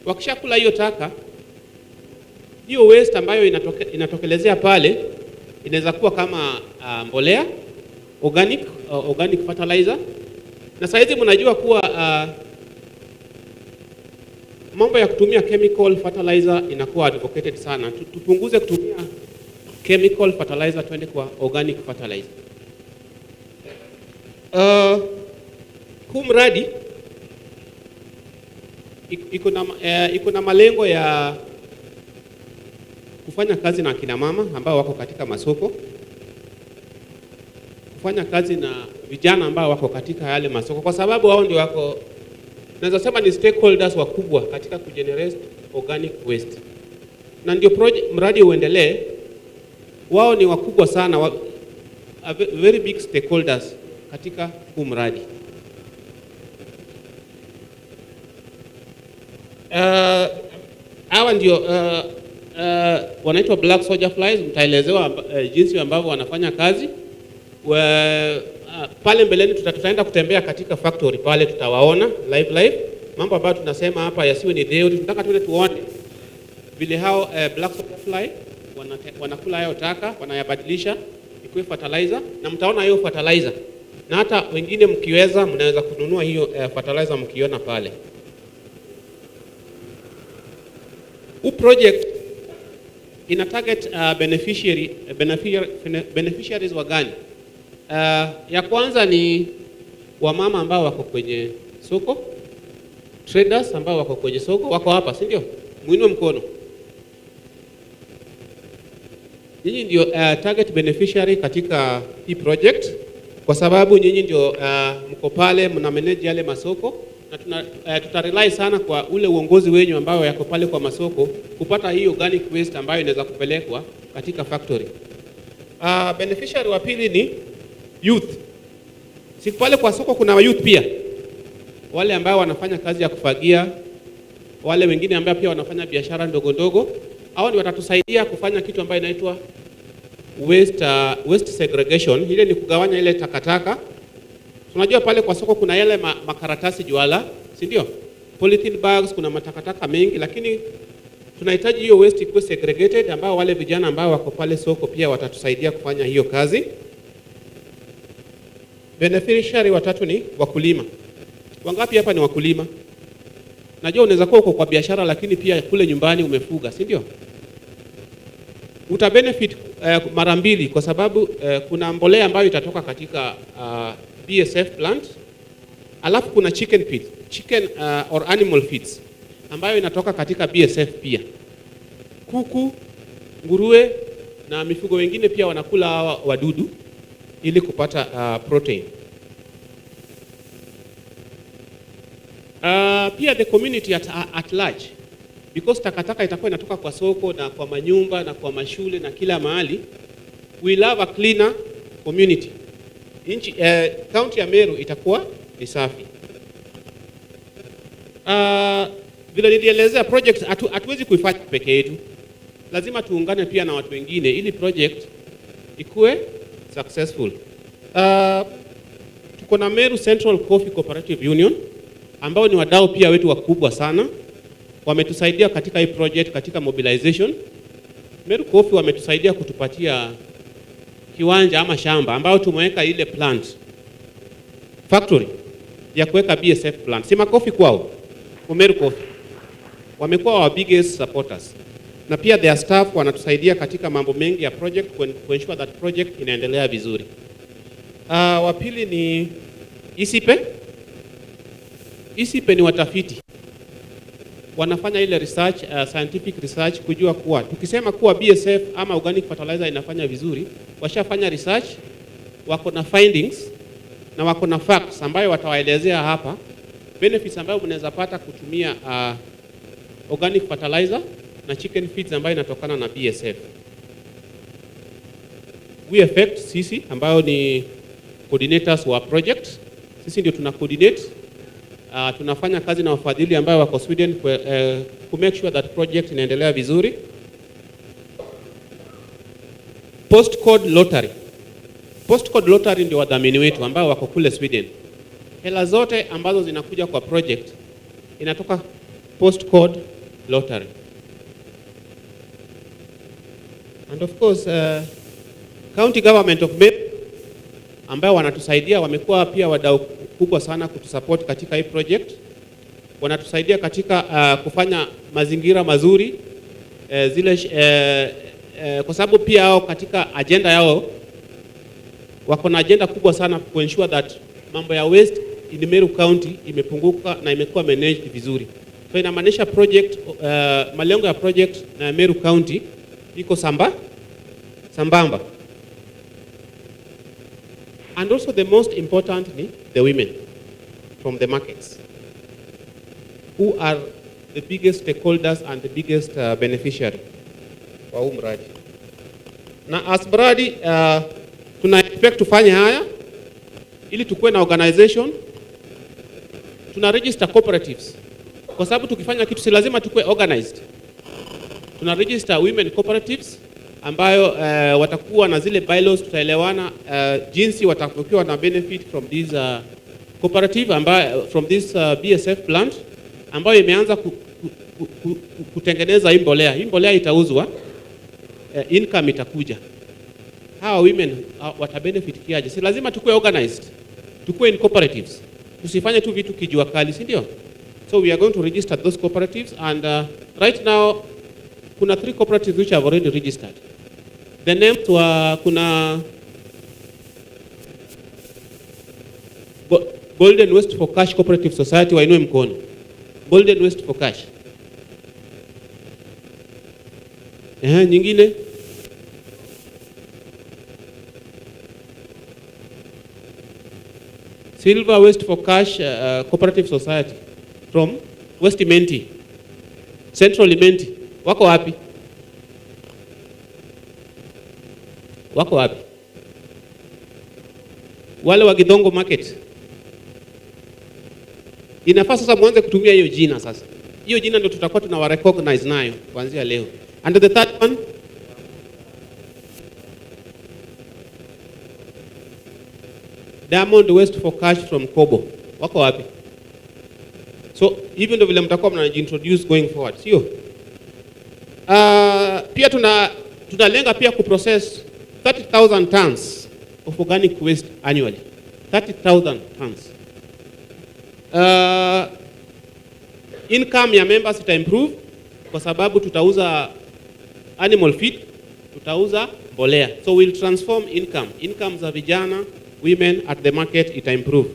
Wakishakula hiyo taka, hiyo waste ambayo inatokelezea pale inaweza kuwa kama mbolea, organic fertilizer. Na saizi mnajua kuwa mambo ya kutumia chemical fertilizer inakuwa advocated sana. Tupunguze kutumia chemical fertilizer, twende kwa organic fertilizer. Huu mradi iko na malengo ya kufanya kazi na kina mama ambao wako katika masoko, kufanya kazi na vijana ambao wako katika yale masoko, kwa sababu hao ndio wako, naweza sema ni stakeholders wakubwa katika kugenerate organic waste. Na ndio mradi uendelee, wao ni wakubwa sana, very big stakeholders katika huu mradi. Hawa ndio wanaitwa black soldier flies. Mtaelezewa jinsi ambavyo wanafanya kazi. Pale mbeleni tutaenda kutembea katika factory pale, tutawaona live. Mambo ambayo tunasema hapa yasiwe ni theory, tunataka tuone vile hao black soldier fly wanakula hayo taka, wanayabadilisha ikuwe fertilizer, na mtaona hiyo fertilizer. Na hata wengine mkiweza mnaweza kununua hiyo fertilizer mkiona pale. Huu project ina target beneficiaries wa gani? Ya kwanza ni wamama ambao wako kwenye soko, traders ambao wako kwenye soko, wako hapa, si ndio? Muinue mkono. Nyinyi ndio target beneficiary katika hii project, kwa sababu nyinyi ndio mko pale mna manage yale masoko, na tutarely sana kwa ule uongozi wenyu ambao yako pale kwa masoko kupata hii organic waste ambayo inaweza kupelekwa katika factory. Beneficiary wa pili ni youth. Si pale kwa soko kuna youth pia, wale ambao wanafanya kazi ya kufagia, wale wengine ambao pia wanafanya biashara ndogo. Hao ndio watatusaidia kufanya kitu ambayo inaitwa waste segregation. Ile ni kugawanya ile takataka. Tunajua pale kwa soko kuna yale makaratasi juala, si ndio? Polythene bags, kuna matakataka mengi, lakini tunahitaji hiyo waste ikuwe segregated, ambao wale vijana ambao wako pale soko pia watatusaidia kufanya hiyo kazi. Beneficiary watatu ni wakulima. Wangapi hapa ni wakulima? Najua unaweza kuwa uko kwa biashara lakini pia kule nyumbani umefuga, si ndio? Utabenefit mara mbili, kwa sababu kuna mbolea ambayo itatoka katika BSF plant, alafu kuna chicken or animal feeds ambayo inatoka katika BSF pia. Kuku, nguruwe na mifugo wengine pia wanakula wadudu ili kupata protein. Pia the community at large, because takataka itakuwa inatoka kwa soko na kwa manyumba na kwa mashule na kila mahali, we'll have a cleaner community. County ya Meru itakuwa ni safi. Vile nilielezea, project hatuwezi kuifanya peke yetu, lazima tuungane pia na watu wengine ili project ikuwe successful. Tuko na Meru Central Coffee Cooperative Union ambao ni wadau pia wetu wakubwa sana, wametusaidia katika hii project, katika mobilization. Meru Coffee wametusaidia kutupatia kiwanja ama shamba ambao tumeweka ile plant factory ya kuweka BSF plant. Sima coffee kwao, Meru Coffee wamekuwa our biggest supporters, na pia their staff wanatusaidia katika mambo mengi ya project kuensure that project inaendelea vizuri. Wa pili ni Isipe. Isipe ni watafiti, wanafanya ile research, scientific research, kujua kuwa tukisema kuwa BSF ama organic fertilizer inafanya vizuri, washafanya research, wako na findings na wako na facts ambayo watawaelezea hapa, benefits ambayo mnaweza pata kutumia organic fertilizer na chicken feeds ambayo inatokana na BSF. We affect sisi ambayo ni coordinators wa project, sisi ndio tuna coordinate. Tunafanya kazi na wafadhili ambao wako Sweden ku make sure that project inaendelea vizuri. Postcode lottery ndio wadhamini wetu ambao wako kule Sweden. Hela zote ambazo zinakuja kwa project inatoka postcode lottery. And of course, county government of Meru ambao wanatusaidia, wamekuwa pia wadau kubwa sana kutusupport katika hii project. Wanatusaidia katika kufanya mazingira mazuri kwa sababu pia hao katika agenda yao wako na agenda kubwa sana ku ensure that mambo ya waste in Meru County imepunguka na imekuwa managed vizuri. So inamaanisha project malengo ya project na Meru County iko sambamba. And also the most importantly, the women from the markets, who are the biggest stakeholders and the biggest beneficiary wa huu mradi. Na as mradi tuna expect tufanye haya ili tukuwe na organization, tuna register cooperatives. Kwa sababu tukifanya kitu si lazima tukuwe organized. Tuna register women cooperatives ambayo watakuwa na zile bylaws, tutaelewana jinsi watakuwa na benefit from this cooperative ambayo from this BSF plant ambayo imeanza kutengeneza hii mbolea. Hii mbolea itauzwa, income itakuja. Hawa women watabenefit kiaje? Si lazima tukuwe organized, tukuwe in cooperatives. Tusifanye tu vitu kijua kali, si ndio? So we are going to register those cooperatives, and right now kuna 3 cooperatives which have already registered. The names were kuna Golden West for Cash Cooperative Society, wainue mkono. Golden West for Cash. Nyingine Silver West for Cash Cooperative Society from West Imenti, Central Imenti. Wako wapi? Wako wapi? Wale wa Gidongo Market. Inafaa sasa mwanze kutumia hiyo jina sasa. Hiyo jina ndio tutakuwa tunawa recognize nayo kuanzia leo. And the third one, Diamond West for Cash from Kobo. Wako wapi? So even ndio vile mtakuwa mnaintroduce going forward, sio? Pia tunalenga pia kuprocess 30,000 tons of organic waste annually. 30,000 tons. Income ya members ita improve kwa sababu tutauza animal feed, tutauza mbolea. So we'll transform income za vijana, women at the market ita improve.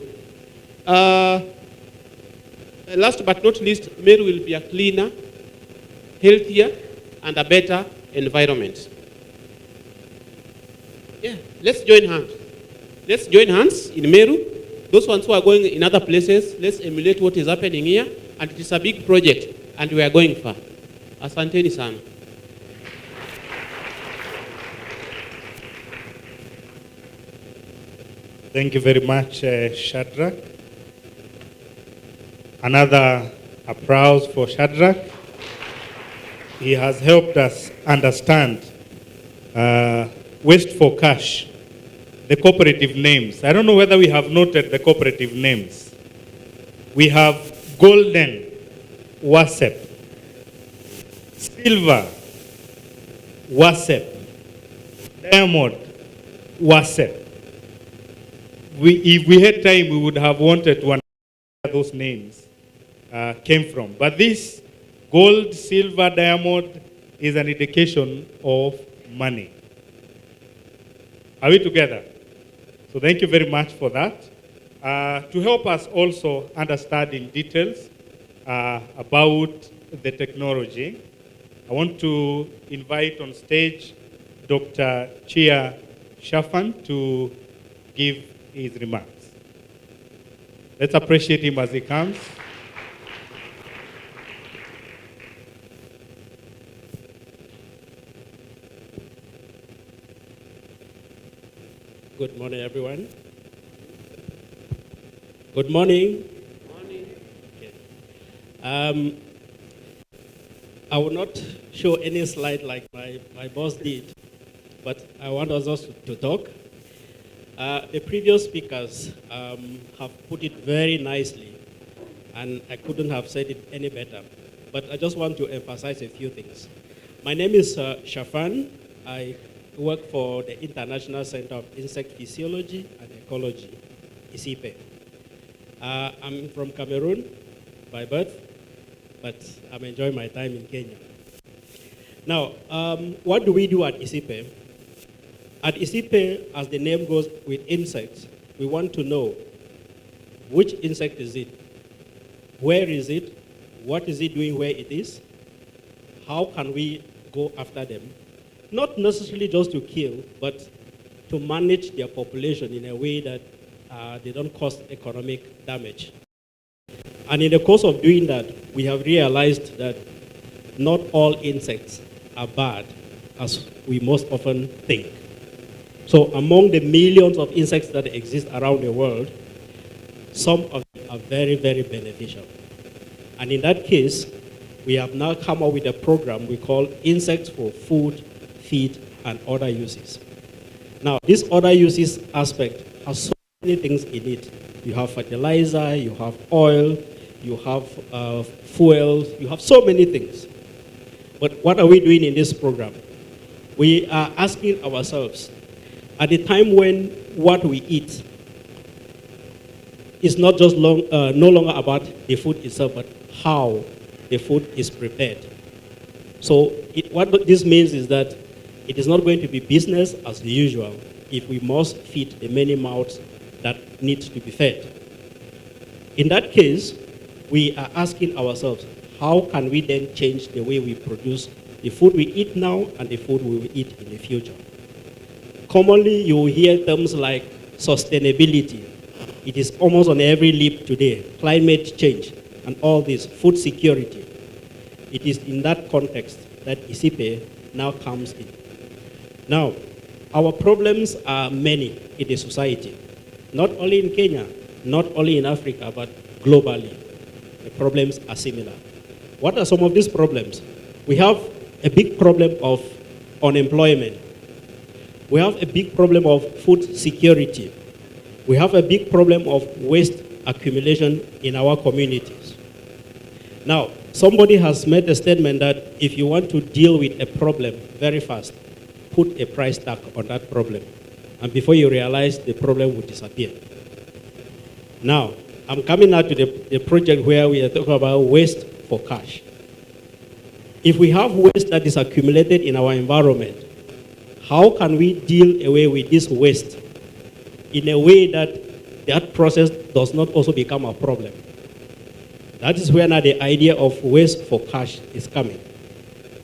Last but not least, Meru will be a cleaner, healthier and a better environment. Yeah, let's join hands. Let's join hands in Meru. Those ones who are going in other places, let's emulate what is happening here, and it is a big project and we are going far. Asanteni sana. Thank you very much, Shadrach. Another applause for Shadrach. He has helped us understand Waste for Cash, the cooperative names. I don't know whether we have noted the cooperative names. We have Golden Wacep, Silver Wacep, Diamond Wacep. If we had time, we would have wanted to understand where those names came from. But this gold, silver, diamond is an indication of money. Are we together? So thank you very much for that. To help us also understand in details about the technology, I want to invite on stage Dr. Chia Shafan to give his remarks. Let's appreciate him as he comes. Good morning, everyone. Good morning. Morning. Okay. I will not show any slide like my boss did, but I want us also to talk. The previous speakers have put it very nicely, and I couldn't have said it any better. but I just want to emphasize a few things. My name is Shafan. I work for the International Center of Insect Physiology and Ecology, ICIPE. I'm from Cameroon by birth, but I'm enjoying my time in Kenya. Now, what do we do at ICIPE? At ICIPE, as the name goes with insects, we want to know which insect is it, where is it, what is it doing where it is, how can we go after them, not necessarily just to kill, but to manage their population in a way that they don't cause economic damage. And in the course of doing that, we have realized that not all insects are bad, as we most often think. So among the millions of insects that exist around the world, some of them are very, very beneficial. And in that case, we have now come up with a program we call Insects for Food, Feed, and Other Uses. Now, this other uses aspect has so many things in it. You have fertilizer, you have oil, you have fuels, you have so many things. But what are we doing in this program? We are asking ourselves, at the time when what we eat is not just no longer about the food itself, but how the food is prepared. So what this means is that it is not going to be business as usual if we must feed the many mouths that need to be fed. In that case, we are asking ourselves, how can we then change the way we produce the food we eat now and the food we will eat in the future? Commonly, you will hear terms like sustainability. It is almost on every lip today. Climate change and all this, food security. It is in that context that ICIPE now comes in. Now, our problems are many in the society, not only in Kenya, not only in Africa, but globally. The problems are similar. What are some of these problems? We have a big problem of unemployment. We have a big problem of food security. We have a big problem of waste accumulation in our communities. Now, somebody has made a statement that if you want to deal with a problem very fast, put a price tag on that problem. And before you realize, the problem will disappear. Now, I'm coming now to the project where we are talking about waste for cash. If we have waste that is accumulated in our environment, how can we deal away with this waste in a way that that process does not also become a problem? That is where now the idea of waste for cash is coming.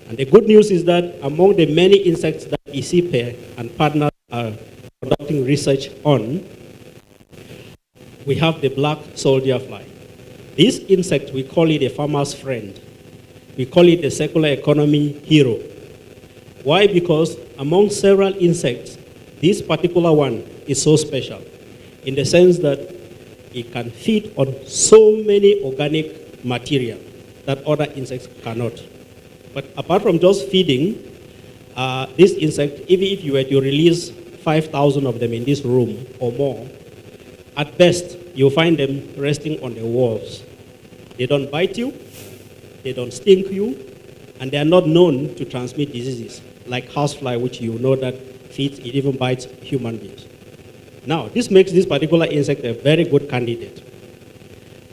And the good news is that among the many insects that ICIPE and partners are conducting research on, we have the black soldier fly. This insect, we call it a farmer's friend. We call it a circular economy hero. Why? Because among several insects, this particular one is so special in the sense that it can feed on so many organic material that other insects cannot. But apart from just feeding, this insect, even if you were to release 5,000 of them in this room or more, at best, you'll find them resting on the walls. They don't bite you, they don't sting you, and they are not known to transmit diseases, like housefly, which you know that feeds, it even bites human beings. Now, this makes this particular insect a very good candidate.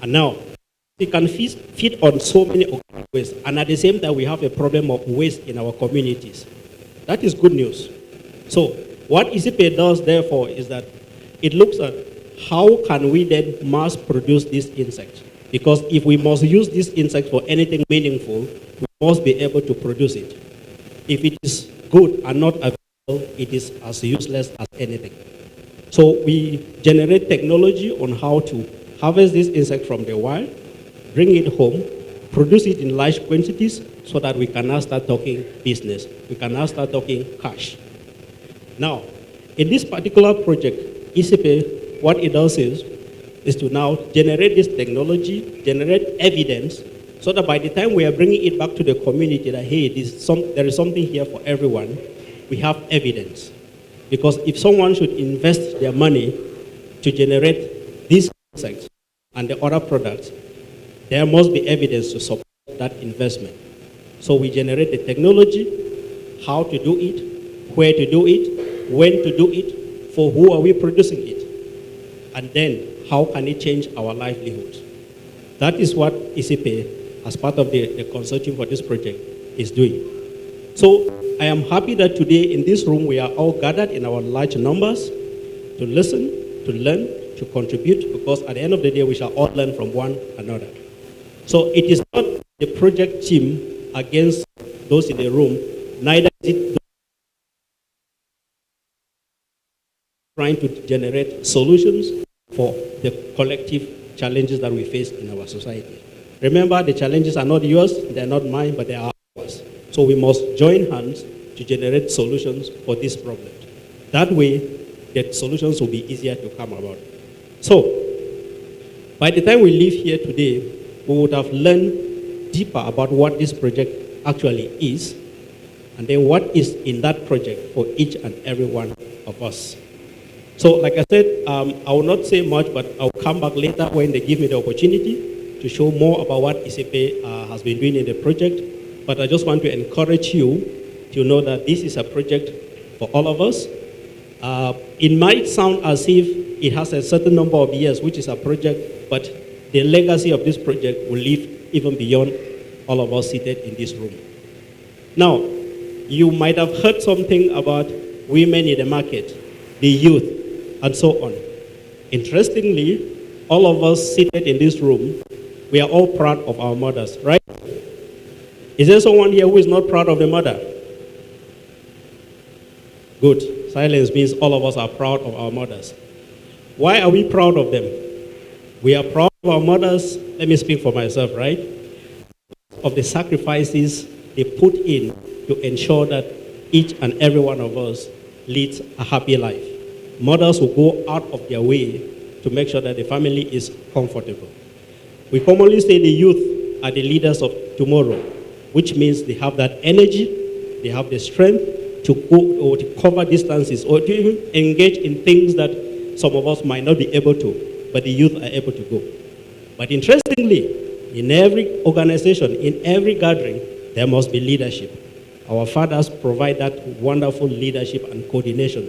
And now, it can feed on so many organic waste, and at the same time, we have a problem of waste in our communities. That is good news. So, what ICIPE does, therefore, is that it looks at how can we then mass produce these insects? Because if we must use these insects for anything meaningful, we must be able to produce it. If it is good and not available, it is as useless as anything. So we generate technology on how to harvest this insect from the wild, bring it home, produce it in large quantities so that we can now start talking business. We can now start talking cash. Now, in this particular project, ICIPE, what it does is to now generate this technology, generate evidence, so that by the time we are bringing it back to the community that, hey, there is something here for everyone, we have evidence. Because if someone should invest their money to generate these insects and the other products, there must be evidence to support. that investment. So we generate the technology, how to do it, where to do it, when to do it, for who are we producing it, and then how can it change our livelihood. That is what ICP, as part of the consortium for this project, is doing. So I am happy that today in this room we are all gathered in our large numbers to listen, to learn, to contribute, because at the end of the day we shall all learn from one another. So it is not the project team against those in the room, neither is it trying to generate solutions for the collective challenges that we face in our society. Remember, the challenges are not yours, they're not mine, but they are ours. So we must join hands to generate solutions for these problems. That way, the solutions will be easier to come about. So, by the time we leave here today, we would have learned deeper about what this project actually is, and then what is in that project for each and every one of us. So, like I said, I will not say much, but I'll come back later when they give me the opportunity to show more about what ICP has been doing in the project. But I just want to encourage you to know that this is a project for all of us. It might sound as if it has a certain number of years, which is a project, but the legacy of this project will live even beyond all of us seated in this room. Now, you might have heard something about women in the market, the youth, and so on. Interestingly, all of us seated in this room, we are all proud of our mothers, right? Is there someone here who is not proud of the mother? Good. Silence means all of us are proud of our mothers. Why are we proud of them? We are proud of our mothers, let me speak for myself, right? Of the sacrifices they put in to ensure that each and every one of us leads a happy life. Mothers will go out of their way to make sure that the family is comfortable. We commonly say the youth are the leaders of tomorrow, which means they have that energy, they have the strength to go or to cover distances or to even engage in things that some of us might not be able to, but the youth are able to go. But interestingly, in every organization, in every gathering, there must be leadership. Our fathers provide that wonderful leadership and coordination,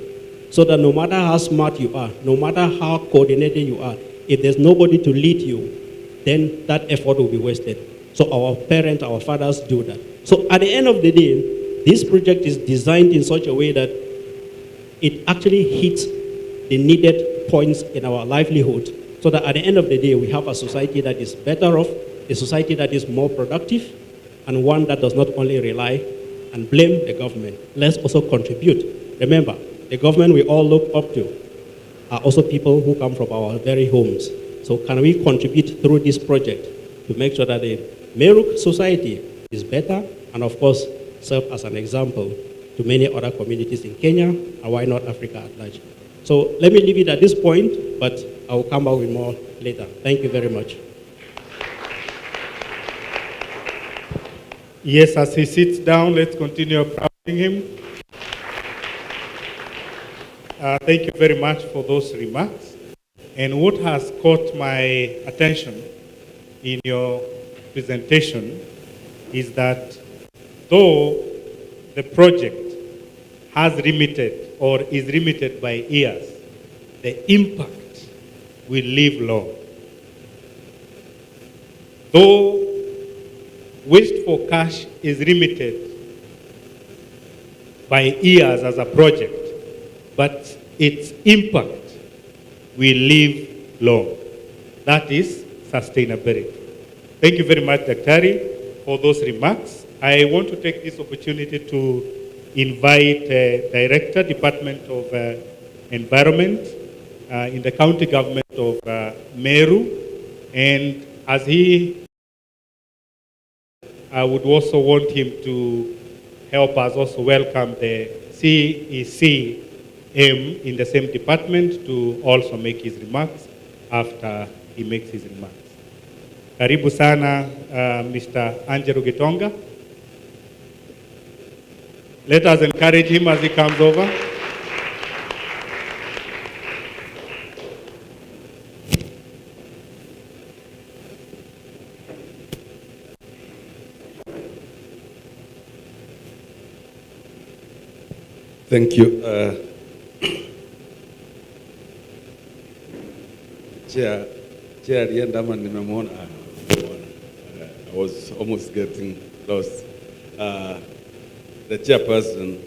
so that no matter how smart you are, no matter how coordinated you are, if there's nobody to lead you, then that effort will be wasted. So our parents, our fathers do that. So at the end of the day, this project is designed in such a way that it actually hits the needed points in our livelihood, so that at the end of the day, we have a society that is better off, a society that is more productive, and one that does not only rely and blame the government. Let's also contribute. Remember, the government we all look up to are also people who come from our very homes. So can we contribute through this project to make sure that the Meru society is better, and of course, serve as an example to many other communities in Kenya, and why not Africa at large. So let me leave it at this point, but I will come back with more later. Thank you very much. Yes, as he sits down, let's continue applauding him. Thank you very much for those remarks. And what has caught my attention in your presentation is that though the project has limited or is limited by years, the impact will live long. Though waste for cash is limited by years as a project, but its impact will live long. That is sustainability. Thank you very much, Daktari, for those remarks. I want to take this opportunity to invite Director, Department of Environment in the County Government of Meru, and as I would also want him to help us also welcome the CECM in the same department to also make his remarks after he makes his remarks. Karibu sana, Mr. Angelo Gitonga. Let us encourage him as he comes over. Thank you. Chair alienda ama nimemwona? I was almost getting lost. The chairperson,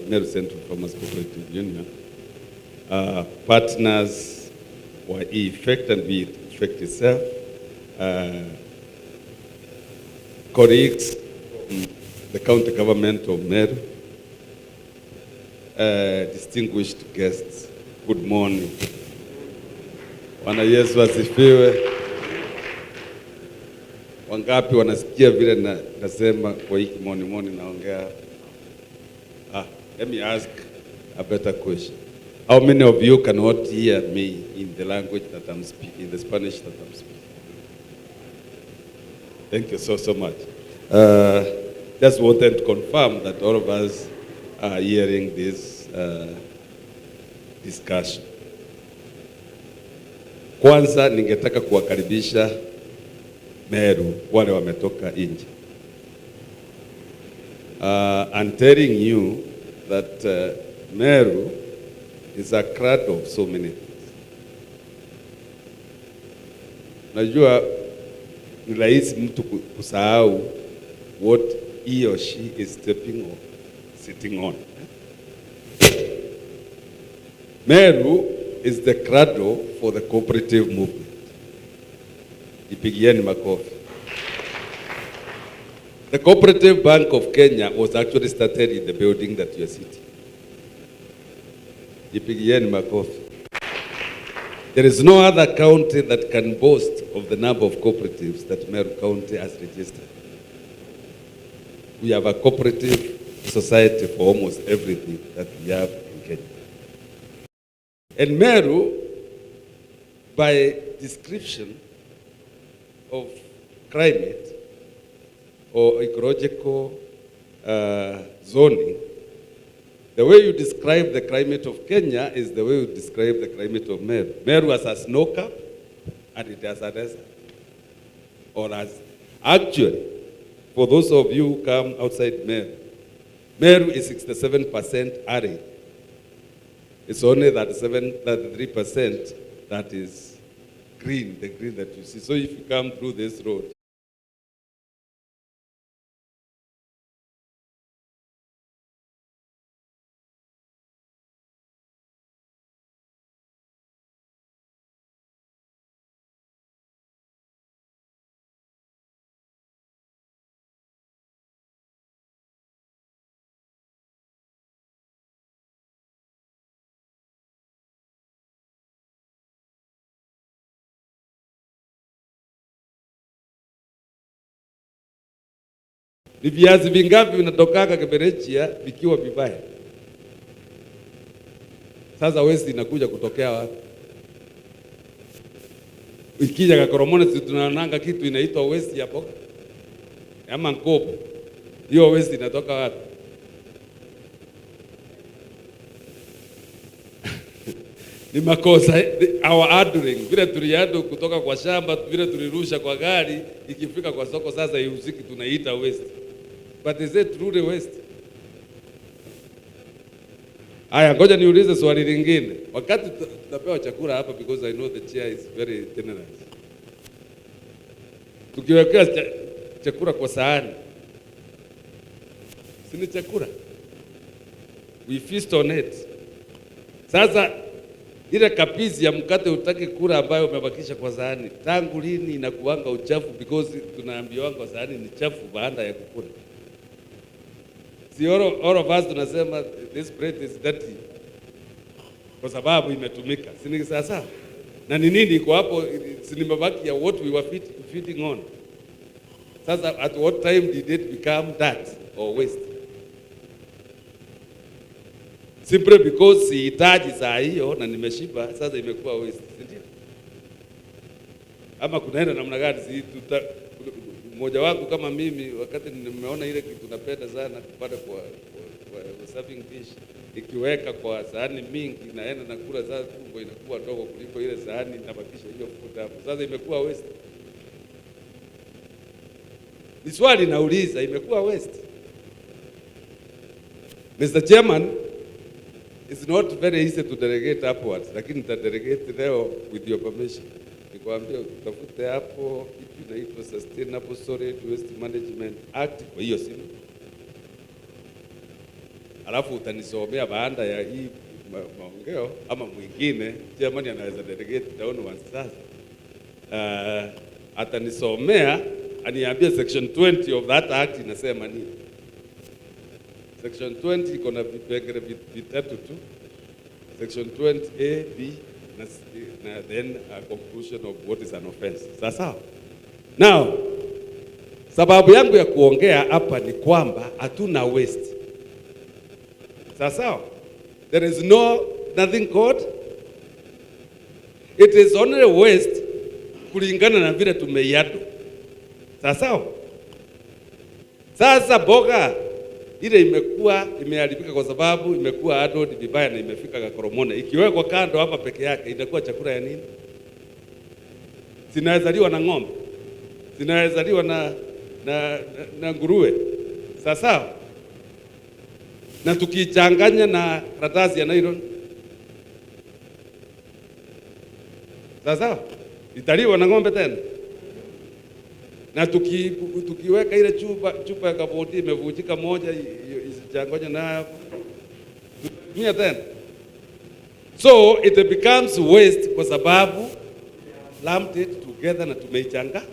Meru Central Farmers Cooperative Union, partners were effect and be effect itself, colleagues from the county government of Meru, distinguished guests, good morning. Bwana Yesu asifiwe. Wangapi wanasikia vile nasema kwa hiki moni naongea? Let me ask a better question. How many of you cannot hear me in the language that I'm speaking, in the Spanish that I'm speaking? Thank you so much. Just wanted to confirm that all of us are hearing this discussion. Kwanza ningetaka kuwakaribisha Meru wale wametoka nje. I'm telling you that Meru is a cradle of so many things. Najua ni rahisi mtu kusahau what he or she is stepping or sitting on. Meru is the cradle for the cooperative movement. Ipigieni makofi. The Cooperative Bank of Kenya was actually started in the building that you are sitting. Ipigieni makofi. There is no other county that can boast of the number of cooperatives that Meru County has registered. We have a cooperative society for almost everything that we have in Kenya. And Meru, by description of climate or ecological zoning, the way you describe the climate of Kenya is the way you describe the climate of Meru. Meru has a snow cap and it has a desert. Or as actually, for those of you who come outside Meru, Meru is 67% arid. It's only 33% that is green, the green that you see. So if you come through this road, ni viazi vingapi vinatokaga Keberechia vikiwa vibaya? Sasa waste inakuja kutokea wapi? Ikija Kakoromoni sisi tunaonanga kitu inaitwa waste ya boga ama Nkobo. Hiyo waste inatoka wapi? Ni makosa our ordering, vile tuliado kutoka kwa shamba, vile tulirusha kwa gari, ikifika kwa soko sasa iuziki tunaita waste. But is it truly waste? Aya, ngoja niulize swali lingine. Wakati tunapewa chakula hapa, because I know the chair is very generous. Tukiwekea chakula kwa sahani, si ni chakula? We feast on it. Sasa ile kapizi ya mkate utake kula ambayo umebakisha kwa sahani, tangu lini inakuanga uchafu? Because tunaambiwa kwa sahani ni chafu baada ya kukula. Si all of us tunasema this bread is dirty kwa sababu imetumika. Si ni sasa? Na ni nini iko hapo? Si nimebaki ya what we were feeding on. Sasa at what time did it become dirt or waste? Simply because sihitaji saa hiyo na nimeshiba, sasa imekuwa waste. Ndio? Ama kunaenda namna gani? Mmoja wangu kama mimi, wakati nimeona ile kitu napenda sana kupata kwa serving dish, ikiweka kwa sahani mingi naenda nakula, sasa tumbo inakuwa ndogo kuliko ile sahani inabakisha hiyo food hapo. Sasa imekuwa waste. Ni swali nauliza, imekuwa waste? Mr. Chairman, it's not very easy to delegate upwards, lakini nitadelegate leo with your permission. Nikwambia utafute hapo kitu inaitwa Sustainable Solid Waste Management Act kwa hiyo simu. Alafu utanisomea baada ya hii maongeo ama mwingine, chairman anaweza delegate down once sasa. Atanisomea aniambia section 20 of that act inasema nini. Section 20 iko na vipengele vitatu tu. Section 20A, B na then a conclusion of what is an offense. Sasa. Now, sababu yangu ya kuongea hapa ni kwamba hatuna waste. Sasa. There is nothing called. It is only waste kulingana na vile tumeiado. Sasa boga ile imeharibika kwa sababu imekuwa added vibaya na imefika Kakoromone. Ikiwekwa kando hapa peke yake itakuwa chakula ya nini? Zinawezaliwa na ng'ombe. Zinawezaliwa na nguruwe. Sasa na tukichanganya na karatasi ya nylon. Sasa italiwa na ng'ombe tena. Na tukiweka ile chupa ya kaboti imevunjika moja isichanganya nayo. Tumia tena. So it becomes waste kwa sababu lumped it together na tumeichanga.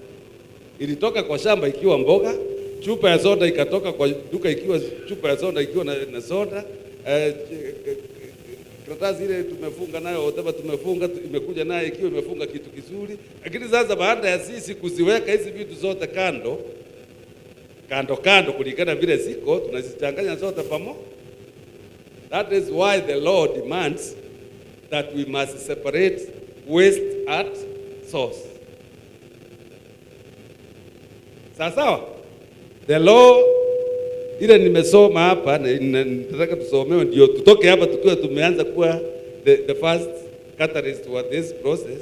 Ilitoka kwa shamba ikiwa mboga, chupa ya soda ikatoka kwa duka ikiwa chupa ya soda ikiwa na soda. Karatasi ile tumefunga nayo whatever tumefunga imekuja nayo ikiwa imefunga kitu kizuri. Lakini sasa baada ya sisi kuziweka hizi vitu zote kando kulingana vile ziko tunazichanganya zote pamoja. That is why the law demands that we must separate waste at source. Sasa the law ile nimesoma hapa na nataka tusomewe ndio tutoke hapa tukiwa tumeanza kuwa the first catalyst for this process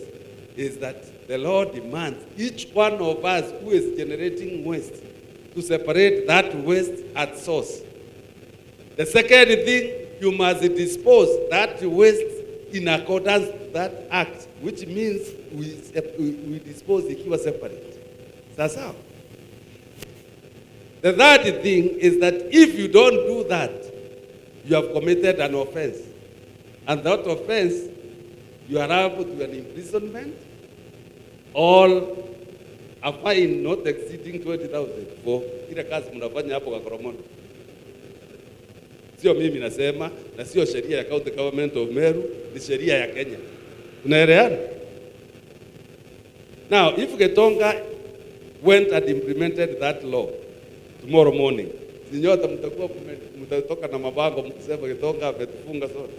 is that the law demands each one of us who is generating waste to separate that waste at source. The second thing, you must dispose that waste in accordance to that act, which means we dispose ikiwa separate. Sasa the third thing is that if you don't do that, you have committed an offense. And that offense, you are liable to an imprisonment or a fine not exceeding 20,000 for ile kazi mnafanya hapo Kakoromone. Sio mimi nasema na sio sheria ya County Government of Meru, ni sheria ya Kenya. Unaelewana? Now, if Getonga went and implemented that law tomorrow morning, sinyote mtatoka na mabango mkisema Getonga ametufunga sote.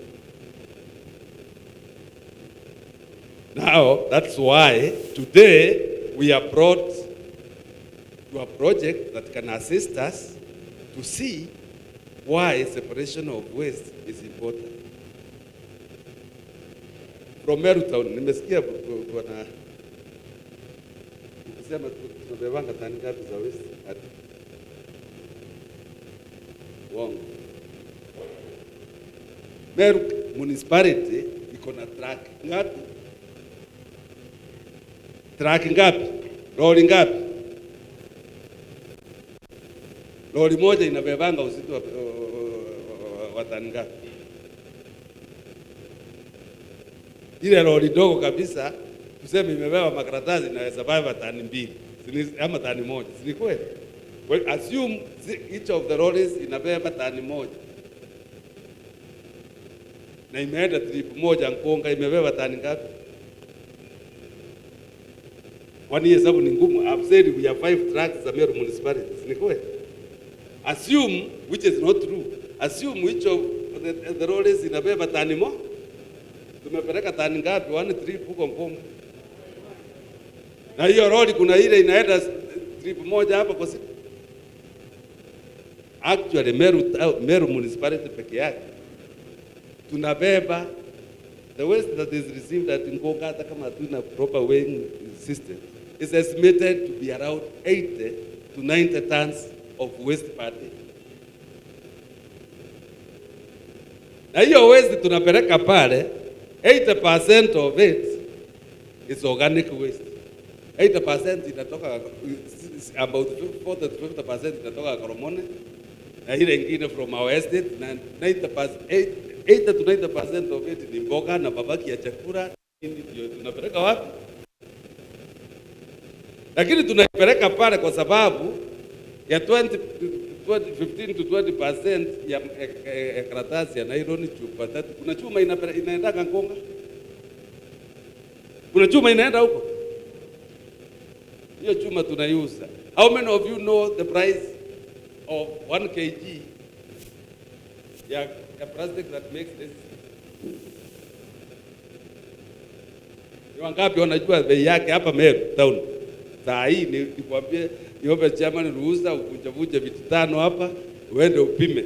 Now, that's why today we have brought to a project that can assist us to see why separation of waste is important. From Meru Town, nimesikia bwana ukisema tunabebanga tani ngapi za waste at Wong. Meru municipality iko na track ngapi? Track ngapi? Lori ngapi? Lori moja inabebanga uzito wa tani ngapi? Ile lori dogo kabisa tuseme imebeba makaratasi inaweza beba tani mbili ama tani moja. Si kweli? Well, assume each of the lorries inabeba tani moja. Na imeenda trip moja Nkonga imebeba tani ngapi? Kwani hesabu ni ngumu? I've said we have 5 trucks za Meru municipality. Si kweli? Assume, which is not true, assume which of the lorries inabeba tani moja. Tumepeleka tani ngapi? 1 trip huko Nkonga. Na hiyo lori kuna ile inaenda trip moja hapa kwa siku. Actually Meru municipality peke yake tunabeba the waste that is received at Nkonga hata kama hatuna proper weighing system is estimated to be around 80 to 90 tons of waste per day. Na hiyo waste tunapeleka pale, 80% of it is organic waste. 80% inatoka, about 40 to 50% inatoka Koromone, na ile ingine from our estate, na 80 to 90% of it ni mboga na mabaki ya chakula. Ndio tunapeleka wapi? Lakini tunaipeleka pale kwa sababu ya 15 to 20% ya karatasi ya nylon, chupa tatu. Kuna chuma inaenda Kankonga, kuna chuma inaenda huko. Hiyo chuma tunaiuza. How many of you know the price of 1 kg ya plastic that makes this? Ni wangapi wanajua bei yake hapa Meru Town? Saa hii nikwambie, niombe chairman ruhusa ukujavuje vitu 5 hapa uende upime.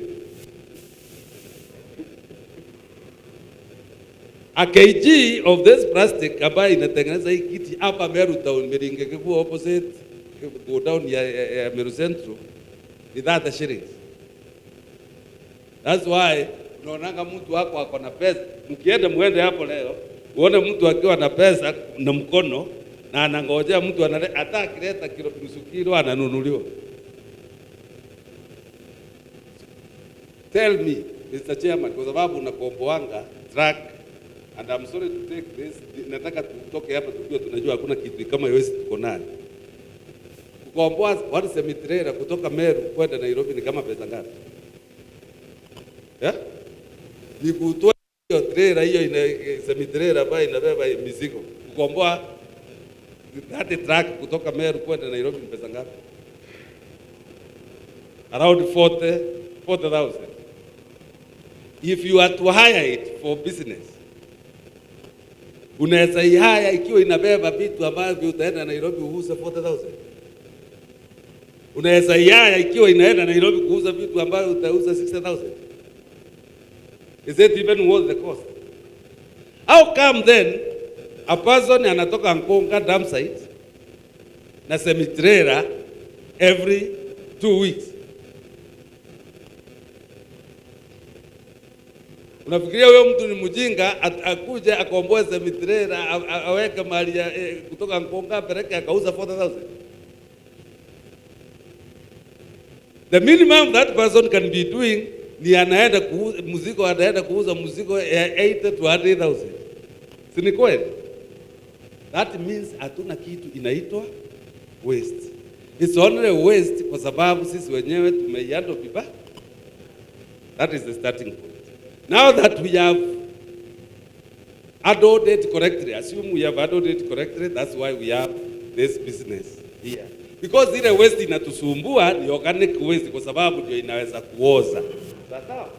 A kg of this plastic ambayo inatengeneza hii kiti hapa Meru Town, Miringekikuwa opposite go down ya Meru Central, ni 30 shillings. That's why unaonanga mtu wako ako na pesa. Mkienda muende hapo leo, uone mtu akiwa na pesa na mkono na anangojea mtu hata akileta nusu kilo ananunuliwa. Tell me, Mr. Chairman, kwa sababu unakomboanga truck, and I'm sorry to take this, nataka tutoke hapa tukiwa tunajua hakuna kitu kama hiyo tuko nayo. Kukomboa one semi-trailer kutoka Meru kwenda Nairobi ni kama pesa ngapi? Yeah? Ni kutoa hiyo trailer, hiyo semi-trailer ambayo inabeba mizigo. Kukomboa hata truck kutoka Meru kwenda Nairobi ni pesa ngapi? Around 40,000. If you are to hire it for business, unaweza ihaya ikiwa inabeba vitu ambavyo utaenda Nairobi uuze 40,000. Unaweza ihaya ikiwa inaenda Nairobi kuuza vitu ambavyo utauza 60,000. Is it even worth the cost? How come then a person anatoka Nkonga dump site na semi-trailer every 2 weeks? Unafikiria huyo mtu ni mjinga akuja akomboe semi-trailer aweke mali kutoka Nkonga peleke akauza 40,000? The minimum that person can be doing ni anaenda kuuza mzigo, anaenda kuuza mzigo 80 to 100,000. Si ni kweli? That means hatuna kitu inaitwa waste. It's only waste kwa sababu sisi wenyewe tumeihandle vibaya. That is the starting point. Now that we have handled it correctly, assume we have handled it correctly, that's why we have this business here. Because ile waste inatusumbua ni organic waste kwa sababu ndio inaweza kuoza. Sawa?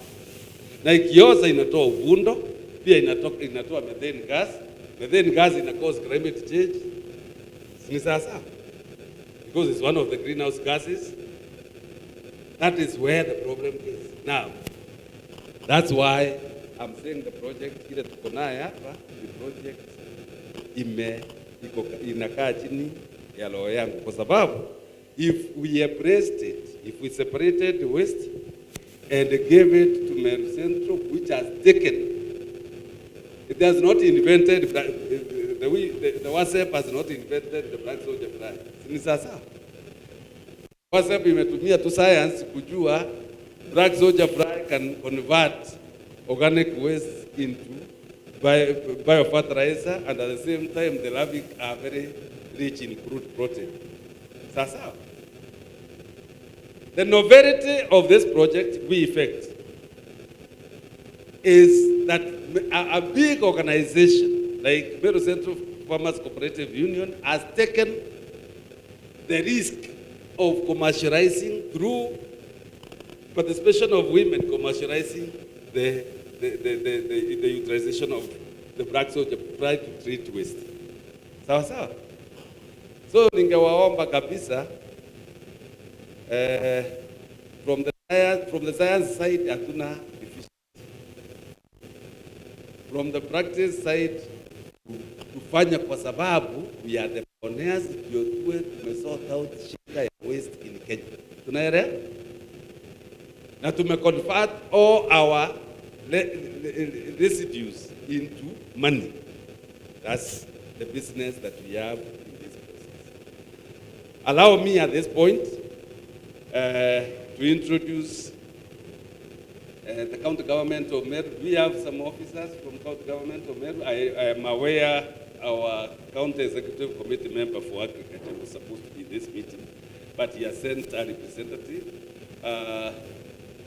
Na ikioza inatoa uvundo, pia inatoa methane gas. Methane gas ina cause climate change. Ni sawa? Because it's one of the greenhouse gases. That is where the problem is. Now, that's why I'm saying the project ile tuko nayo hapa, the project inakaa chini ya roho yangu kwa sababu if we embraced it, if we separated the waste and gave it to Meru Central, which has taken, it has not invented the Wacep has not invented the black soldier fly. Ni sasa Wacep imetumia tu science kujua black soldier fly can convert organic waste into biofertilizer, and at the same time the larvae are very rich in crude protein. Sasa, the novelty of this project we effect is that a big organization like Meru Central Farmers Cooperative Union has taken the risk of commercializing through participation of women, commercializing the utilization of the black soldier fly to treat waste. Sawa sawa. So ningewaomba kabisa from the science side hatuna deficiency. From the practice side tufanya kwa sababu we are the pioneers, ndio tuwe tumesort out shida ya waste in Kenya. Tunaelewa? Na tumeconvert all our residues into money. That's the business that we have in this process. Allow me at this point to introduce the county government of Meru. We have some officers from county government of Meru. I am aware our county executive committee member for agriculture was supposed to be in this meeting, but he has sent a representative.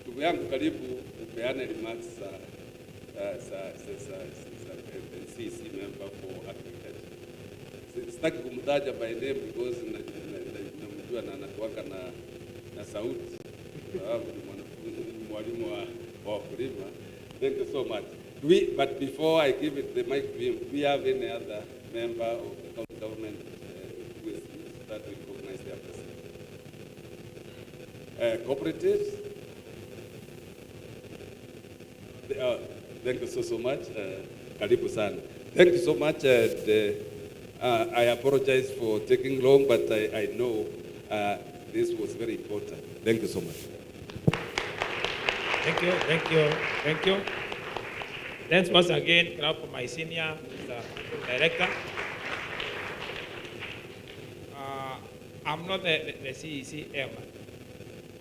Ndugu yangu karibu upeane remarks CC member for agriculture. Sitaki kumtaja by name because namjua na anakuwaka na sauti. Sababu ni mwalimu wa wakulima. Thank you so much. But before I give it the mic to him, do we have any other member of the county government who is that we recognize their presence? Cooperatives? Thank you so much. Karibu sana. Thank you so much. I apologize for taking long, but I know this was very important. Thank you so much. Thank you. Thanks once again, clap for my senior, Mr. Director. I'm not the CEC chairman.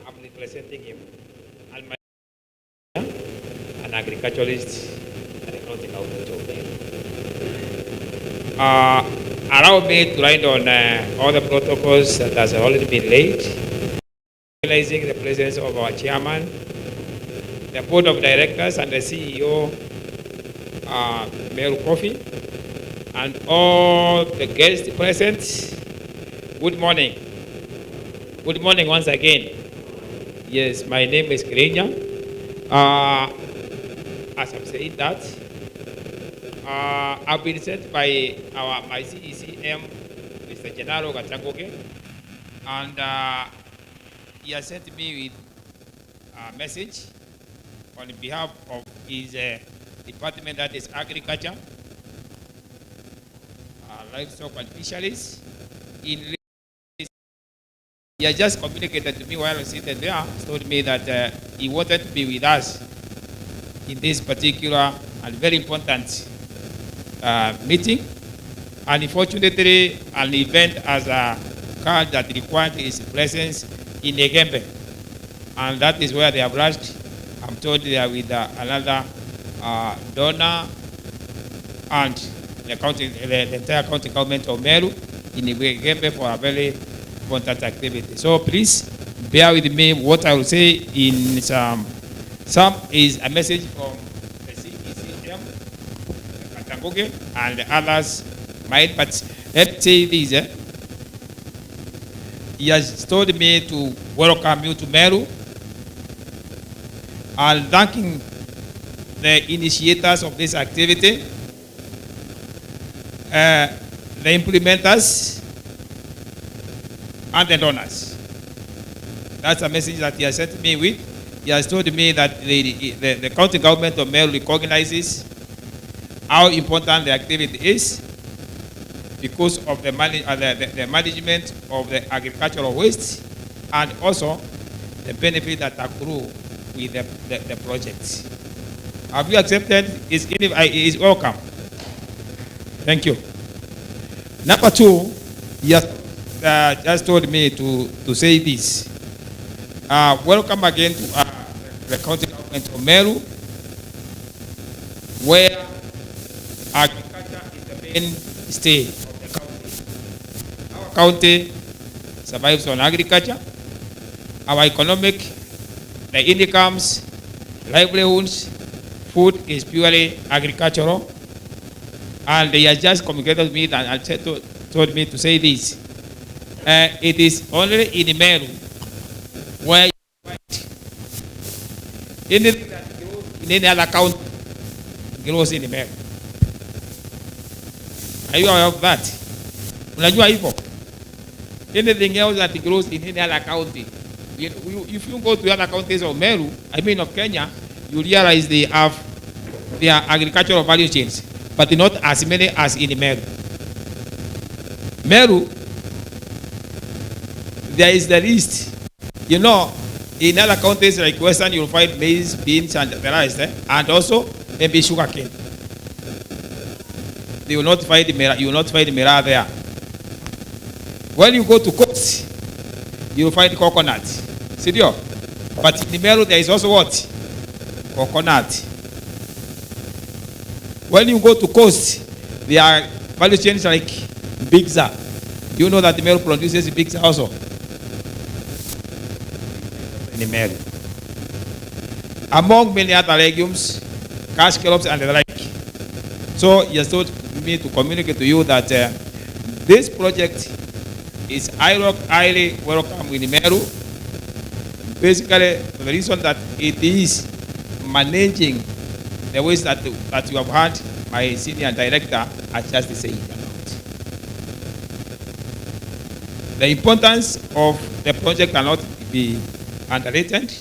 I'm representing him. And my an agriculturalist and a county government of Meru. Allow me to write on all the protocols that has already been laid, realizing the presence of our chairman, the board of directors and the CEO, Meru Coffee, and all the guests present. Good morning. Good morning once again. Yes, my name is Grenya. As I'm saying that, I've been sent by my CECM, Mr. Gennaro Gatangoke, and he has sent me with a message on behalf of his department, that is agriculture, livestock and fisheries. He has just communicated to me while I was sitting there, told me that he wanted to be with us in this particular and very important meeting. And unfortunately, an event as a card that required his presence in Egembe. And that is where they have rushed. I'm told they are with another donor and the entire county government of Meru in Egembe for a very important activity. So please bear with me. What I will say in some is a message from the CECM, Katangoge, and the others might, but let's say this. He has told me to welcome you to Meru and thanking the initiators of this activity, the implementers, and the donors. That's a message that he has sent me with. He has told me that the county government of Meru recognizes how important the activity is because of the management of the agricultural waste and also the benefit that accrue with the project. Have you accepted? Is welcome. Thank you. Number two, he has just told me to say this. Welcome again to the county government of Meru, where agriculture is the mainstay of the county. Our county survives on agriculture. Our economic, the incomes, livelihoods, food is purely agricultural. And they have just communicated with me and told me to say this. It is only in Meru where you find anything that grows in any other county grows in Meru. Are you aware of that? Unajua hivyo? Anything else that grows in any other county. If you go to other counties of Meru, I mean of Kenya, you realize they have their agricultural value chains, but not as many as in Meru. Meru, there is the list. You know, In other countries like Western, you'll find maize, beans, and the rest, and also maybe sugar cane. You will not find the mera there. When you go to coast, you will find coconut. Serious. But in the Meru, there is also what? Coconut. When you go to coast, there are value chains like Bigza. Do you know that the Meru produces Bigza also? In the Meru. Among many other legumes, cash crops, and the like. So, he has told me to communicate to you that this project is highly welcome in Meru. Basically, the reason that it is managing the ways that you have heard my senior director has just said about. The importance of the project cannot be underrated.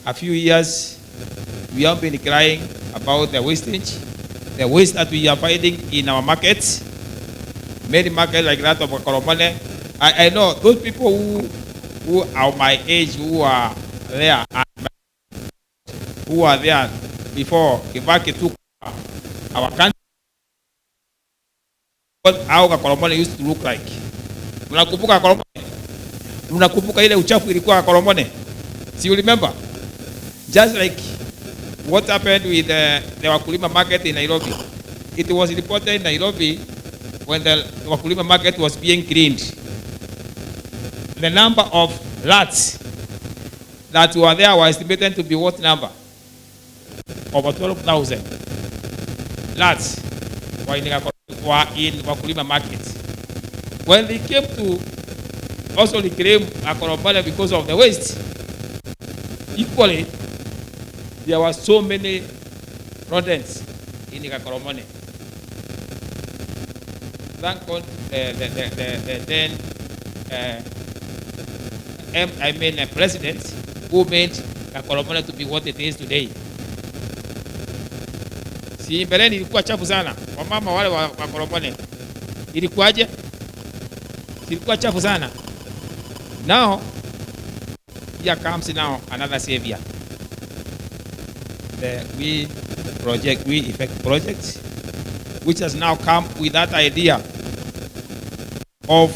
A few years, we have been crying about the wastage, the waste that we are finding in our markets. Many markets like that of Koromone. I know those people who are my age, who are there before Kibaki took our country. What how Koromone used to look like. Mnakumbuka Koromone? Mnakumbuka ile uchafu ilikuwa Koromone? See, you remember? Just like what happened with the Wakulima market in Nairobi. It was reported in Nairobi when the Wakulima market was being cleaned. The number of rats that were there were estimated to be what number? Over 12,000 rats were in Wakulima market. When they came to also reclaim Akorobale because of the waste, equally, there were so many rodents in Akoromone. Thank God the then president who made Akoromone to be what it is today. Si mbeleni ilikuwa chafu sana. Wamama wale wa Akoromone. Ilikuwaje? Ilikuwa chafu sana. Now, here comes now another savior. The We Effect project, which has now come with that idea of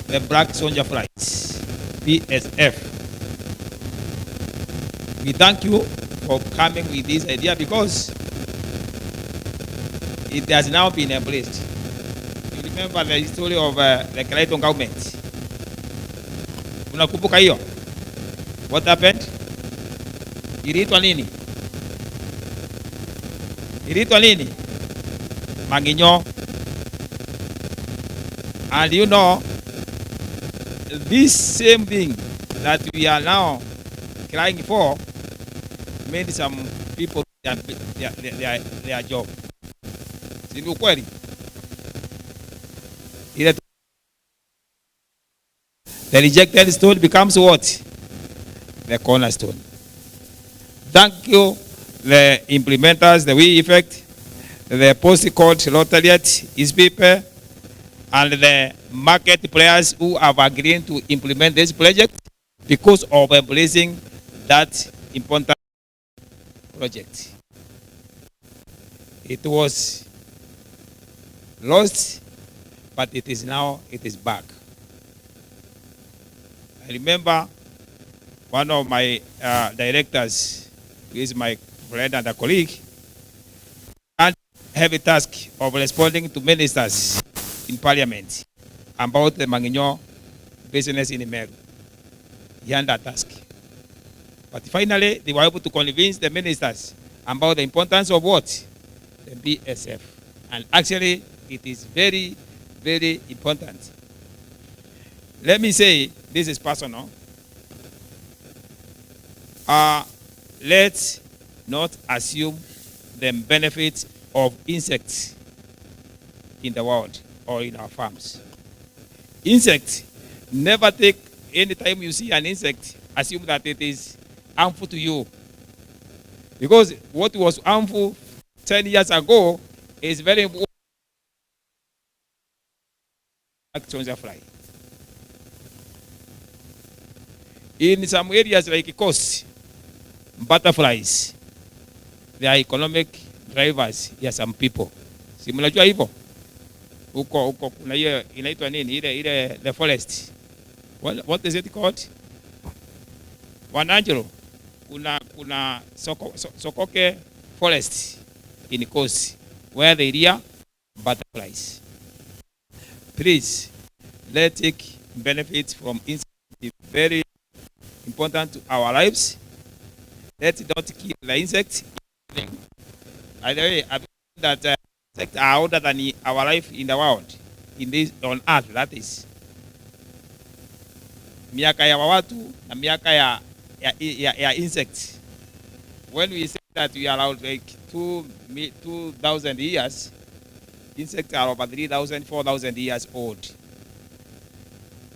the black soldier flights, BSF. We thank you for coming with this idea because it has now been embraced. You remember the story of the Clayton government. Unakumbuka hiyo? What happened? Iliitwa nini? Iliitwa nini? Manginyo. And you know, this same thing that we are now crying for made some people their job. Si ni ukweli? The rejected stone becomes what? The cornerstone. Thank you, the implementers, the We Effect, the post-court Rotariat, his people, and the market players who have agreed to implement this project because of embracing that important project. It was lost, but it is back. I remember one of my directors, who is my friend and a colleague, had a heavy task of responding to ministers in parliament about the Manginyo business in Meru. He had that task. But finally, they were able to convince the ministers about the importance of what? The BSF. And actually, it is very, very important. Let me say, this is personal. Let's not assume the benefits of insects in the world or in our farms. Insects, never take any time you see an insect, assume that it is harmful to you. Because what was harmful 10 years ago is very important. Fly. In some areas like coast, butterflies, they are economic drivers ya some people. Si mnajua hivyo? Huko kuna hiyo inaitwa nini? Ile the forest. What is it called? Wananjiro. Kuna Sokoke forest in coast where they rear butterflies. Please, let's take benefits from insects. It's very important to our lives. Let's not kill the insects. By the way, I believe that insects are older than our life in the world, in this on earth. That is miaka ya watu na miaka ya insects. When we say that we are around like 2,000 years, insects are over 3,000, 4,000 years old.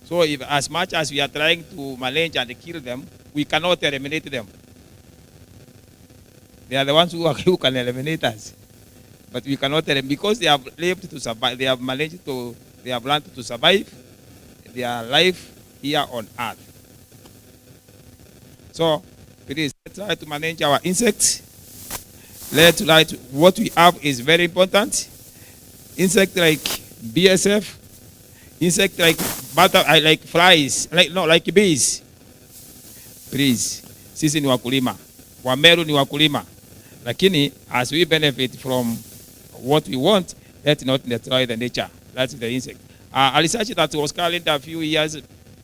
So if as much as we are trying to manage and kill them, we cannot eliminate them. They are the ones who can eliminate us. But we cannot eliminate because they have lived to survive. They have managed to, they have learned to survive their life here on earth. So please, let's try to manage our insects. Let's try to, what we have is very important. Insects like BSF, insects like flies, like bees. Please, sisi ni wakulima. Wameru ni wakulima. Lakini as we benefit from what we want, let's not destroy the nature. That's the insect. A research that was carried a few years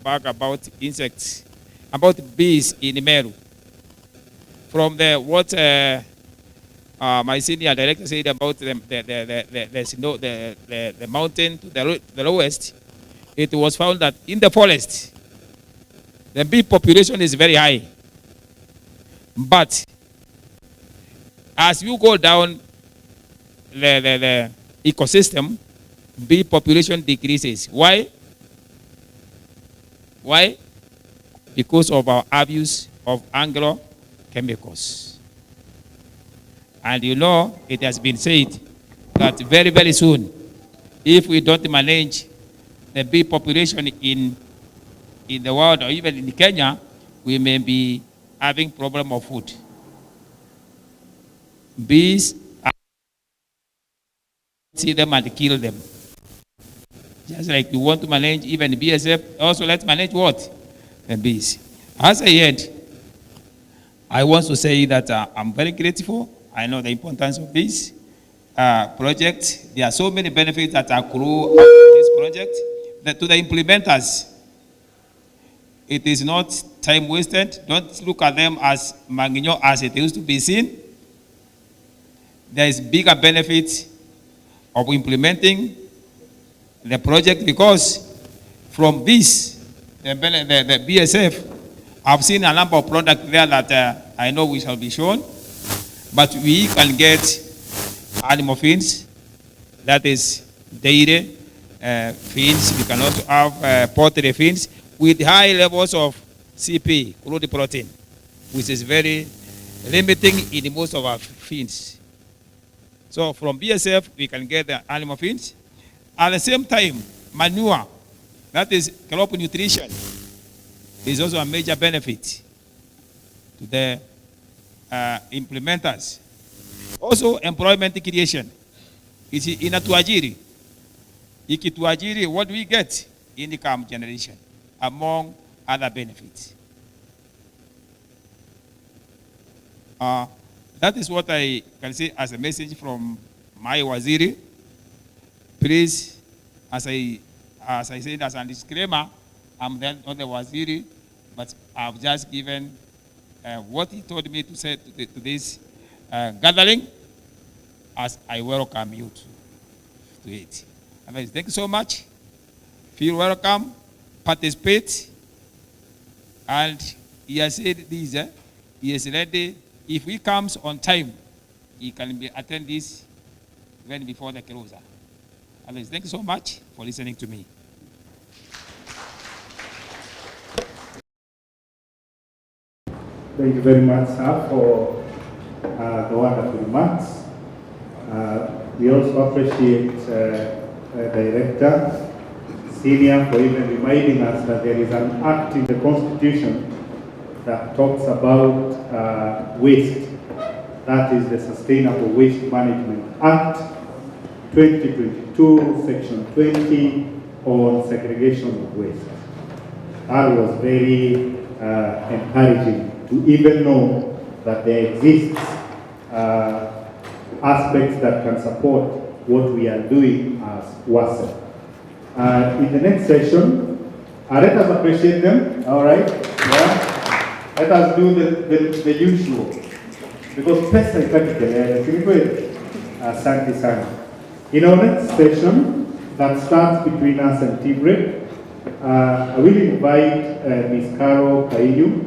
back about insects, about bees in Meru. From the what my senior director said about the mountain to the lowest, it was found that in the forest, the bee population is very high. But as you go down the ecosystem, bee population decreases. Why? Why? Because of our abuse of agrochemicals. And you know, it has been said that very, very soon, if we don't manage the bee population in the world or even in Kenya, we may be having problem of food. Bees, see them and kill them. Just like you want to manage even BSF, also let's manage what? The bees. As I end, I want to say that I'm very grateful. I know the importance of this project. There are so many benefits that accrue out of this project. To the implementers, it is not time wasted. Don't look at them as Manginyo as it used to be seen. There is bigger benefit of implementing the project because from this, the BSF, I've seen a number of products there that I know we shall be shown, but we can get animal feeds, that is dairy feeds. We can also have poultry feeds with high levels of CP, crude protein, which is very limiting in most of our feeds. So from BSF, we can get the animal feeds. At the same time, manure, that is crop nutrition, is also a major benefit to the implementers. Also, employment creation. Is inatuajiri. Ikituajiri, what do we get? Income generation, among other benefits. That is what I can say as a message from my waziri. Please, as I said as a disclaimer, I'm not the waziri, but I've just given what he told me to say to this gathering, as I welcome you to it. And thank you so much. Feel welcome, participate, and he has said this, he is ready. If he comes on time, he can attend this even before the closer. And thank you so much for listening to me. Thank you very much, sir, for the wonderful remarks. We also appreciate Director Senior for even reminding us that there is an act in the Constitution that talks about waste. That is the Sustainable Waste Management Act 2022, Section 20 on segregation of waste. That was very encouraging to even know that there exists aspects that can support what we are doing as Wacep. In the next session, let us appreciate them, all right? Yeah. Let us do the usual. Because pesa ikatikele, asante sana. In our next session, that starts between us and Tibre, I will invite Ms. Carol Kainu,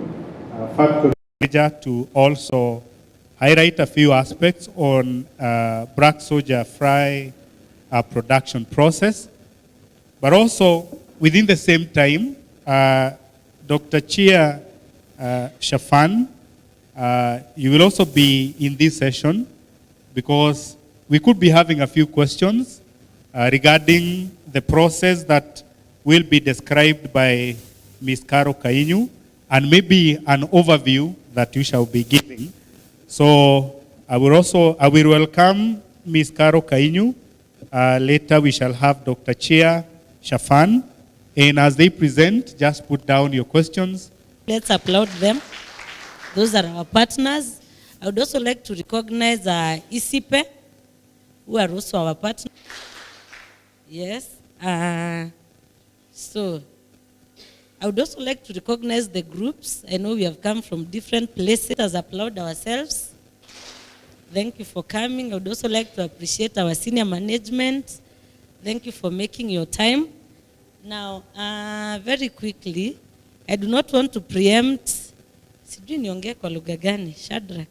factory manager, to also highlight a few aspects on black soja fry production process. But also, within the same time, Dr. Chia Shafan, you will also be in this session because we could be having a few questions regarding the process that will be described by Ms. Carol Kainu, and maybe an overview that you shall be giving. So I will welcome Ms. Carol Kainu. Later we shall have Dr. Chia Shafan, and as they present, just put down your questions. Let's applaud them. Those are our partners. I would also like to recognize ICIPE, who are also our partners. Yes. So I would also like to recognize the groups. I know we have come from different places. Let us applaud ourselves. Thank you for coming. I would also like to appreciate our senior management. Thank you for making your time. Now, very quickly, I do not want to preempt. Sijui niongee kwa lugha gani, Shadrach.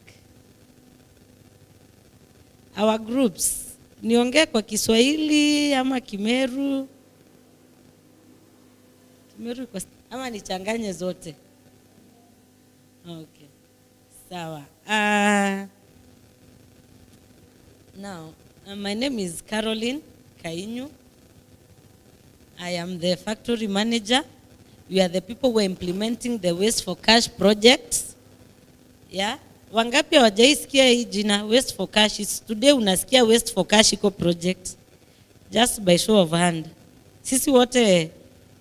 Our groups, niongee kwa Kiswahili ama Kimeru? Kimeru ama nichanganye zote? Okay. Sawa. Now, my name is Caroline Kainu. I am the factory manager. We are the people who are implementing the Waste for Cash project. Yeah? Wangapi hawajaisikia hii jina Waste for Cash? Today unasikia Waste for Cash iko project. Just by show of hand. Sisi wote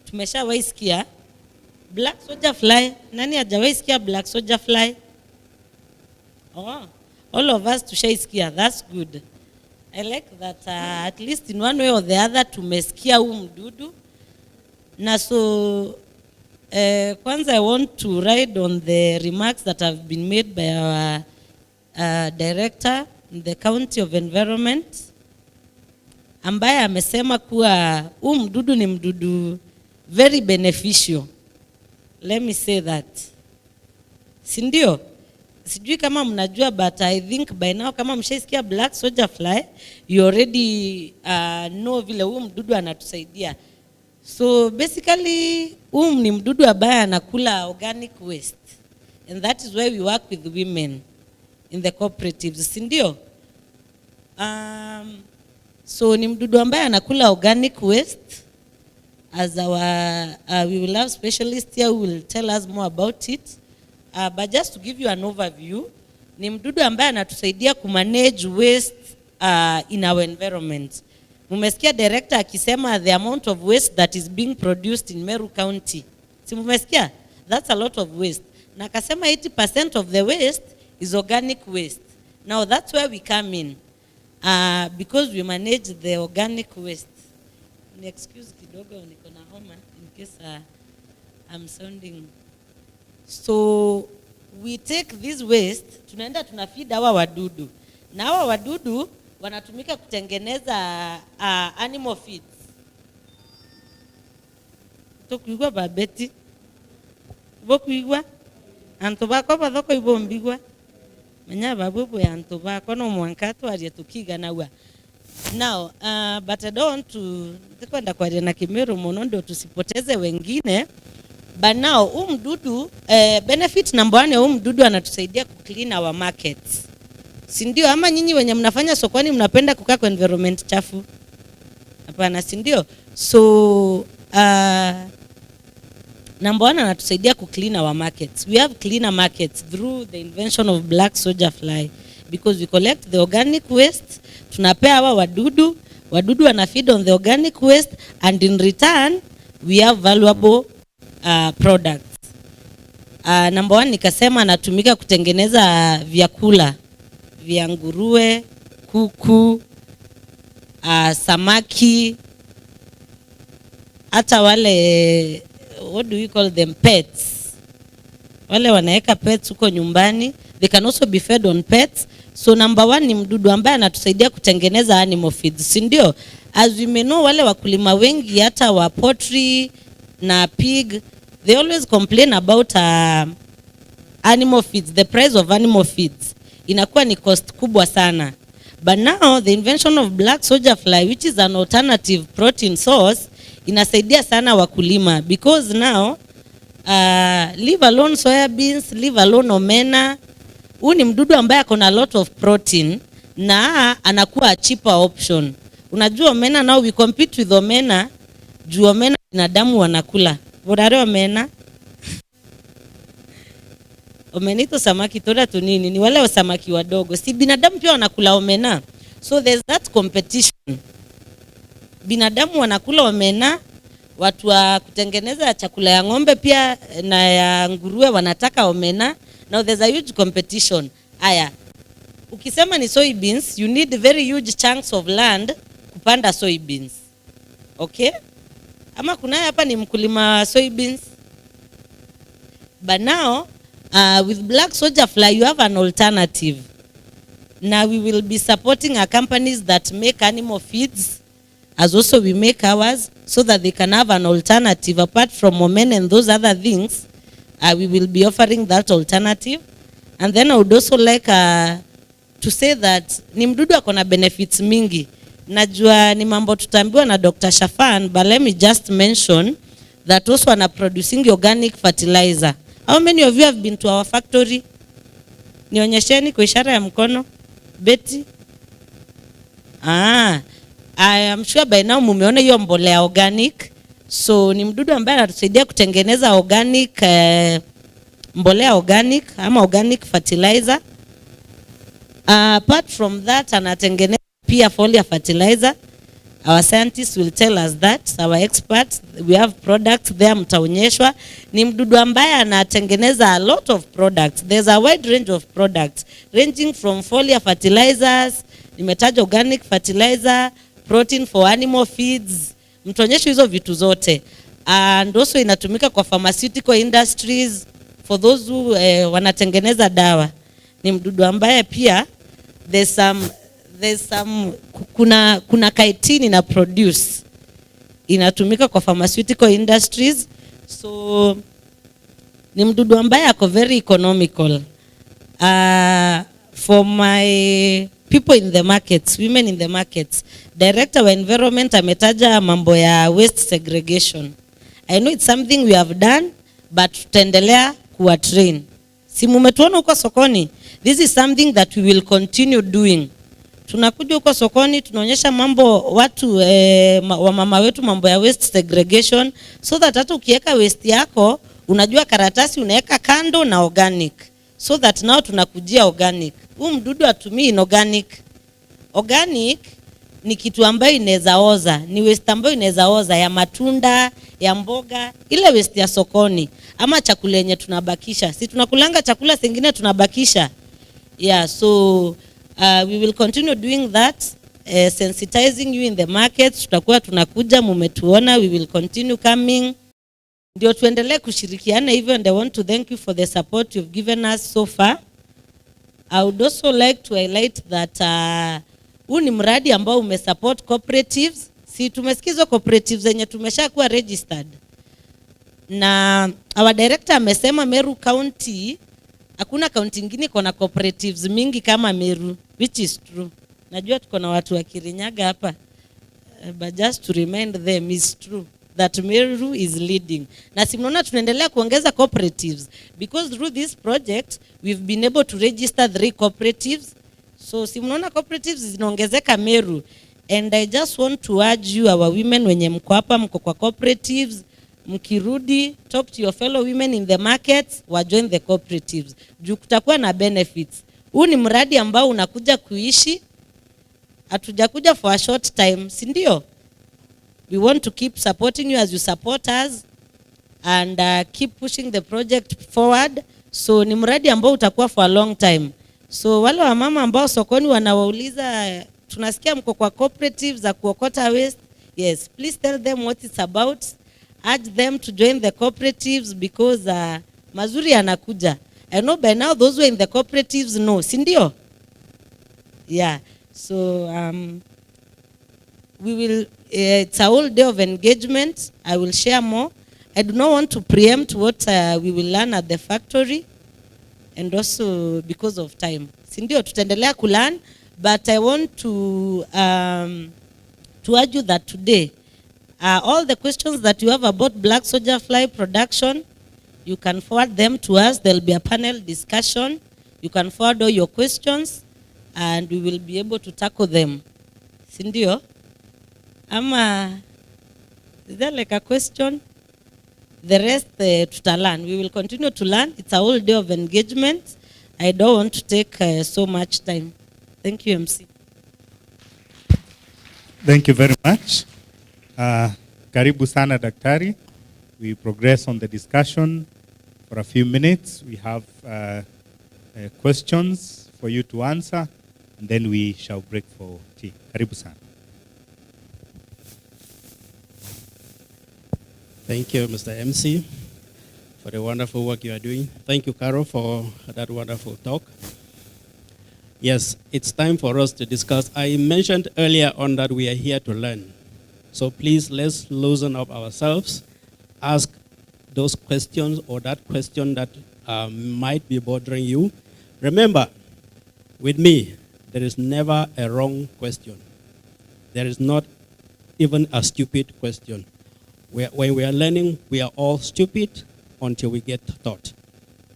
tumeshawaisikia Black Soldier Fly. Nani hajawaisikia Black Soldier Fly? Oh, all of us tushaisikia. That's good. I like that at least in one way or the other tumesikia huu mdudu. Na so kwanza I want to ride on the remarks that have been made by our director in the County of Environment, ambaye amesema kuwa huu mdudu ni mdudu very beneficial. Let me say that. Sindio? Sijui kama mnajua, but I think by now kama mshaisikia Black Soldier Fly, you already know vile huu mdudu anatusaidia. So basically, ni mdudu ambaye anakula organic waste. And that is why we work with women in the cooperatives. Sindio? So ni mdudu ambaye anakula organic waste. As our, we will have specialists here who will tell us more about it. But just to give you an overview, ni mdudu ambaye anatusaidia kumanage waste in our environment. Mumesikia director akisema the amount of waste that is being produced in Meru County. Si mumesikia? That's a lot of waste. Na akasema 80% of the waste is organic waste. Now that's where we come in. Because we manage the organic waste. Excuse kidogo, niko na homa in case I'm sounding. So we take this waste, tunaenda tunafeed hawa wadudu. Na hawa wadudu wanatumika kutengeneza animal feeds. Tokuigwa babeti. Bokuigwa. Antobako badoko ibombigwa. Menya babubu ya antobako no mwankato aliyetukiga na wa. Now, but I don't want to kwenda kwa na Kimeru mono ndio tusipoteze wengine. But now, mdudu, benefit number 1 mdudu anatusaidia kuclean our markets. Sindio? Ama nyinyi wenye mnafanya sokoni mnapenda kukaa kwa environment chafu? Hapana, sindio? So, Number one, anatusaidia ku clean our markets. We have cleaner markets through the invention of black soldier fly, because we collect the organic waste, tunapea hawa wadudu wana feed on the organic waste, and in return we have valuable products. Number one, nikasema anatumika kutengeneza vyakula vya nguruwe, kuku, samaki, hata wale, what do you call them, pets. Wale wanaeka pets huko nyumbani, they can also be fed on pets. So number one ni mdudu ambaye anatusaidia kutengeneza animal feeds, si ndio? As we may know, wale wakulima wengi hata wa poultry na pig, they always complain about animal feeds, the price of animal feeds. Inakuwa ni cost kubwa sana. But now the invention of black soldier fly, which is an alternative protein source, inasaidia sana wakulima, because now leave alone soybeans, leave alone omena. Huu ni mdudu ambaye akona a lot of protein na anakuwa a cheaper option. Unajua omena, now we compete with omena, juu omena binadamu wanakula. Vodare omena. Omenito samaki toda tunini, ni wale wa samaki wadogo. Si binadamu pia wanakula omena. So there's that competition. Binadamu wanakula omena, watu wa kutengeneza chakula ya ng'ombe pia na ya nguruwe wanataka omena. Now there's a huge competition. Aya, ukisema ni soybeans, you need very huge chunks of land kupanda soybeans. Okay? Ama kunaye hapa ni mkulima soybeans. But now, with black soldier fly, you have an alternative. Now we will be supporting our companies that make animal feeds, as also we make ours, so that they can have an alternative apart from omena and those other things. We will be offering that alternative. And then I would also like to say that ni mdudu akona benefits mingi. Najua ni mambo tutambiwa na Dr. Shafan, but let me just mention that also ana producing organic fertilizer. How many of you have been to our factory? Nionyesheni kwa ishara ya mkono. Betty? I am sure by now mumeona hiyo mbolea organic. So ni mdudu ambaye anatusaidia kutengeneza organic, mbolea organic ama organic fertilizer. Apart from that, anatengeneza pia foliar fertilizer. Our scientists will tell us that, our experts, we have products there, mtaonyeshwa. Ni mdudu ambaye anatengeneza a lot of products. There's a wide range of products, ranging from foliar fertilizers, nimetaja organic fertilizer, protein for animal feeds. Mtaonyeshwa hizo vitu zote. And also inatumika kwa pharmaceutical industries, for those who wanatengeneza dawa. Ni mdudu ambaye pia there's some kuna chitin na produce inatumika kwa pharmaceutical industries. So ni mdudu ambaye ako very economical. For my people in the markets, women in the markets, director wa environment ametaja mambo ya waste segregation. I know it's something we have done, but tutaendelea kuwa train. Si mumetuona huko sokoni. This is something that we will continue doing. Tunakuja huko sokoni, tunaonyesha mambo watu wa mama wetu mambo ya waste segregation, so that hata ukiweka waste yako unajua karatasi unaweka kando na organic, so that now tunakujia organic. Huu mdudu atumii inorganic. Organic ni kitu ambayo inaweza oza, ni waste ambayo inaweza oza ya matunda, ya mboga, ile waste ya sokoni ama chakula yenye tunabakisha. Si tunakulanga chakula zingine tunabakisha. Yeah, so we will continue doing that, sensitizing you in the market. Tutakuwa tunakuja, mumetuona, we will continue coming. Ndio tuendelee kushirikiana hivyo, and I want to thank you for the support you've given us so far. I would also like to highlight that huu ni mradi ambao umesupport cooperatives. Si tumesikizo cooperatives zenye tumeshakuwa registered. Na our director amesema Meru County, hakuna county nyingine iko na cooperatives mingi kama Meru, which is true. Najua tuko na watu wa Kirinyaga hapa, but just to remind them, is true that Meru is leading. Na simnaona tunaendelea kuongeza cooperatives, because through this project we've been able to register 3 cooperatives. So simnaona cooperatives zinaongezeka Meru. And I just want to urge you, our women, wenye mko hapa mko kwa cooperatives, mkirudi, talk to your fellow women in the markets, wa join the cooperatives. Juu kutakuwa na benefits. Huu ni mradi ambao unakuja kuishi, hatujakuja for a short time, si ndio? We want to keep supporting you as you support us and keep pushing the project forward. So ni mradi ambao utakuwa for a long time. So wale wa mama ambao sokoni wanawauliza, tunasikia mko kwa cooperatives za kuokota waste. Yes, please tell them what it's about. Urge them to join the cooperatives because mazuri yanakuja. I know by now those who are in the cooperatives know, si ndio? Yeah. So we will, it's a whole day of engagement. I will share more. I do not want to preempt what we will learn at the factory, and also because of time. Si ndio, tutaendelea kulearn, but I want to urge you that today, all the questions that you have about black soldier fly production, you can forward them to us. There will be a panel discussion. You can forward all your questions, and we will be able to tackle them. Si ndio? Is there like a question? The rest tutalearn. We will continue to learn. It's a whole day of engagement. I don't want to take so much time. Thank you, MC. Thank you very much. Karibu sana Daktari. We progress on the discussion for a few minutes. We have questions for you to answer, and then we shall break for tea. Karibu sana. Thank you, Mr. MC, for the wonderful work you are doing. Thank you, Carol, for that wonderful talk. Yes, it's time for us to discuss. I mentioned earlier on that we are here to learn. So please, let's loosen up ourselves, ask those questions or that question that might be bothering you. Remember, with me, there is never a wrong question. There is not even a stupid question. When we are learning, we are all stupid until we get taught.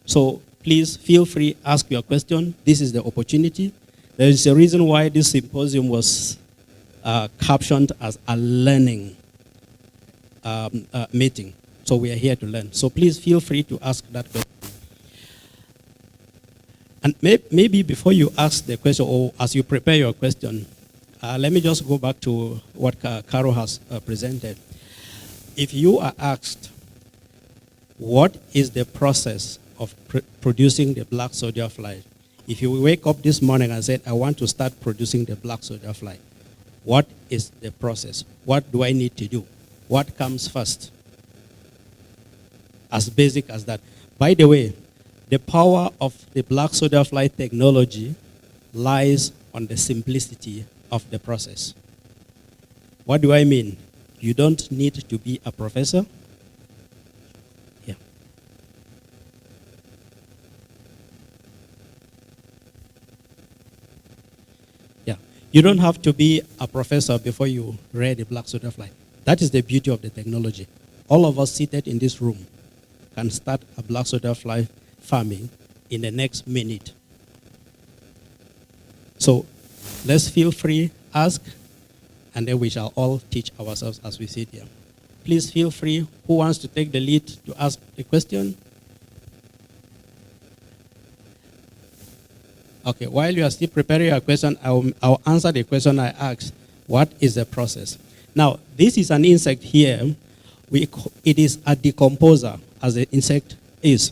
So please feel free, ask your question. This is the opportunity. There is a reason why this symposium was captioned as a learning meeting. So we are here to learn. So please feel free to ask that question. And maybe before you ask the question or as you prepare your question, let me just go back to what Carol has presented. If you are asked, what is the process of producing the black soldier fly? If you wake up this morning and said, I want to start producing the black soldier fly, what is the process? What do I need to do? What comes first? As basic as that. By the way, the power of the black soldier fly technology lies on the simplicity of the process. What do I mean? You don't need to be a professor. Yeah. Yeah. You don't have to be a professor before you rear the black soldier fly. That is the beauty of the technology. All of us seated in this room can start a black soldier fly farming in the next minute. So let's feel free, ask, and then we shall all teach ourselves as we sit here. Please feel free. Who wants to take the lead to ask the question? Okay, while you are still preparing your question, I'll answer the question I asked. What is the process? Now, this is an insect here. It is a decomposer, as the insect is.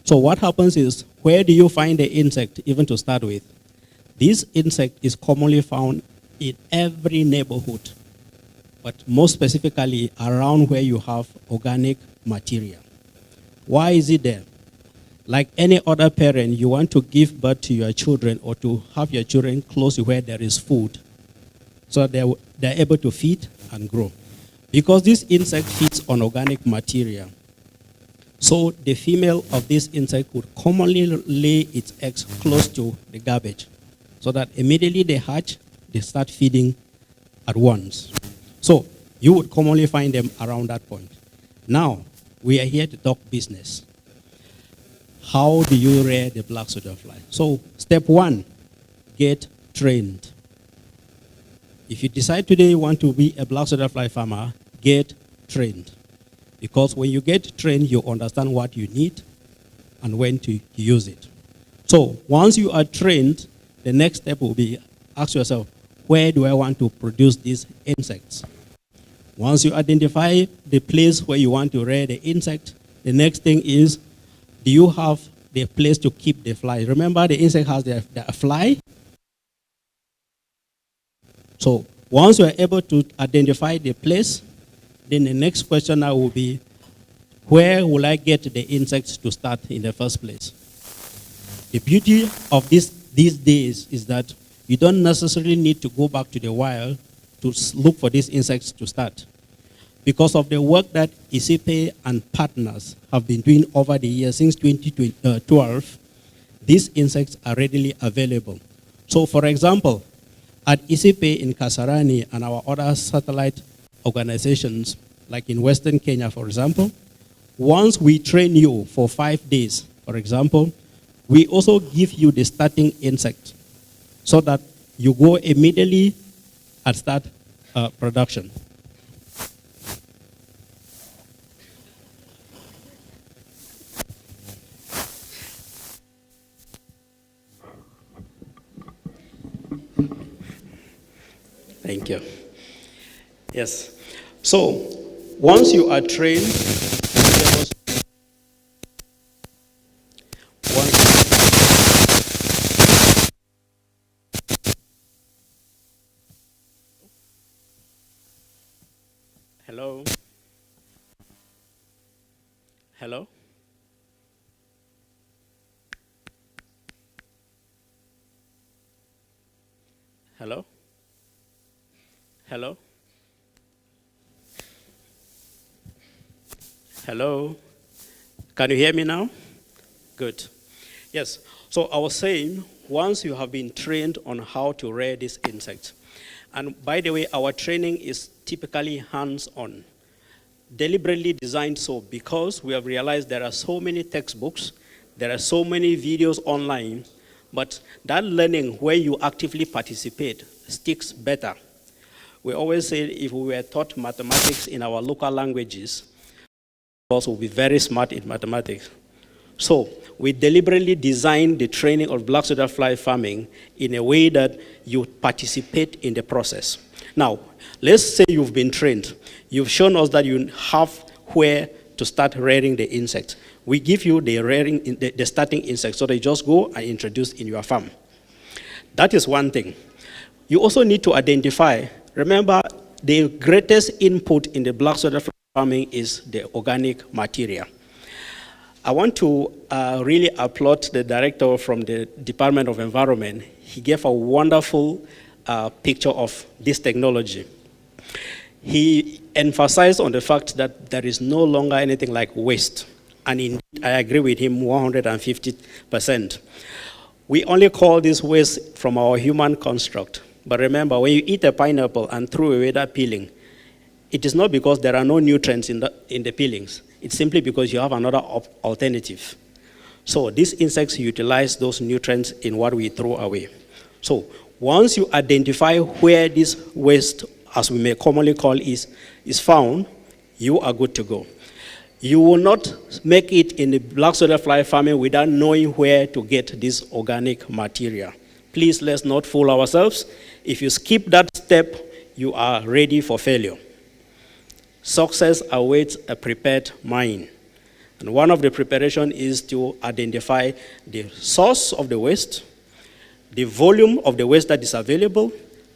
So what happens is, where do you find the insect, even to start with? This insect is commonly found in every neighborhood, but most specifically around where you have organic material. Why is it there? Like any other parent, you want to give birth to your children or to have your children close to where there is food so they're able to feed and grow. Because this insect feeds on organic material, so the female of this insect would commonly lay its eggs close to the garbage so that immediately they hatch, they start feeding at once. So you would commonly find them around that point. Now, we are here to talk business. How do you rear the black soldier fly? So step one, get trained. If you decide today you want to be a black soldier fly farmer, get trained. Because when you get trained, you understand what you need and when to use it. So once you are trained, the next step will be ask yourself, where do I want to produce these insects? Once you identify the place where you want to rear the insect, the next thing is, do you have the place to keep the fly? Remember, the insect has the fly. So once you are able to identify the place, then the next question now will be, where will I get the insects to start in the first place? The beauty of these days is that you don't necessarily need to go back to the wild to look for these insects to start. Because of the work that ICP and partners have been doing over the years since 2012, these insects are readily available. So for example, at ICP in Kasarani and our other satellite organizations, like in Western Kenya, for example, once we train you for 5 days, for example, we also give you the starting insect so that you go immediately and start production. Thank you. Yes. So once you are trained, hello? Hello? Hello? Hello? Hello? Can you hear me now? Good. Yes. So I was saying, once you have been trained on how to rear these insects, and by the way, our training is typically hands-on, deliberately designed so because we have realized there are so many textbooks, there are so many videos online, but that learning where you actively participate sticks better. We always say if we were taught mathematics in our local languages, we will be very smart in mathematics. So we deliberately designed the training of black soldier fly farming in a way that you participate in the process. Now, let's say you've been trained. You've shown us that you have where to start rearing the insects. We give you the starting insects, so they just go and introduce in your farm. That is one thing. You also need to identify, remember, the greatest input in the black soldier fly farming is the organic material. I want to really applaud the director from the Department of Environment. He gave a wonderful picture of this technology. He emphasized on the fact that there is no longer anything like waste. And indeed, I agree with him 150%. We only call this waste from our human construct. But remember, when you eat a pineapple and throw away that peeling, it is not because there are no nutrients in the peelings. It's simply because you have another alternative. So these insects utilize those nutrients in what we throw away. So once you identify where this waste, as we may commonly call is found, you are good to go. You will not make it in the black soldier fly farming without knowing where to get this organic material. Please, let's not fool ourselves. If you skip that step, you are ready for failure. Success awaits a prepared mind. And one of the preparation is to identify the source of the waste, the volume of the waste that is available,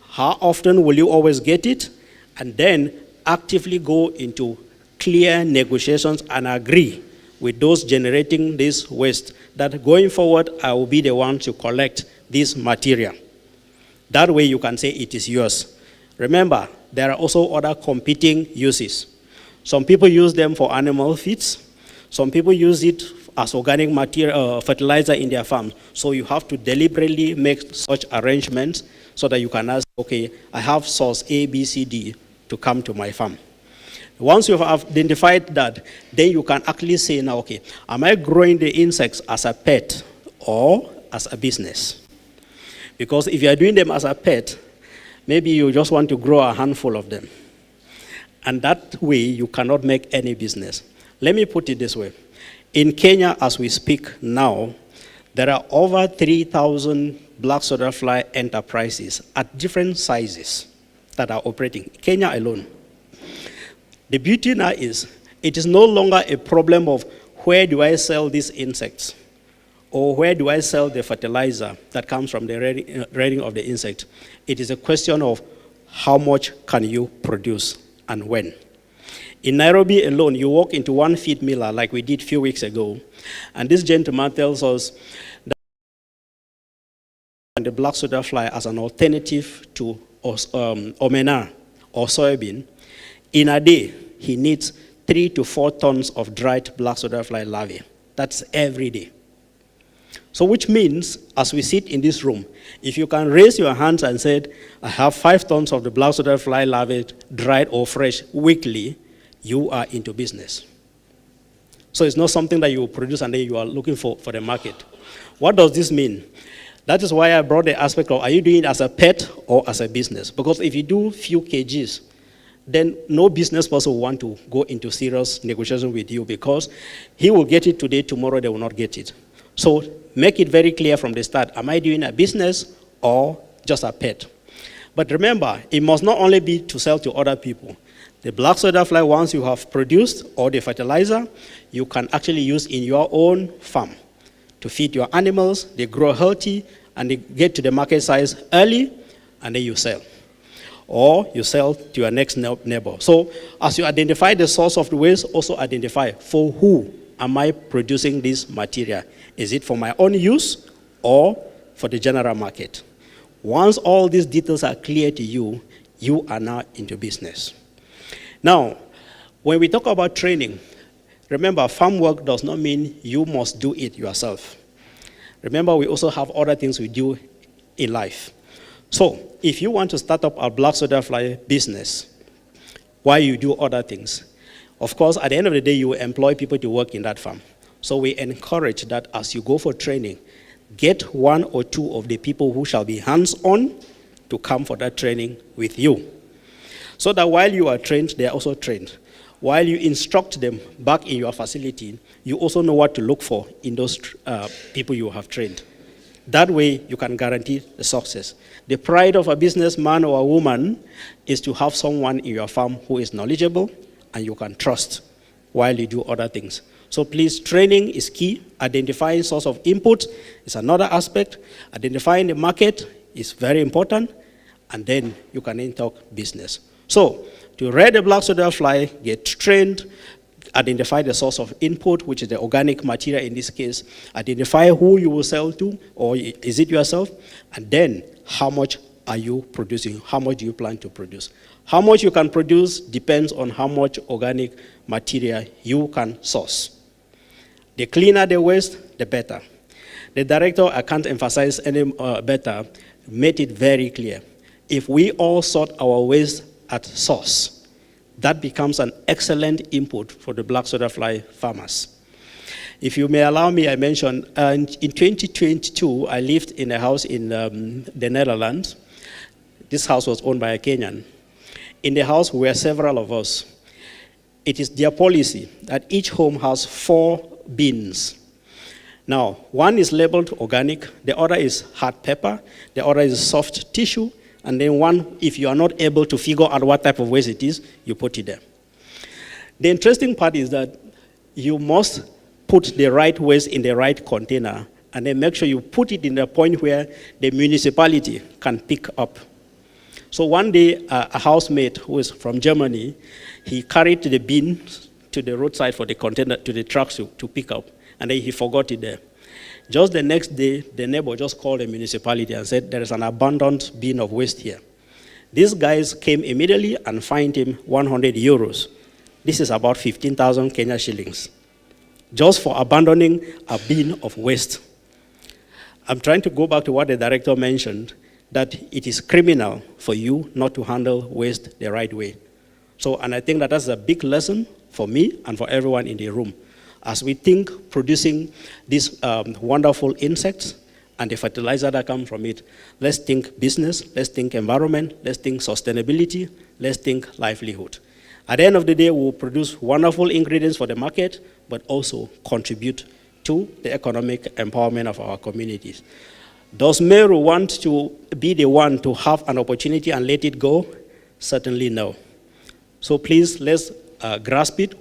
how often will you always get it, and then actively go into clear negotiations and agree with those generating this waste that going forward, I will be the one to collect this material. That way you can say it is yours. Remember, there are also other competing uses. Some people use them for animal feeds. Some people use it as organic material, fertilizer in their farm. So you have to deliberately make such arrangements so that you can ask, okay, I have source A, B, C, D to come to my farm. Once you have identified that, then you can actually say now, okay, am I growing the insects as a pet or as a business? Because if you are doing them as a pet, maybe you just want to grow a handful of them. And that way, you cannot make any business. Let me put it this way. In Kenya, as we speak now, there are over 3,000 black soda fly enterprises at different sizes that are operating. Kenya alone. The beauty now is, it is no longer a problem of where do I sell these insects, or where do I sell the fertilizer that comes from the rearing of the insect. It is a question of how much can you produce and when. In Nairobi alone, you walk into one feed miller like we did a few weeks ago, and this gentleman tells us that the black soda fly as an alternative to omena or soybean, in a day, he needs 3 to 4 tons of dried black soda fly larvae. That's every day. So which means, as we sit in this room, if you can raise your hands and say, I have 5 tons of the black soda fly larvae, dried or fresh, weekly, you are into business. So it's not something that you produce and then you are looking for the market. What does this mean? That is why I brought the aspect of, are you doing it as a pet or as a business? Because if you do few kgs, then no business person will want to go into serious negotiation with you, because he will get it today, tomorrow they will not get it. So make it very clear from the start, am I doing a business or just a pet? But remember, it must not only be to sell to other people. The black soda fly, once you have produced, or the fertilizer, you can actually use in your own farm to feed your animals. They grow healthy and they get to the market size early, and then you sell. Or you sell to your next neighbor. So as you identify the source of the waste, also identify for who am I producing this material. Is it for my own use or for the general market? Once all these details are clear to you, you are now into business. Now, when we talk about training, remember, farm work does not mean you must do it yourself. Remember, we also have other things we do in life. So, if you want to start up a black soda fly business, while you do other things, of course, at the end of the day, you will employ people to work in that farm. So we encourage that as you go for training, get 1 or 2 of the people who shall be hands-on to come for that training with you. So that while you are trained, they are also trained. While you instruct them back in your facility, you also know what to look for in those people you have trained. That way, you can guarantee the success. The pride of a businessman or a woman is to have someone in your farm who is knowledgeable and you can trust while you do other things. So please, training is key. Identifying source of input is another aspect. Identifying the market is very important. And then you can then talk business. So, to rear the black soda fly, get trained, identify the source of input, which is the organic material in this case, identify who you will sell to, or is it yourself, and then how much are you producing? How much do you plan to produce? How much you can produce depends on how much organic material you can source. The cleaner the waste, the better. The director, I can't emphasize any better, made it very clear. If we all sort our waste at source, that becomes an excellent input for the black soda fly farmers. If you may allow me, I mentioned, in 2022, I lived in a house in the Netherlands. This house was owned by a Kenyan. In the house were several of us. It is their policy that each home has 4 bins. Now, one is labeled organic, the other is hard paper, the other is soft tissue, and then one, if you are not able to figure out what type of waste it is, you put it there. The interesting part is that you must put the right waste in the right container, and then make sure you put it in a point where the municipality can pick up. So one day, a housemate who is from Germany, he carried the bin to the roadside for the container, to the trucks to pick up, and then he forgot it there. Just the next day, the neighbor just called the municipality and said, there is an abandoned bin of waste here. These guys came immediately and fined him 100 euros. This is about 15,000 Kenya shillings, just for abandoning a bin of waste. I'm trying to go back to what the director mentioned, that it is criminal for you not to handle waste the right way. So, and I think that that's a big lesson for me and for everyone in the room. As we think producing these wonderful insects and the fertilizer that comes from it, let's think business, let's think environment, let's think sustainability, let's think livelihood. At the end of the day, we'll produce wonderful ingredients for the market, but also contribute to the economic empowerment of our communities. Does Meru want to be the one to have an opportunity and let it go? Certainly no. So please, let's grasp it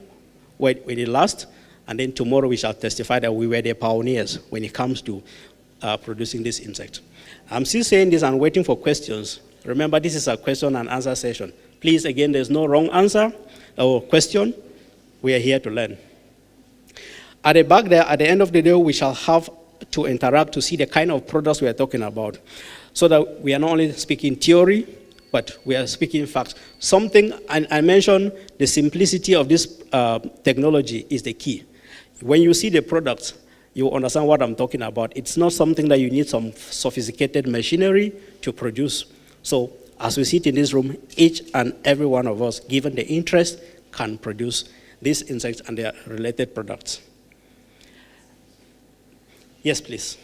when it lasts, and then tomorrow we shall testify that we were the pioneers when it comes to producing this insect. I'm still saying this and waiting for questions. Remember, this is a question and answer session. Please, again, there's no wrong answer or question. We are here to learn. At the back there, at the end of the day, we shall have to interact to see the kind of products we are talking about, so that we are not only speaking theory, but we are speaking facts. Something, I mentioned the simplicity of this technology is the key. When you see the products, you understand what I'm talking about. It's not something that you need some sophisticated machinery to produce. So as we sit in this room, each and every one of us, given the interest, can produce these insects and their related products. Yes, please.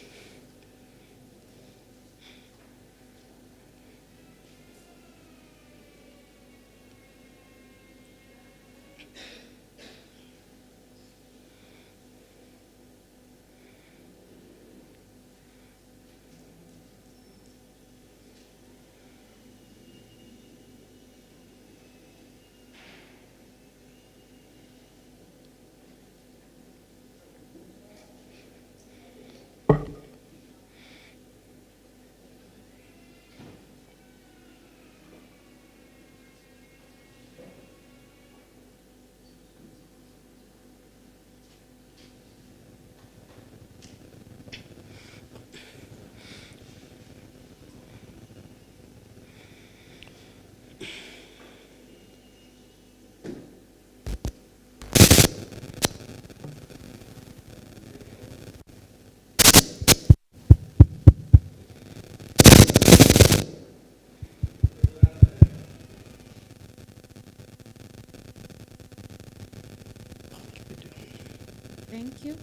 Thank you.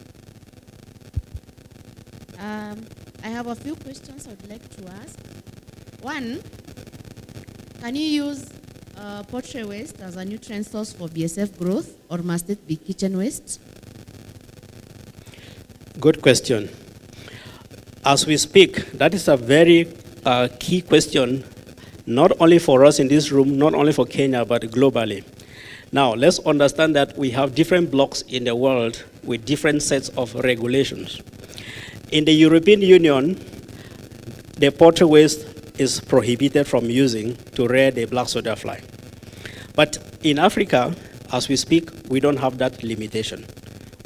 I have a few questions I would like to ask. One, can you use poultry waste as a nutrient source for BSF growth, or must it be kitchen waste? Good question. As we speak, that is a very key question, not only for us in this room, not only for Kenya, but globally. Now, let's understand that we have different blocks in the world with different sets of regulations. In the European Union, the poultry waste is prohibited from using to rear the black soda fly. But in Africa, as we speak, we don't have that limitation,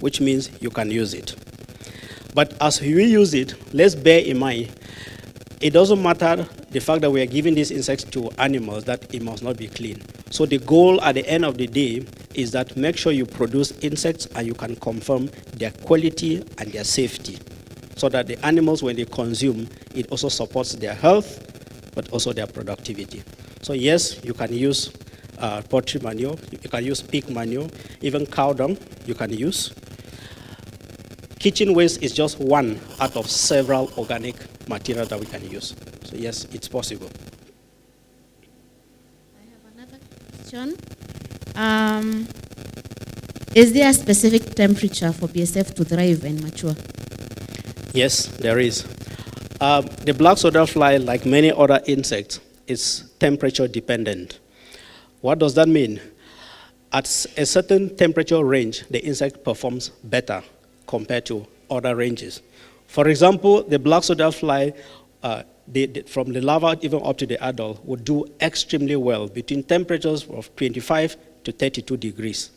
which means you can use it. But as we use it, let's bear in mind, it doesn't matter the fact that we are giving these insects to animals, that it must not be clean. So the goal at the end of the day is that make sure you produce insects and you can confirm their quality and their safety, so that the animals, when they consume, it also supports their health, but also their productivity. So yes, you can use poultry manure, you can use pig manure, even cow dung you can use. Kitchen waste is just one out of several organic materials that we can use. So yes, it's possible. I have another question. Is there a specific temperature for BSF to thrive and mature? Yes, there is. The black soda fly, like many other insects, is temperature dependent. What does that mean? At a certain temperature range, the insect performs better compared to other ranges. For example, the black soda fly, from the larva even up to the adult, would do extremely well between temperatures of 25 to 32 degrees.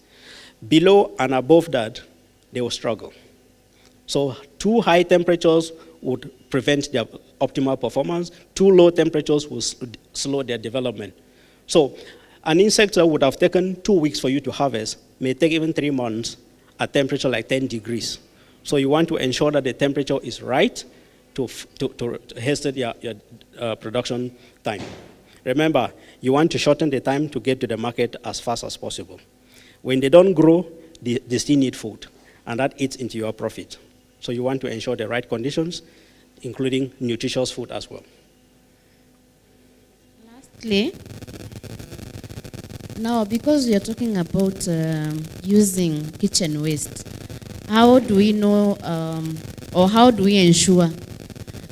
Below and above that, they will struggle. So too high temperatures would prevent their optimal performance. Too low temperatures will slow their development. So an insect that would have taken 2 weeks for you to harvest may take even 3 months at temperature like 10 degrees. So you want to ensure that the temperature is right to hasten your production time. Remember, you want to shorten the time to get to the market as fast as possible. When they don't grow, they still need food, and that eats into your profit. So you want to ensure the right conditions, including nutritious food as well. Lastly, Now, because you're talking about using kitchen waste, how do we know or how do we ensure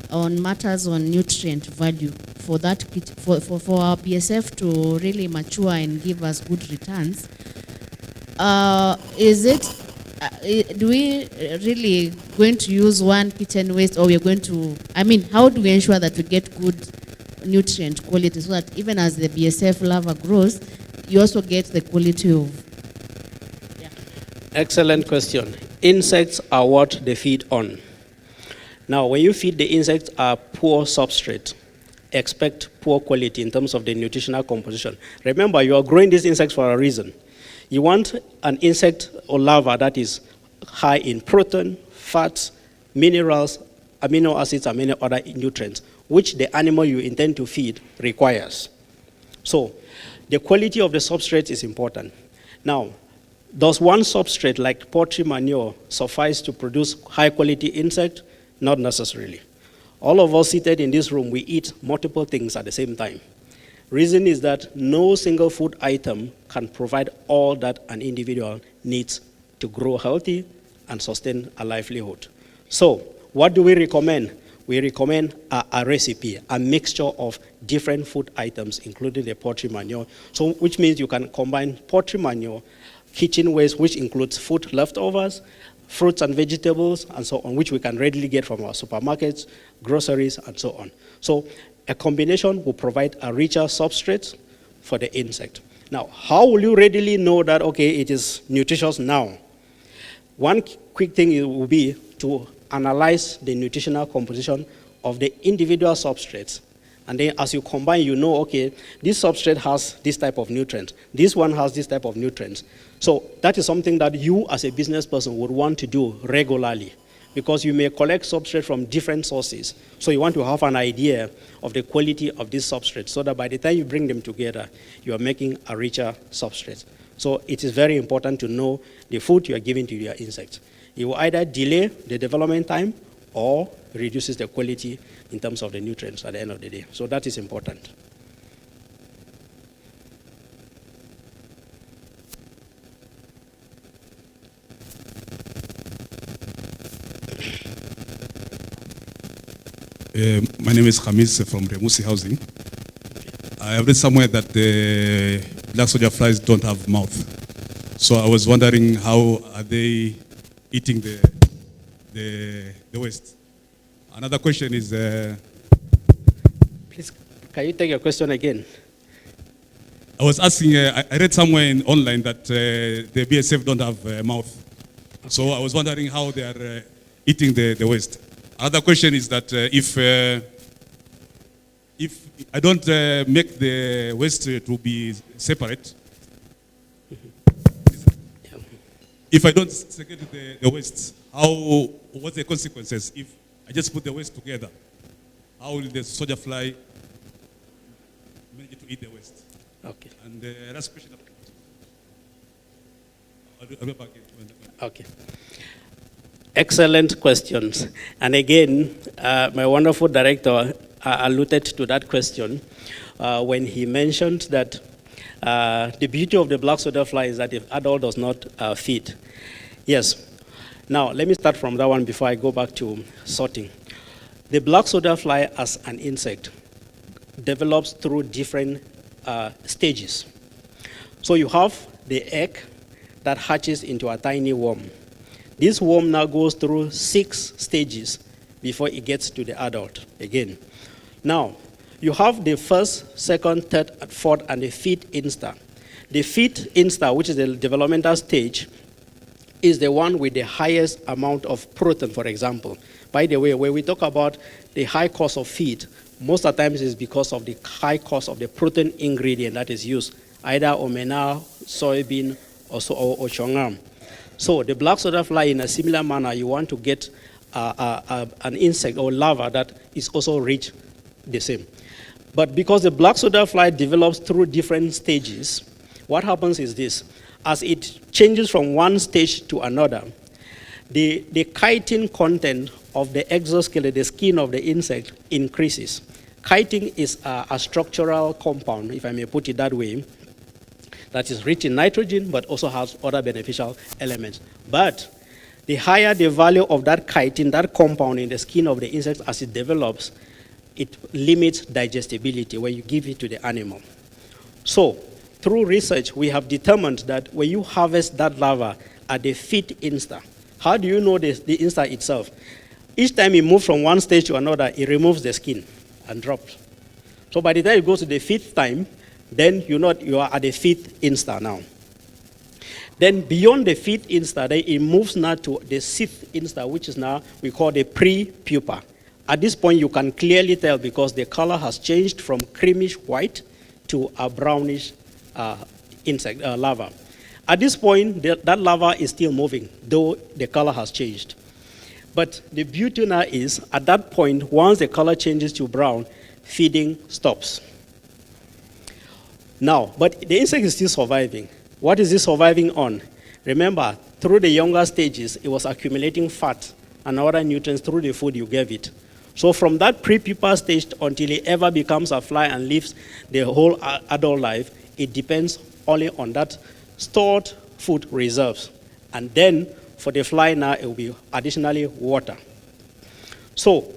on matters on nutrient value for that for our BSF to really mature and give us good returns? Do we really going to use one kitchen waste, or we're going to, how do we ensure that we get good nutrient quality so that even as the BSF larva grows, you also get the quality of? Yeah. Excellent question. Insects are what they feed on. Now, when you feed the insects a poor substrate, expect poor quality in terms of the nutritional composition. Remember, you are growing these insects for a reason. You want an insect or larva that is high in protein, fats, minerals, amino acids, and many other nutrients, which the animal you intend to feed requires. So, the quality of the substrate is important. Now, does one substrate like poultry manure suffice to produce high quality insect? Not necessarily. All of us seated in this room, we eat multiple things at the same time. Reason is that no single food item can provide all that an individual needs to grow healthy and sustain a livelihood. So, what do we recommend? We recommend a recipe, a mixture of different food items, including the poultry manure. So, which means you can combine poultry manure, kitchen waste, which includes food leftovers, fruits and vegetables, and so on, which we can readily get from our supermarkets, groceries, and so on. So a combination will provide a richer substrate for the insect. Now, how will you readily know that, okay, it is nutritious now? One quick thing will be to analyze the nutritional composition of the individual substrates. And then as you combine, you know, okay, this substrate has this type of nutrient. This one has this type of nutrients. So that is something that you as a business person would want to do regularly, because you may collect substrate from different sources. So you want to have an idea of the quality of this substrate so that by the time you bring them together, you are making a richer substrate. So it is very important to know the food you are giving to your insects. It will either delay the development time or reduces the quality in terms of the nutrients at the end of the day. So that is important. My name is Khamis from Remusi Housing. I have read somewhere that the black soldier flies don't have mouth. So I was wondering, how are they eating the waste? Another question is... Please, can you take your question again? I was asking, I read somewhere online that the BSF don't have mouth. Okay. So I was wondering how they are eating the waste. Another question is that if I don't make the waste to be separate, if I don't segregate the waste, what's the consequences? If I just put the waste together, how will the soldier fly manage to eat the waste? Okay. And the last question. Okay. Excellent questions. And again, my wonderful director alluded to that question when he mentioned that the beauty of the black soldier fly is that if adult does not feed. Yes. Now, let me start from that one before I go back to sorting. The black soldier fly as an insect develops through different stages. So you have the egg that hatches into a tiny worm. This worm now goes through 6 stages before it gets to the adult again. Now, you have the first, second, third, fourth, and the 5th instar. The 5th instar, which is the developmental stage, is the one with the highest amount of protein, for example. By the way, when we talk about the high cost of feed, most of the times it's because of the high cost of the protein ingredient that is used, either omena, soybean, or chongam. So the black soldier fly, in a similar manner, you want to get an insect or larva that is also rich the same. But because the black soldier fly develops through different stages, what happens is this. As it changes from one stage to another, the chitin content of the exoskeleton, the skin of the insect, increases. Chitin is a structural compound, if I may put it that way, that is rich in nitrogen, but also has other beneficial elements. But the higher the value of that chitin, that compound in the skin of the insect as it develops, it limits digestibility when you give it to the animal. So, through research, we have determined that when you harvest that larva at the 5th instar, how do you know the instar itself? Each time it moves from one stage to another, it removes the skin and drops. So by the time it goes to the 5th time, then you know you are at the 5th instar now. Then beyond the 5th instar, then it moves now to the 6th instar, which is now we call the pre-pupa. At this point, you can clearly tell because the color has changed from creamish white to a brownish insect larva. At this point, that larva is still moving, though the color has changed. But the beauty now is, at that point, once the color changes to brown, feeding stops. Now, but the insect is still surviving. What is it surviving on? Remember, through the younger stages, it was accumulating fat and other nutrients through the food you gave it. So from that pre-pupa stage until it ever becomes a fly and lives the whole adult life, it depends only on that stored food reserves. And then for the fly now, it will be additionally water. So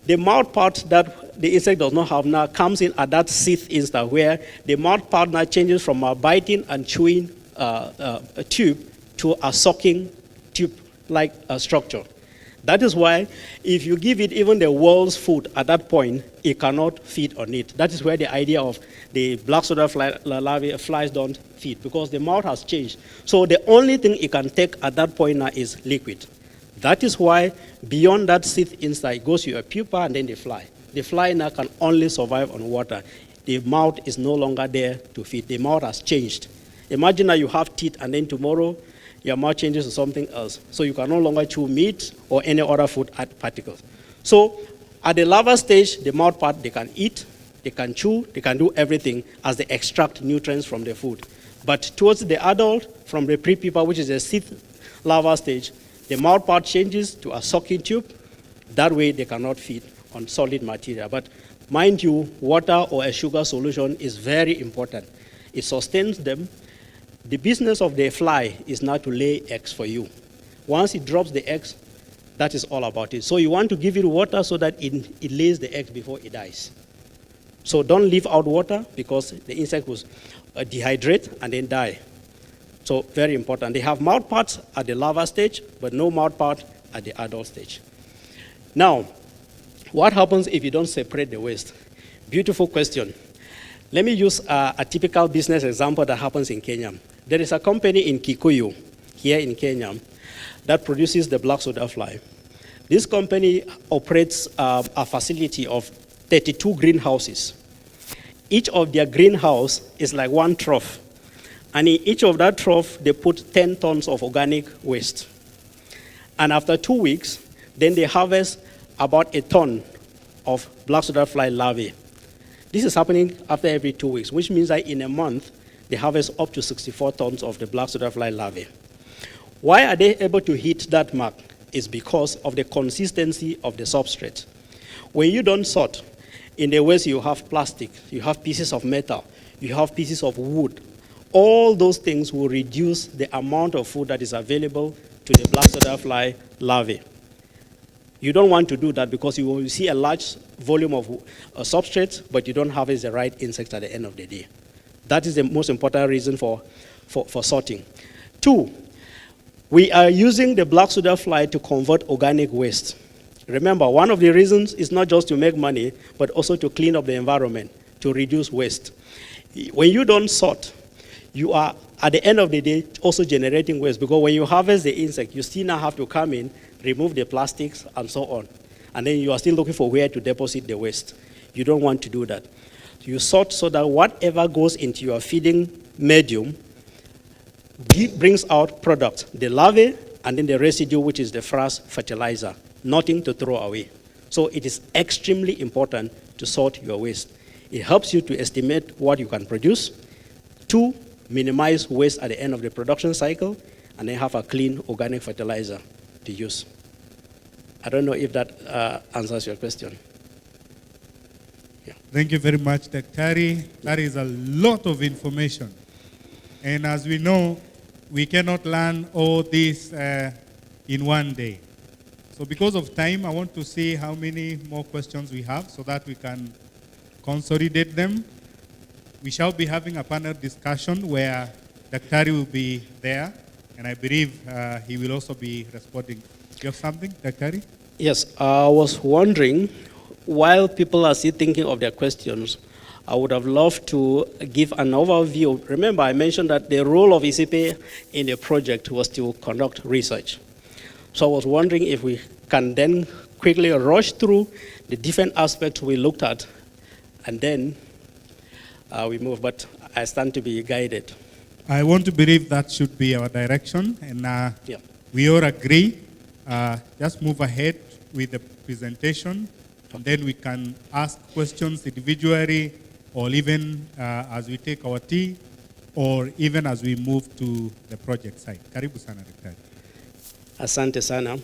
the mouth part that the insect does not have now comes in at that 6th instar, where the mouth part now changes from a biting and chewing a tube to a sucking tube-like structure. That is why if you give it even the world's food at that point, it cannot feed on it. That is where the idea of the black soda larvae flies don't feed, because the mouth has changed. So the only thing it can take at that point now is liquid. That is why beyond that 6th instar, it goes to a pupa and then the fly. The fly now can only survive on water. The mouth is no longer there to feed. The mouth has changed. Imagine that you have teeth and then tomorrow your mouth changes to something else. So you can no longer chew meat or any other food particles. So at the larva stage, the mouth part, they can eat, they can chew, they can do everything as they extract nutrients from the food. But towards the adult, from the pre-pupa, which is the 6th larva stage, the mouth part changes to a sucking tube. That way they cannot feed on solid material. But mind you, water or a sugar solution is very important. It sustains them. The business of the fly is now to lay eggs for you. Once it drops the eggs, that is all about it. So you want to give it water so that it lays the eggs before it dies. So don't leave out water because the insect will dehydrate and then die. So very important. They have mouth parts at the larva stage, but no mouth part at the adult stage. Now, what happens if you don't separate the waste? Beautiful question. Let me use a typical business example that happens in Kenya. There is a company in Kikuyu, here in Kenya, that produces the black soda fly. This company operates a facility of 32 greenhouses. Each of their greenhouse is like one trough. And in each of that trough, they put 10 tons of organic waste. And after 2 weeks, then they harvest about a ton of black soda fly larvae. This is happening after every 2 weeks, which means that in a month, they harvest up to 64 tons of the black soda fly larvae. Why are they able to hit that mark? It's because of the consistency of the substrate. When you don't sort, in the waste you have plastic, you have pieces of metal, you have pieces of wood. All those things will reduce the amount of food that is available to the black soda fly larvae. You don't want to do that because you will see a large volume of substrate, but you don't harvest the right insects at the end of the day. That is the most important reason for sorting. 2, we are using the black soda fly to convert organic waste. Remember, one of the reasons is not just to make money, but also to clean up the environment, to reduce waste. When you don't sort, you are, at the end of the day, also generating waste, because when you harvest the insect, you still now have to come in, remove the plastics, and so on. And then you are still looking for where to deposit the waste. You don't want to do that. You sort so that whatever goes into your feeding medium brings out products, the larvae, and then the residue, which is the frass fertilizer. Nothing to throw away. So it is extremely important to sort your waste. It helps you to estimate what you can produce. 2, minimize waste at the end of the production cycle, and then have a clean organic fertilizer to use. I don't know if that answers your question. Yeah. Thank you very much, Daktari. That is a lot of information. And as we know, we cannot learn all this in one day. So because of time, I want to see how many more questions we have so that we can consolidate them. We shall be having a panel discussion where Daktari will be there, and I believe he will also be responding. You have something, Daktari? Yes, I was wondering, while people are still thinking of their questions, I would have loved to give an overview. Remember, I mentioned that the role of ICP in the project was to conduct research. So I was wondering if we can then quickly rush through the different aspects we looked at, and then we move, but I stand to be guided. I want to believe that should be our direction, and we all agree. Just move ahead with the presentation, and then we can ask questions individually, or even as we take our tea, or even as we move to the project site. Karibu sana, Daktari. Asante sana.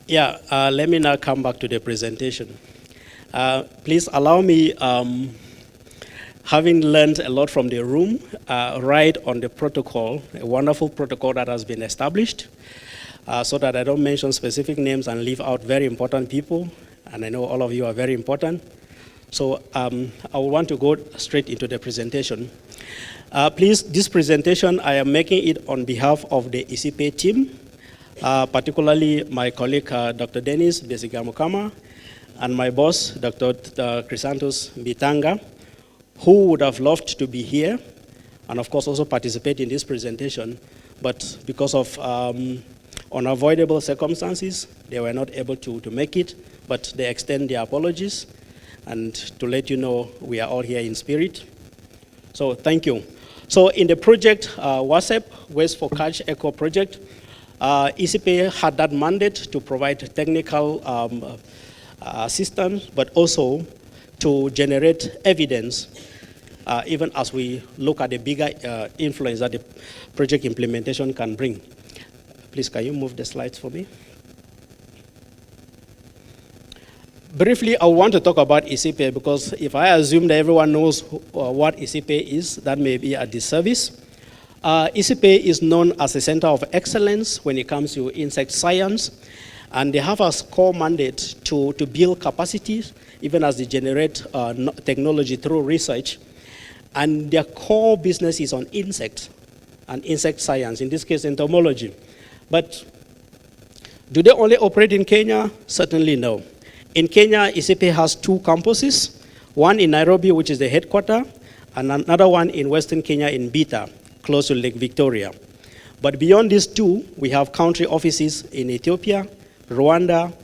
Yeah, let me now come back to the presentation. Please allow me, having learned a lot from the room, right on the protocol, a wonderful protocol that has been established, so that I don't mention specific names and leave out very important people, and I know all of you are very important. So I want to go straight into the presentation. Please, this presentation, I am making it on behalf of the ICP team, particularly my colleague, Dr. Dennis Besigamukama, and my boss, Dr. Chrysanthus Bitanga, who would have loved to be here, and of course also participate in this presentation, but because of unavoidable circumstances, they were not able to make it, but they extend their apologies, and to let you know we are all here in spirit. So thank you. So in the project, Wacep, Waste for Cash Eco project, ICP had that mandate to provide technical assistance, but also to generate evidence, even as we look at the bigger influence that the project implementation can bring. Please, can you move the slides for me? Briefly, I want to talk about ICP because if I assume that everyone knows what ICP is, that may be a disservice. ICP is known as a center of excellence when it comes to insect science, and they have a core mandate to build capacities, even as they generate technology through research. And their core business is on insects and insect science, in this case, entomology. But do they only operate in Kenya? Certainly no. In Kenya, ICP has two campuses, one in Nairobi, which is the headquarters, and another one in Western Kenya in Bita, close to Lake Victoria. But beyond these two, we have country offices in Ethiopia, Rwanda,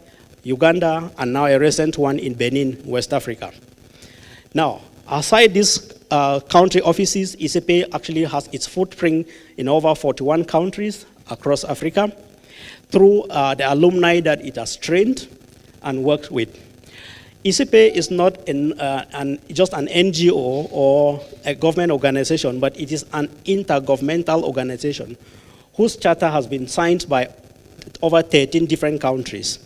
Uganda, and now a recent one in Benin, West Africa. Now, aside these country offices, ICP actually has its footprint in over 41 countries across Africa through the alumni that it has trained and worked with. ICP is not just an NGO or a government organization, but it is an intergovernmental organization whose charter has been signed by over 13 different countries.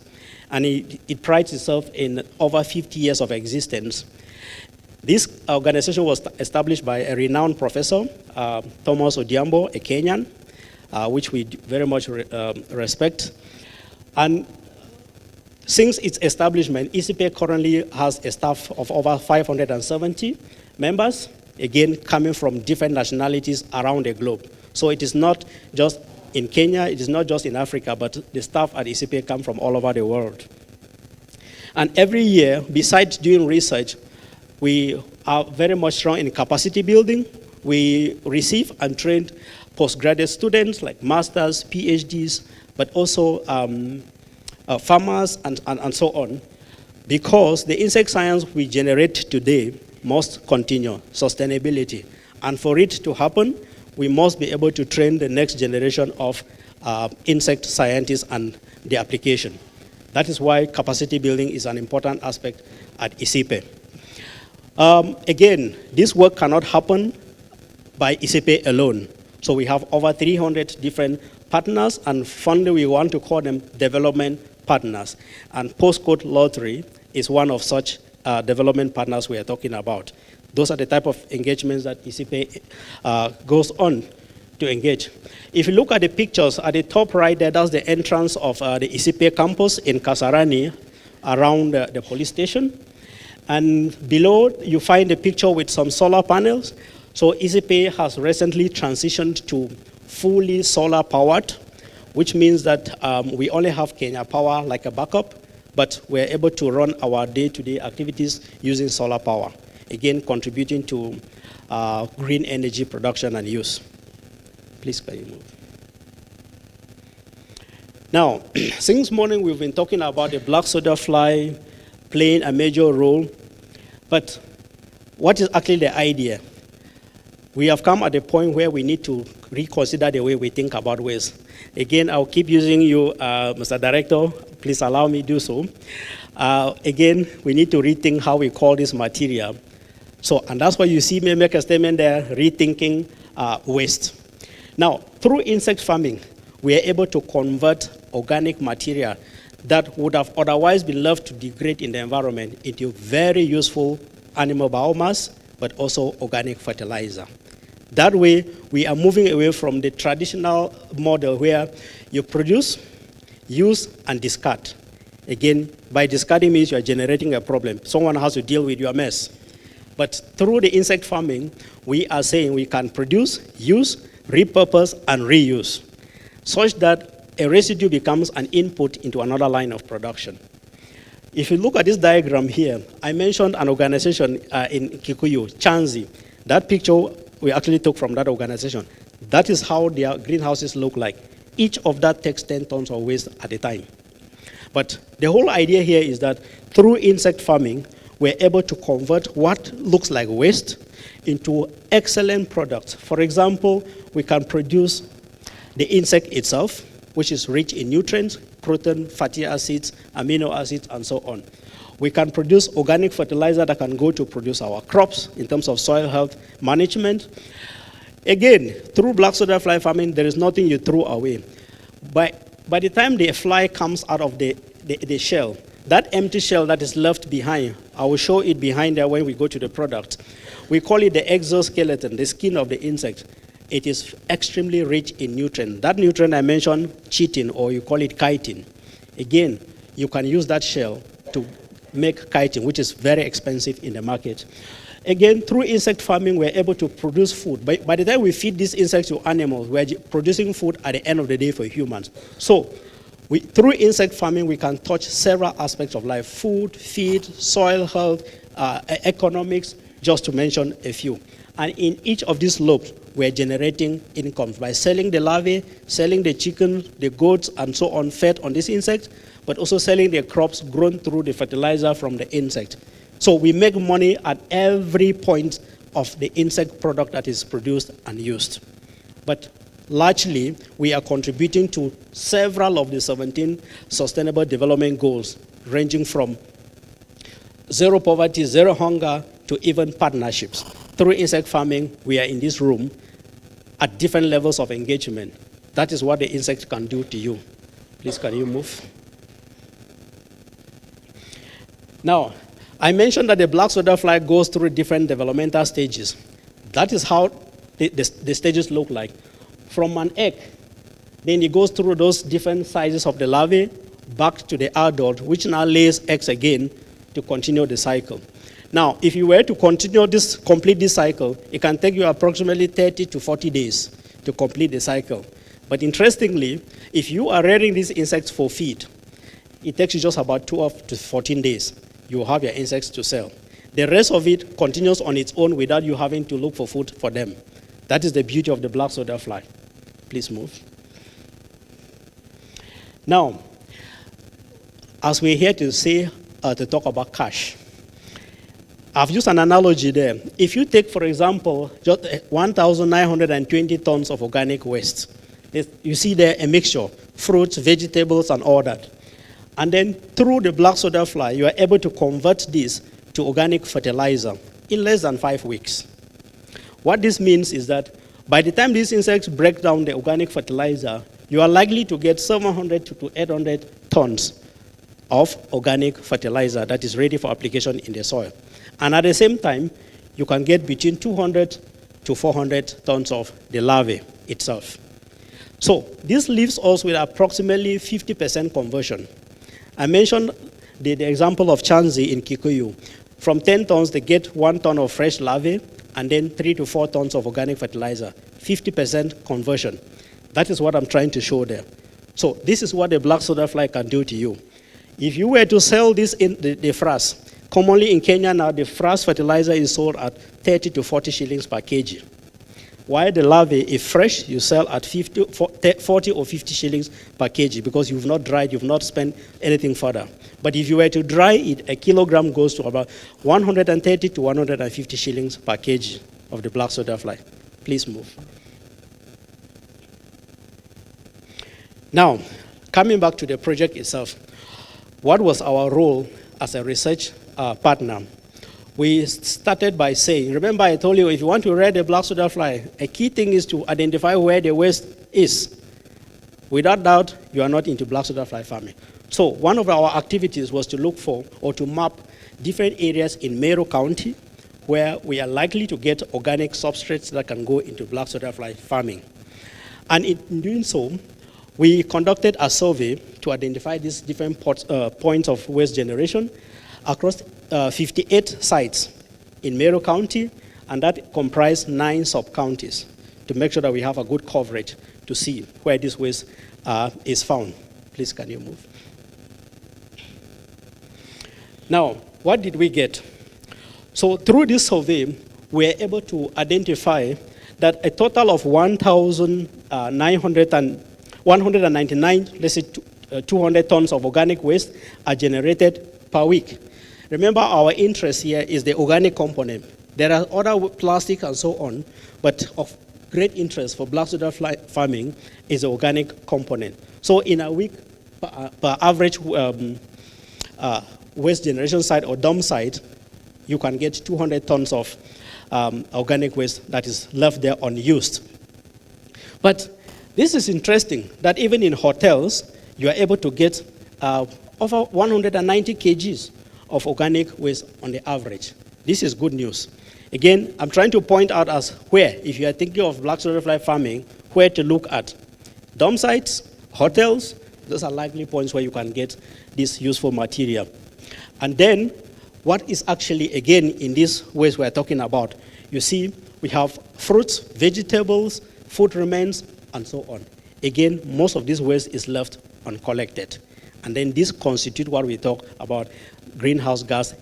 And it prides itself in over 50 years of existence. This organization was established by a renowned professor, Thomas Odhiambo, a Kenyan, which we very much respect. And since its establishment, ICP currently has a staff of over 570 members, again, coming from different nationalities around the globe. So it is not just in Kenya, it is not just in Africa, but the staff at ICP come from all over the world. And every year, besides doing research, we are very much strong in capacity building. We receive and train postgraduate students like masters, PhDs, but also farmers and so on, because the insect science we generate today must continue, sustainability. And for it to happen, we must be able to train the next generation of insect scientists and the application. That is why capacity building is an important aspect at ICP. Again, this work cannot happen by ICP alone. So we have over 300 different partners, and finally we want to call them development partners. And postcode lottery is one of such development partners we are talking about. Those are the type of engagements that ECP goes on to engage. If you look at the pictures at the top right there, that's the entrance of the ECP campus in Kasarani around the police station. And below, you find a picture with some solar panels. So ECP has recently transitioned to fully solar powered, which means that we only have Kenya Power like a backup, but we're able to run our day-to-day activities using solar power, again, contributing to green energy production and use. Please, can you move? Now, since morning we've been talking about the black soda fly playing a major role, but what is actually the idea? We have come at a point where we need to reconsider the way we think about waste. Again, I'll keep using you, Mr. Director. Please allow me to do so. Again, we need to rethink how we call this material. So, and that's why you see me make a statement there, rethinking waste. Now, through insect farming, we are able to convert organic material that would have otherwise been left to degrade in the environment into very useful animal biomass, but also organic fertilizer. That way, we are moving away from the traditional model where you produce, use, and discard. Again, by discarding means you are generating a problem. Someone has to deal with your mess. But through the insect farming, we are saying we can produce, use, repurpose, and reuse, such that a residue becomes an input into another line of production. If you look at this diagram here, I mentioned an organization in Kikuyu, Chanzi. That picture we actually took from that organization. That is how their greenhouses look like. Each of that takes 10 tons of waste at a time. But the whole idea here is that through insect farming, we're able to convert what looks like waste into excellent products. For example, we can produce the insect itself, which is rich in nutrients, protein, fatty acids, amino acids, and so on. We can produce organic fertilizer that can go to produce our crops in terms of soil health management. Again, through black soda fly farming, there is nothing you throw away. By the time the fly comes out of the shell, that empty shell that is left behind, I will show it behind there when we go to the product. We call it the exoskeleton, the skin of the insect. It is extremely rich in nutrient. That nutrient I mentioned, chitin, or you call it chitin. Again, you can use that shell to make chitin, which is very expensive in the market. Again, through insect farming, we're able to produce food. By the time we feed these insects to animals, we're producing food at the end of the day for humans. So, through insect farming, we can touch several aspects of life: food, feed, soil health, economics, just to mention a few. And in each of these lobes, we're generating income by selling the larvae, selling the chickens, the goats, and so on, fed on these insects, but also selling the crops grown through the fertilizer from the insect. So we make money at every point of the insect product that is produced and used. But largely, we are contributing to several of the 17 Sustainable Development Goals, ranging from zero poverty, zero hunger, to even partnerships. Through insect farming, we are in this room at different levels of engagement. That is what the insect can do to you. Please, can you move? Now, I mentioned that the black soda fly goes through different developmental stages. That is how the stages look like. From an egg, then it goes through those different sizes of the larvae back to the adult, which now lays eggs again to continue the cycle. Now, if you were to complete this cycle, it can take you approximately 30 to 40 days to complete the cycle. But interestingly, if you are rearing these insects for feed, it takes you just about 12 to 14 days. You will have your insects to sell. The rest of it continues on its own without you having to look for food for them. That is the beauty of the black soda fly. Please move. Now, as we're here to talk about cash, I've used an analogy there. If you take, for example, just 1,920 tons of organic waste, you see there a mixture, fruits, vegetables, and all that. And then through the black soda fly, you are able to convert this to organic fertilizer in less than 5 weeks. What this means is that by the time these insects break down the organic fertilizer, you are likely to get 700 to 800 tons of organic fertilizer that is ready for application in the soil. And at the same time, you can get between 200 to 400 tons of the larvae itself. So this leaves us with approximately 50% conversion. I mentioned the example of Chanzi in Kikuyu. From 10 tons, they get 1 ton of fresh larvae and then 3 to 4 tons of organic fertilizer, 50% conversion. That is what I'm trying to show there. So this is what the black soda fly can do to you. If you were to sell this in the frass, commonly in Kenya now, the frass fertilizer is sold at 30 to 40 shillings per kg. While the larvae, if fresh, you sell at 40 or 50 shillings per kg because you've not dried, you've not spent anything further. But if you were to dry it, a kilogram goes to about 130 to 150 shillings per kg of the black soda fly. Please move. Now, coming back to the project itself, what was our role as a research partner? We started by saying, remember I told you, if you want to rear the black soda fly, a key thing is to identify where the waste is. Without doubt, you are not into black soda fly farming. So one of our activities was to look for or to map different areas in Meru County where we are likely to get organic substrates that can go into black soda fly farming. And in doing so, we conducted a survey to identify these different points of waste generation across 58 sites in Meru County, and that comprised 9 sub-counties to make sure that we have a good coverage to see where this waste is found. Please, can you move? Now, what did we get? So through this survey, we were able to identify that a total of 199, let's say 200 tons of organic waste are generated per week. Remember, our interest here is the organic component. There are other plastic and so on, but of great interest for black soda fly farming is the organic component. So in a week, per average waste generation site or dump site, you can get 200 tons of organic waste that is left there unused. But this is interesting that even in hotels, you are able to get over 190 kgs of organic waste on the average. This is good news. Again, I'm trying to point out as where, if you are thinking of black soda fly farming, where to look at. Dump sites, hotels, those are likely points where you can get this useful material. And then, what is actually, again, in this waste we're talking about, you see, we have fruits, vegetables, food remains, and so on. Again, most of this waste is left uncollected. And then this constitutes what we talk about greenhouse gas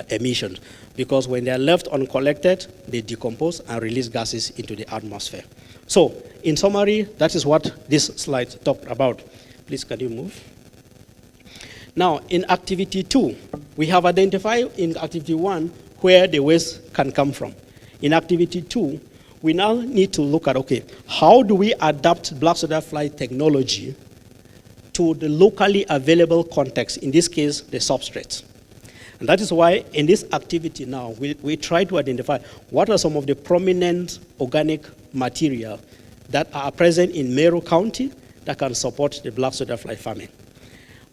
emissions, because when they are left uncollected, they decompose and release gases into the atmosphere. So, in summary, that is what this slide talked about. Please, can you move? Now, in activity 2, we have identified in activity 1 where the waste can come from. In activity 2, we now need to look at, okay, how do we adapt black soda fly technology to the locally available context, in this case, the substrates. And that is why in this activity now, we try to identify what are some of the prominent organic material that are present in Meru County that can support the black soda fly farming.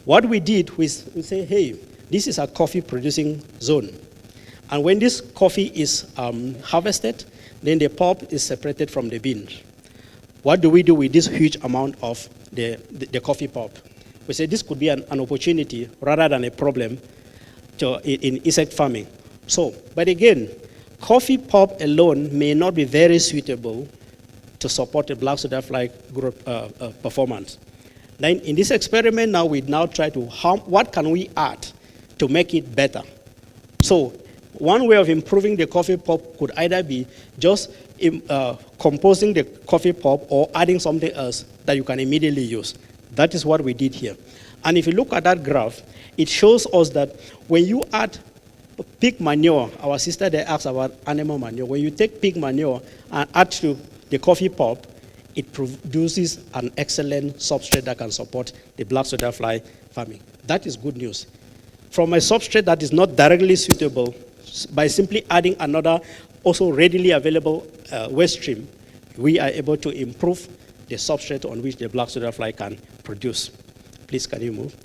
What we did was we say, hey, this is a coffee producing zone. And when this coffee is harvested, then the pulp is separated from the beans. What do we do with this huge amount of the coffee pulp? We say this could be an opportunity rather than a problem in insect farming. So, but again, coffee pulp alone may not be very suitable to support the black soda fly growth performance. Then in this experiment now, we now try to, what can we add to make it better? So one way of improving the coffee pulp could either be just composing the coffee pulp or adding something else that you can immediately use. That is what we did here. And if you look at that graph, it shows us that when you add pig manure, our sister there asked about animal manure, when you take pig manure and add to the coffee pulp, it produces an excellent substrate that can support the black soda fly farming. That is good news. From a substrate that is not directly suitable, by simply adding another also readily available waste stream, we are able to improve the substrate on which the black soda fly can produce. Please, can you move?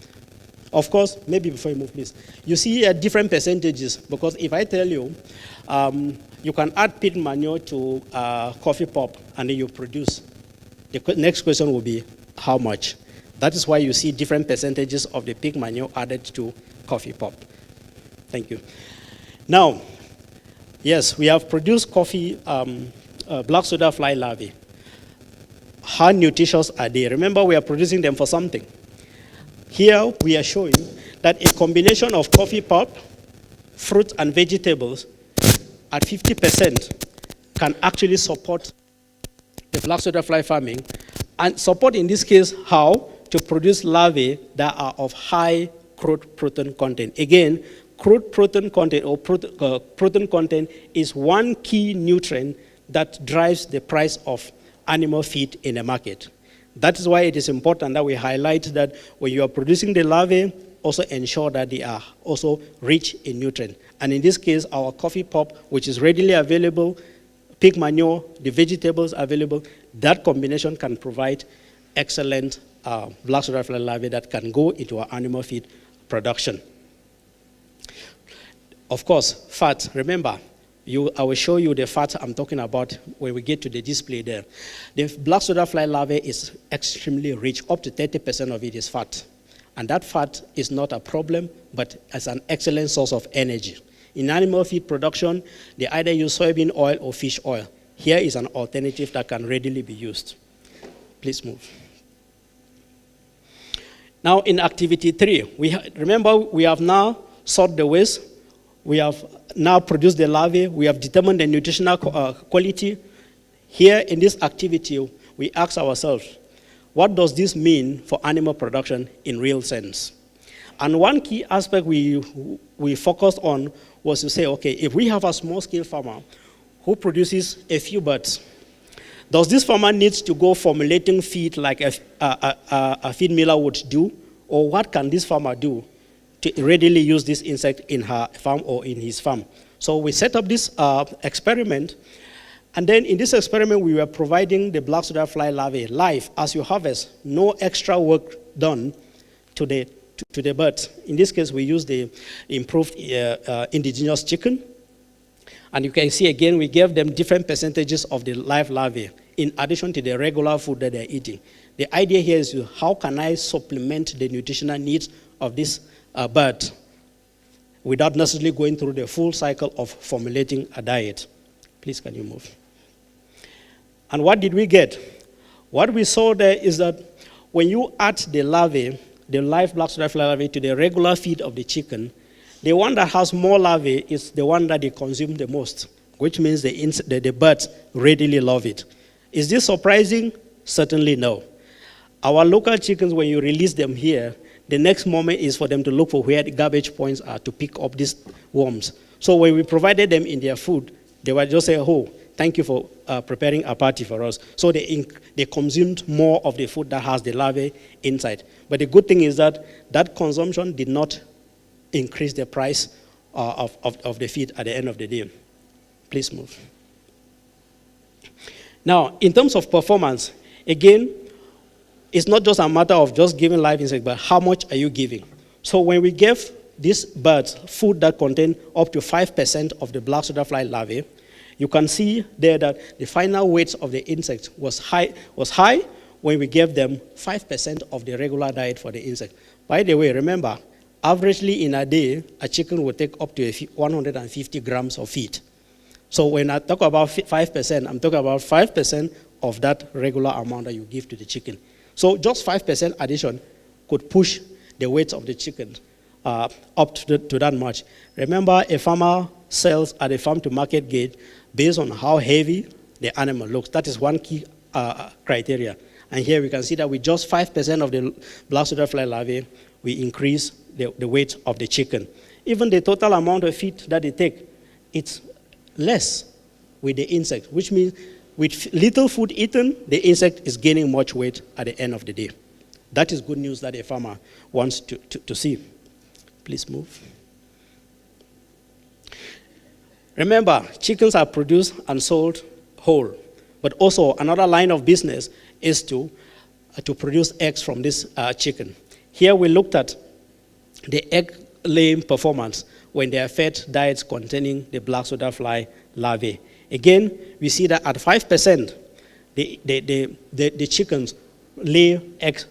Of course, maybe before you move, please. You see different percentages, because if I tell you you can add pig manure to coffee pop, and then you produce. The next question will be, how much? That is why you see different percentages of the pig manure added to coffee pop. Thank you. Now, yes, we have produced coffee, black soda fly larvae. How nutritious are they? Remember, we are producing them for something. Here, we are showing that a combination of coffee pulp, fruit, and vegetables at 50% can actually support the black soda fly farming, and support, in this case, how? To produce larvae that are of high crude protein content. Again, crude protein content or protein content is one key nutrient that drives the price of animal feed in the market. That is why it is important that we highlight that when you are producing the larvae, also ensure that they are also rich in nutrient. And in this case, our coffee pulp, which is readily available, pig manure, the vegetables available, that combination can provide excellent black soda fly larvae that can go into our animal feed production. Of course, fat. Remember, I will show you the fat I'm talking about when we get to the display there. The black soda fly larvae is extremely rich. Up to 30% of it is fat. And that fat is not a problem, but as an excellent source of energy. In animal feed production, they either use soybean oil or fish oil. Here is an alternative that can readily be used. Please move. Now, in activity 3, remember we have now sorted the waste. We have now produced the larvae. We have determined the nutritional quality. Here in this activity, we ask ourselves, what does this mean for animal production in real sense? And one key aspect we focused on was to say, okay, if we have a small-scale farmer who produces a few birds, does this farmer need to go formulating feed like a feed miller would do? Or what can this farmer do to readily use this insect in her farm or in his farm? So we set up this experiment. And then in this experiment, we were providing the black soda fly larvae live as you harvest, no extra work done to the birds. In this case, we use the improved indigenous chicken. And you can see again, we gave them different percentages of the live larvae in addition to the regular food that they're eating. The idea here is how can I supplement the nutritional needs of this bird without necessarily going through the full cycle of formulating a diet. Please, can you move? And what did we get? What we saw there is that when you add the larvae, the live black soda fly larvae, to the regular feed of the chicken, the one that has more larvae is the one that they consume the most, which means the birds readily love it. Is this surprising? Certainly no. Our local chickens, when you release them here, the next moment is for them to look for where the garbage points are to pick up these worms. So when we provided them in their food, they would just say, oh, thank you for preparing a party for us. So they consumed more of the food that has the larvae inside. But the good thing is that consumption did not increase the price of the feed at the end of the day. Please move. Now, in terms of performance, again, it's not just a matter of just giving live insect, but how much are you giving? So when we gave these birds food that contained up to 5% of the black soda fly larvae, you can see there that the final weight of the insect was high when we gave them 5% of the regular diet for the insect. By the way, remember, averagely in a day, a chicken will take up to 150 grams of feed. So when I talk about 5%, I'm talking about 5% of that regular amount that you give to the chicken. So just 5% addition could push the weight of the chicken up to that much. Remember, a farmer sells at a farm-to-market gauge based on how heavy the animal looks. That is one key criteria. And here we can see that with just 5% of the black soda fly larvae, we increase the weight of the chicken. Even the total amount of feed that they take, it's less with the insect, which means with little food eaten, the insect is gaining much weight at the end of the day. That is good news that a farmer wants to see. Please move. Remember, chickens are produced and sold whole, but also another line of business is to produce eggs from this chicken. Here we looked at the egg laying performance when they are fed diets containing the black soda fly larvae. Again, we see that at 5%, the chickens lay eggs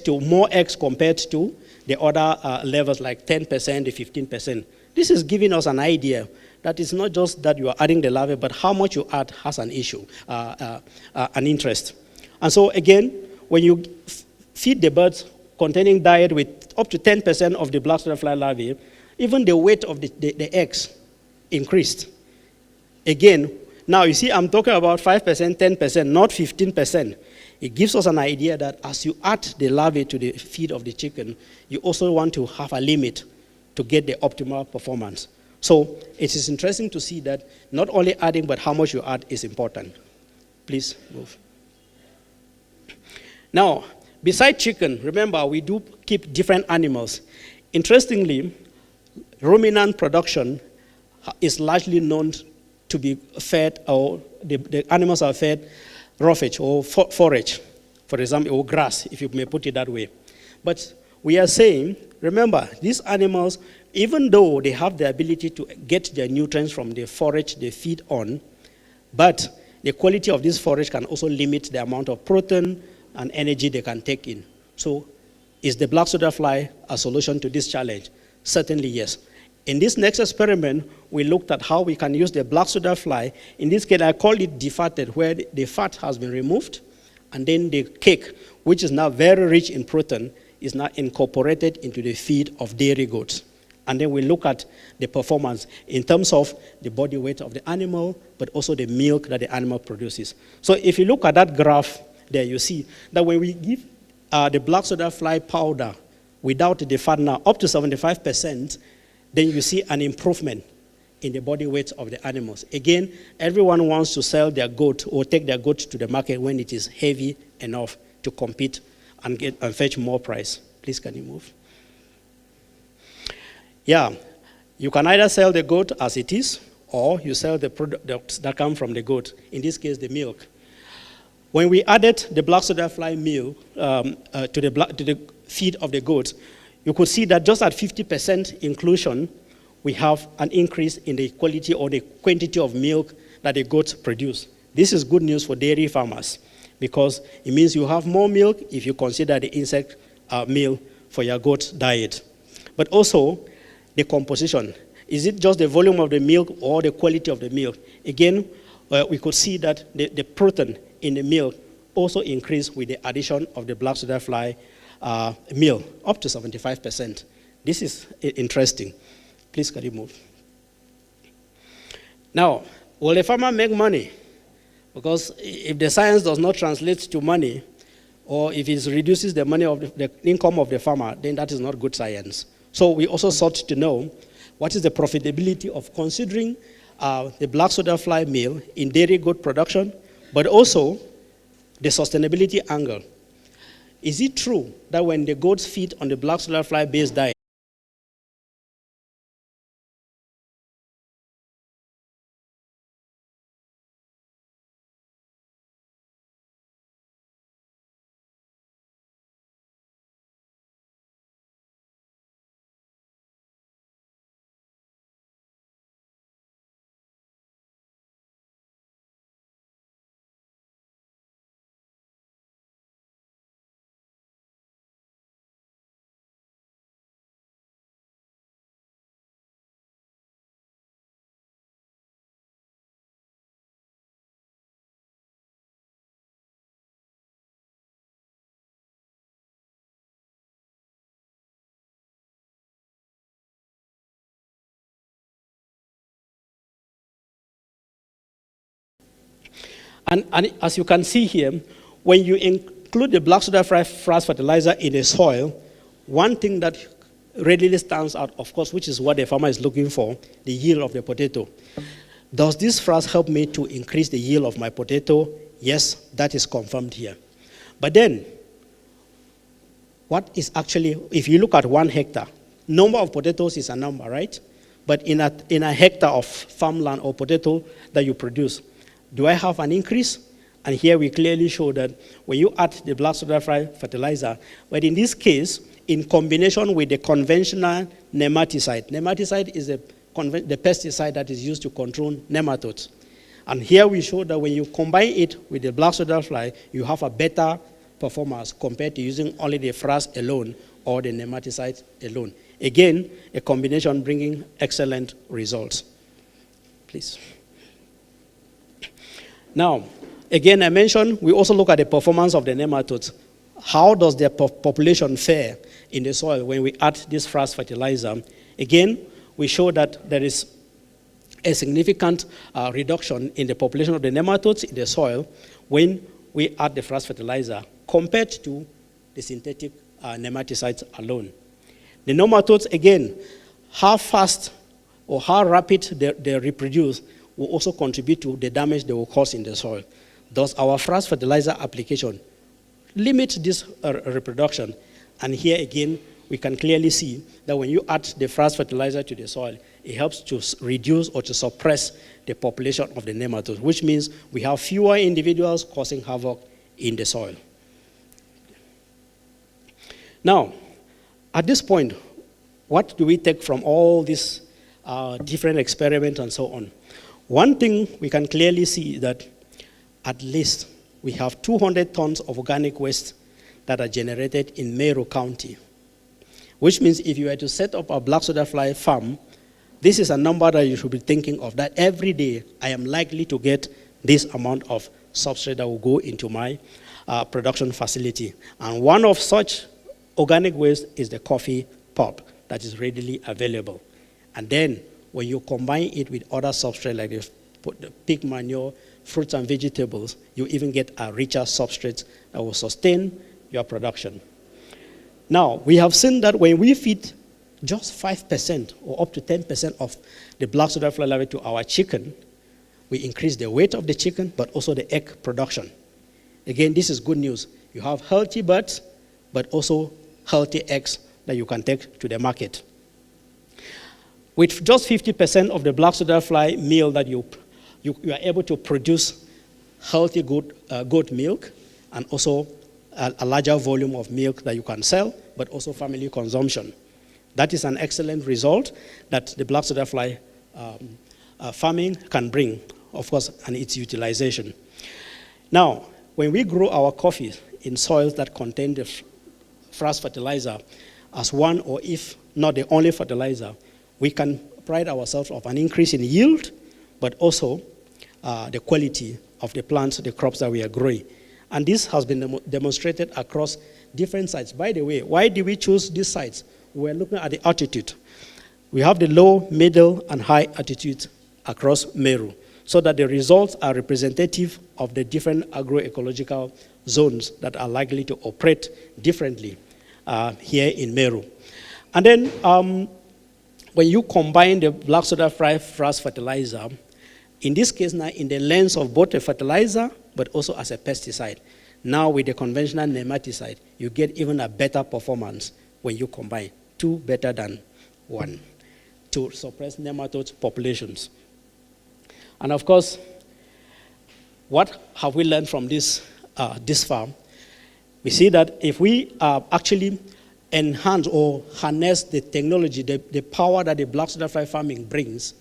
more eggs compared to the other levels like 10%, 15%. This is giving us an idea that it's not just that you are adding the larvae, but how much you add has an issue, an interest. And so again, when you feed the birds containing diet with up to 10% of the black soldier fly larvae, even the weight of the eggs increased. Again, now you see I'm talking about 5%, 10%, not 15%. It gives us an idea that as you add the larvae to the feed of the chicken, you also want to have a limit to get the optimal performance. So it is interesting to see that not only adding, but how much you add is important. Please move. Now, beside chicken, remember we do keep different animals. Interestingly, ruminant production is largely known to be fed, or the animals are fed roughage or forage, for example, or grass, if you may put it that way. But we are saying, remember, these animals, even though they have the ability to get their nutrients from the forage they feed on, but the quality of this forage can also limit the amount of protein and energy they can take in. So is the black soldier fly a solution to this challenge? Certainly yes. In this next experiment, we looked at how we can use the black soldier fly. In this case, I call it defatted, where the fat has been removed, and then the cake, which is now very rich in protein, is now incorporated into the feed of dairy goats. And then we look at the performance in terms of the body weight of the animal, but also the milk that the animal produces. So if you look at that graph there, you see that when we give the black soldier fly powder without the fat now up to 75%, then you see an improvement in the body weight of the animals. Again, everyone wants to sell their goat or take their goat to the market when it is heavy enough to compete and fetch more price. Please, can you move? Yeah, you can either sell the goat as it is, or you sell the products that come from the goat, in this case, the milk. When we added the black soldier fly meal to the feed of the goats, you could see that just at 50% inclusion, we have an increase in the quality or the quantity of milk that the goats produce. This is good news for dairy farmers because it means you have more milk if you consider the insect meal for your goat diet. But also, the composition. Is it just the volume of the milk or the quality of the milk? Again, we could see that the protein in the milk also increased with the addition of the black soldier fly meal, up to 75%. This is interesting. Please, can you move? Now, will the farmer make money? Because if the science does not translate to money, or if it reduces the money of the income of the farmer, then that is not good science. So we also sought to know what is the profitability of considering the black soldier fly meal in dairy goat production, but also the sustainability angle. Is it true that when the goats feed on the black soldier fly based diet, and as you can see here, when you include the black soldier fly frass fertilizer in the soil, one thing that readily stands out, of course, which is what the farmer is looking for, the yield of the potato. Does this frass help me to increase the yield of my potato? Yes, that is confirmed here. But then, what is actually, if you look at 1 hectare, number of potatoes is a number, right? But in a hectare of farmland or potato that you produce, do I have an increase? And here we clearly show that when you add the black soldier fly fertilizer, but in this case, in combination with the conventional nematicide. Nematicide is a the pesticide that is used to control nematodes. And here we show that when you combine it with the black soldier fly, you have a better performance compared to using only the frass alone or the nematicide alone. Again, a combination bringing excellent results. Please. Now, again, I mentioned we also look at the performance of the nematodes. How does their population fare in the soil when we add this frass fertilizer? Again, we show that there is a significant reduction in the population of the nematodes in the soil when we add the frass fertilizer compared to the synthetic nematicides alone. The nematodes, again, how fast or how rapid they reproduce will also contribute to the damage they will cause in the soil. Thus, our frass fertilizer application limits this reproduction. And here again, we can clearly see that when you add the frass fertilizer to the soil, it helps to reduce or to suppress the population of the nematodes, which means we have fewer individuals causing havoc in the soil. Now, at this point, what do we take from all these different experiments and so on? One thing we can clearly see is that at least we have 200 tons of organic waste that are generated in Meru County, which means if you were to set up a black soda fly farm, this is a number that you should be thinking of, that every day I am likely to get this amount of substrate that will go into my production facility. And one of such organic waste is the coffee pulp that is readily available. And then when you combine it with other substrate like the pig manure, fruits and vegetables, you even get a richer substrate that will sustain your production. Now, we have seen that when we feed just 5% or up to 10% of the black soda fly larvae to our chicken, we increase the weight of the chicken, but also the egg production. Again, this is good news. You have healthy birds, but also healthy eggs that you can take to the market. With just 50% of the black soda fly meal that you are able to produce healthy goat milk and also a larger volume of milk that you can sell, but also family consumption. That is an excellent result that the black soda fly farming can bring, of course, and its utilization. Now, when we grow our coffee in soils that contain the frass fertilizer as one or if not the only fertilizer, we can pride ourselves of an increase in yield, but also the quality of the plants, the crops that we are growing. And this has been demonstrated across different sites. By the way, why did we choose these sites? We're looking at the altitude. We have the low, middle, and high altitudes across Meru, so that the results are representative of the different agroecological zones that are likely to operate differently here in Meru. And then when you combine the black soda fly frass fertilizer, in this case now in the lens of both a fertilizer but also as a pesticide, now with the conventional nematicide, you get even a better performance when you combine, 2 better than 1, to suppress nematode populations. And of course, what have we learned from this farm? We see that if we actually enhance or harness the technology, the power that the black soda fly farming brings,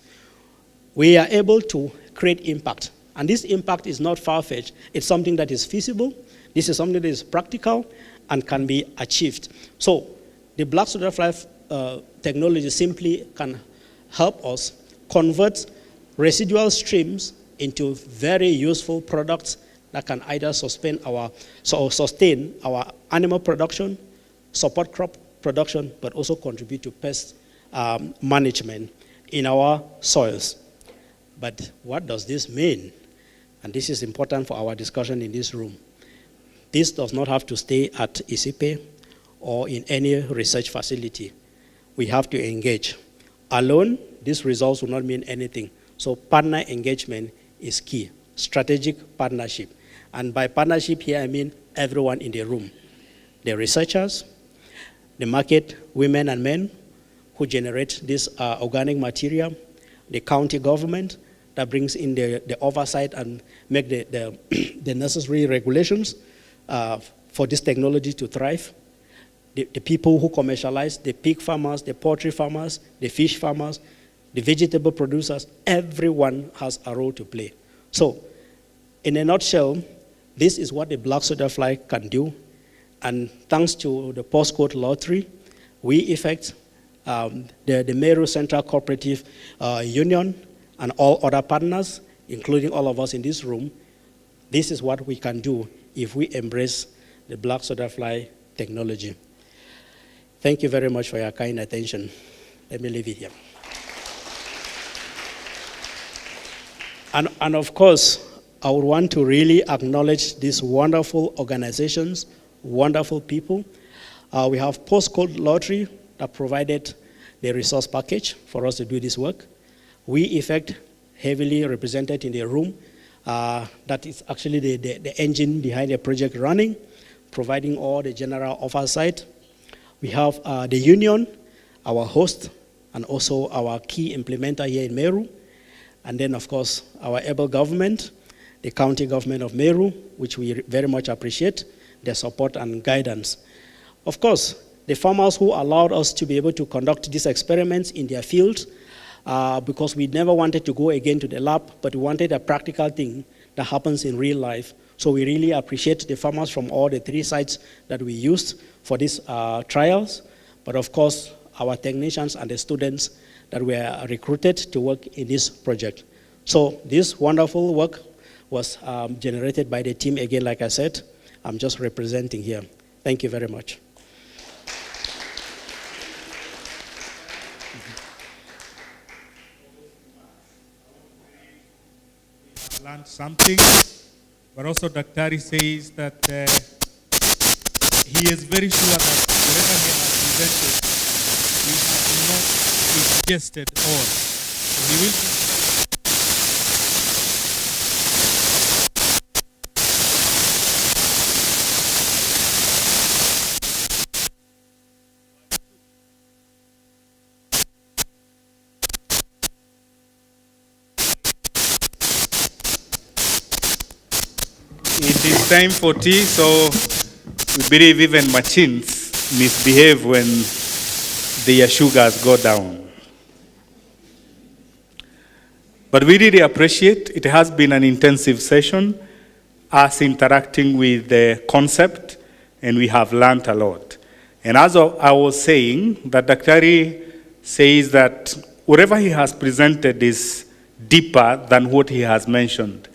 we are able to create impact. And this impact is not far-fetched. It's something that is feasible. This is something that is practical and can be achieved. So the black soda fly technology simply can help us convert residual streams into very useful products that can either sustain our animal production, support crop production, but also contribute to pest management in our soils. But what does this mean? And this is important for our discussion in this room. This does not have to stay at ISIPE or in any research facility. We have to engage. Alone, these results will not mean anything. So partner engagement is key. Strategic partnership. And by partnership here, I mean everyone in the room. The researchers, the market women and men who generate this organic material, the county government that brings in the oversight and make the necessary regulations for this technology to thrive, the people who commercialize, the pig farmers, the poultry farmers, the fish farmers, the vegetable producers, everyone has a role to play. So, in a nutshell, this is what the black soldier fly can do. And thanks to the postcode lottery, we effect the Meru Central Cooperative Union and all other partners, including all of us in this room. This is what we can do if we embrace the black soldier fly technology. Thank you very much for your kind attention. Let me leave it here. And of course, I would want to really acknowledge these wonderful organizations, wonderful people. We have Postcode Lottery that provided the resource package for us to do this work. We effect heavily represented in the room. That is actually the engine behind the project running, providing all the general oversight. We have the union, our host, and also our key implementer here in Meru. And then, of course, our able government, the county government of Meru, which we very much appreciate their support and guidance. Of course, the farmers who allowed us to be able to conduct these experiments in their fields, because we never wanted to go again to the lab, but we wanted a practical thing that happens in real life. So we really appreciate the farmers from all the 3 sites that we used for these trials. But of course, our technicians and the students that were recruited to work in this project. So this wonderful work was generated by the team again, like I said. I'm just representing here. Thank you very much. Learned something, but also Daktari says that he is very sure that whatever he has presented, we have not ingested all. So he will It is time for tea, so we believe even machines misbehave when their sugars go down. But we really appreciate, it has been an intensive session, us interacting with the concept, and we have learned a lot. And as I was saying, that Daktari says that whatever he has presented is deeper than what he has mentioned.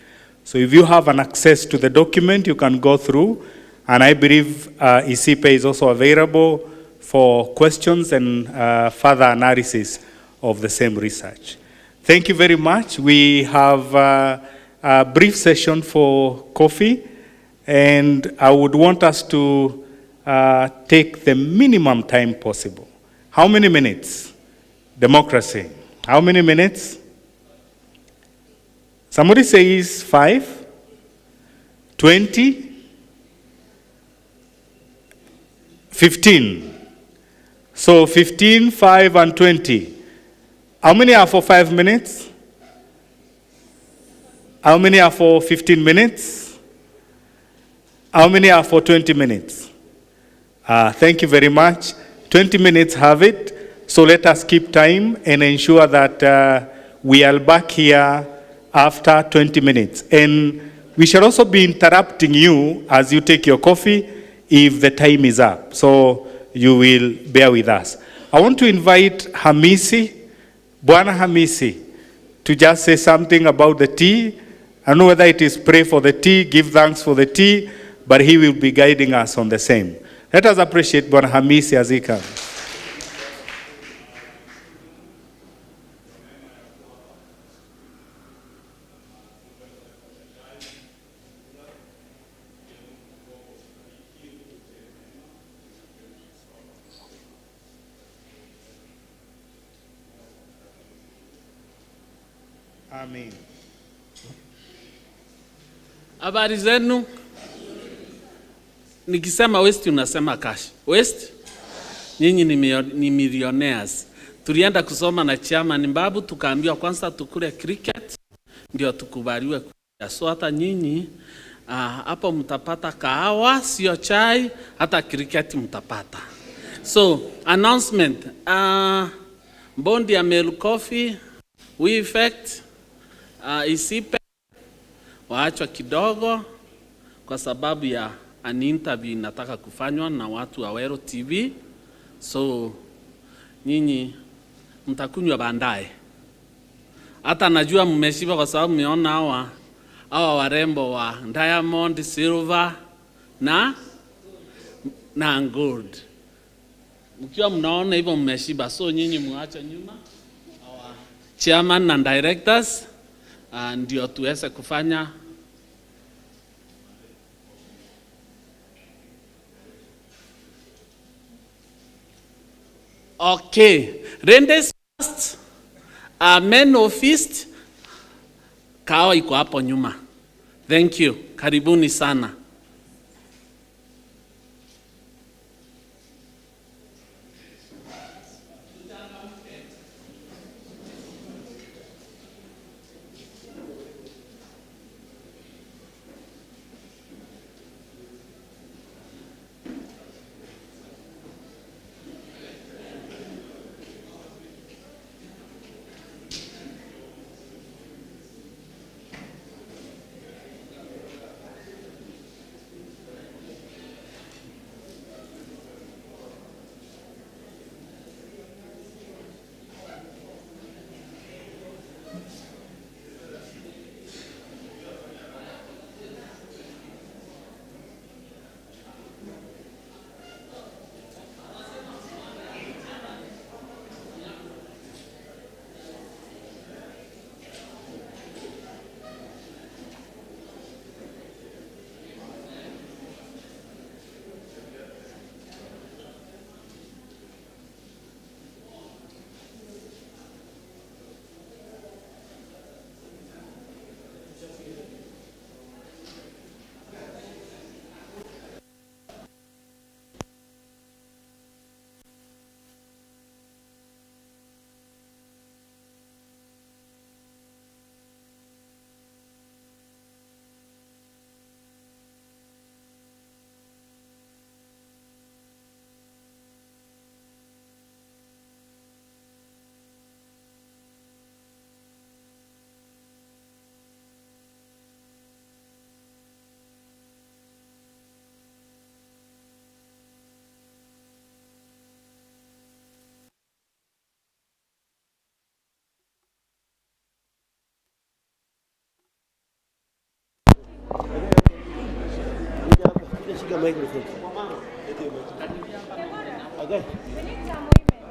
So if you have an access to the document, you can go through, and I believe ICIPE is also available for questions and further analysis of the same research. Thank you very much. We have a brief session for coffee, and I would want us to take the minimum time possible. How many minutes? Democracy. How many minutes? Somebody says 5, 20, 15. So 15, 5, and 20. How many are for 5 minutes? How many are for 15 minutes? How many are for 20 minutes? Thank you very much. 20 minutes have it. So let us keep time and ensure that we are back here after 20 minutes. And we shall also be interrupting you as you take your coffee if the time is up. So you will bear with us. I want to invite Hamisi, Bwana Hamisi, to just say something about the tea. I don't know whether it is pray for the tea, give thanks for the tea, but he will be guiding us on the same. Let us appreciate Bwana Hamisi as he comes. Amen. Habari zenu? Nikisema West unasema cash. West? Nyinyi ni millionaires. Tulienda kusoma na chairman Mbabu, tukaambiwa kwanza tukule cricket ndio tukubaliwe kuja. So hata nyinyi hapo mtapata kahawa, sio chai, hata cricket mtapata. So announcement, bondi ya Meru Coffee We effect isipe waachwa kidogo kwa sababu ya an interview inataka kufanywa na watu wa Meru TV. So nyinyi mtakunywa baadaye. Hata najua mmeshiba kwa sababu mmeona hawa warembo wa diamond, silver na gold. Mkiwa mnaona hivyo mmeshiba, so nyinyi muache nyuma our chairman and directors ndio tuweze kufanya okay. Rendes first, men of feast, kawa iko hapo nyuma. Thank you. Karibuni sana.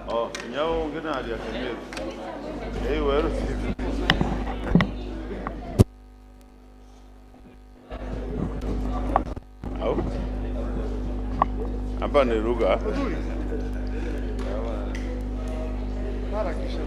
Oh, nyao ngina ali akamili. Meru. Au? Hapa ni lugha. Para kisha.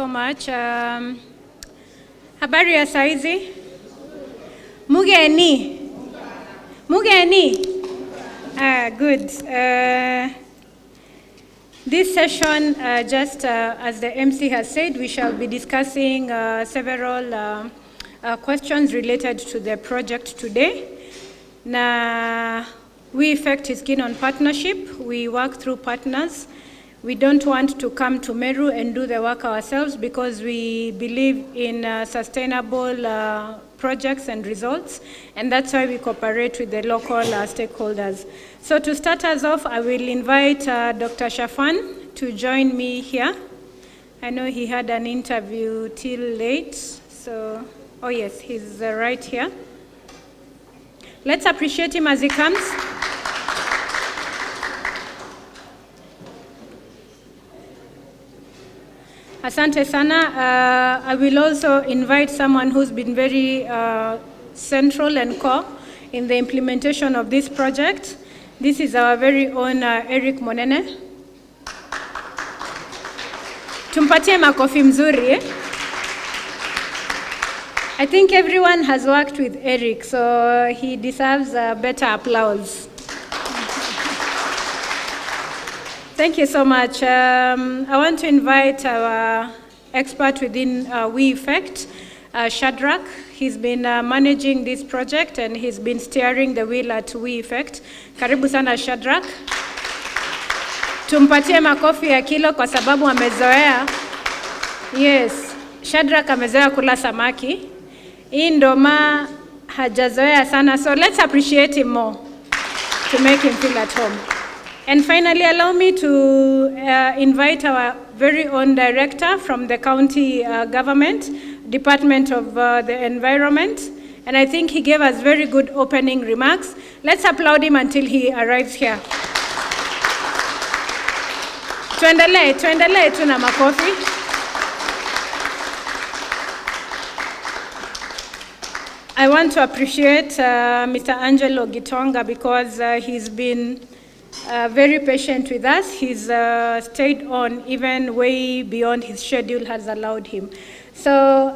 so much. Habari ya saizi? Mugeni? Good. This session, just as the MC has said, we shall be discussing several questions related to the project today. Na WeEffect is keen on partnership. We work through partners. We don't want to come to Meru and do the work ourselves because we believe in sustainable projects and results, and that's why we cooperate with the local stakeholders. So to start us off, I will invite Dr. Shafan to join me here. I know he had an interview till late, so, oh yes, he's right here. Let's appreciate him as he comes. Asante sana. I will also invite someone who's been very central and core in the implementation of this project. This is our very own Eric Monene. Tumpatie makofi mzuri. I think everyone has worked with Eric, so he deserves better applause. Thank you so much. I want to invite our expert within WeEffect, Shadrach. He's been managing this project and he's been steering the wheel at WeEffect. Karibu sana Shadrach. Tumpatie makofi ya kilo kwa sababu amezoea. Yes, Shadrach amezoea kula samaki. Hii ndoma hajazoea sana, so let's appreciate him more to make him feel at home. And finally, allow me to invite our very own director from the county government, Department of the Environment. And I think he gave us very good opening remarks. Let's applaud him until he arrives here. Tuendelee tu na makofi. I want to appreciate Mr. Angelo Gitonga because he's been very patient with us. He's stayed on even way beyond his schedule has allowed him. So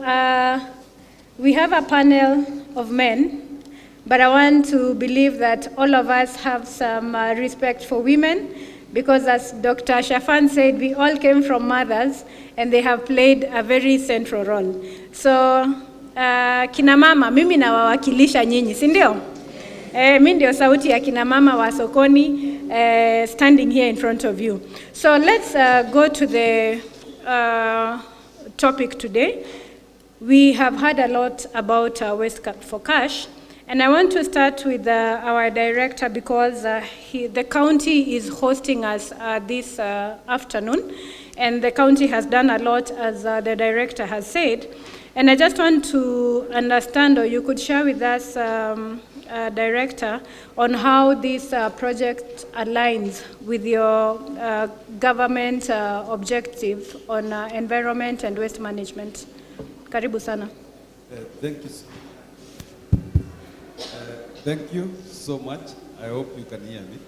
we have a panel of men, but I want to believe that all of us have some respect for women because as Dr. Shafan said, we all came from mothers and they have played a very central role. So kina mama, mimi nawawakilisha nyinyi, si ndio? Mimi ndio sauti ya kina mama wa sokoni standing here in front of you. So let's go to the topic today. We have heard a lot about Waste for Cash, and I want to start with our director because the county is hosting us this afternoon, and the county has done a lot, as the director has said. And I just want to understand, or you could share with us, Director, on how this project aligns with your government objective on environment and waste management. Karibu sana. Thank you so much. I hope you can hear me.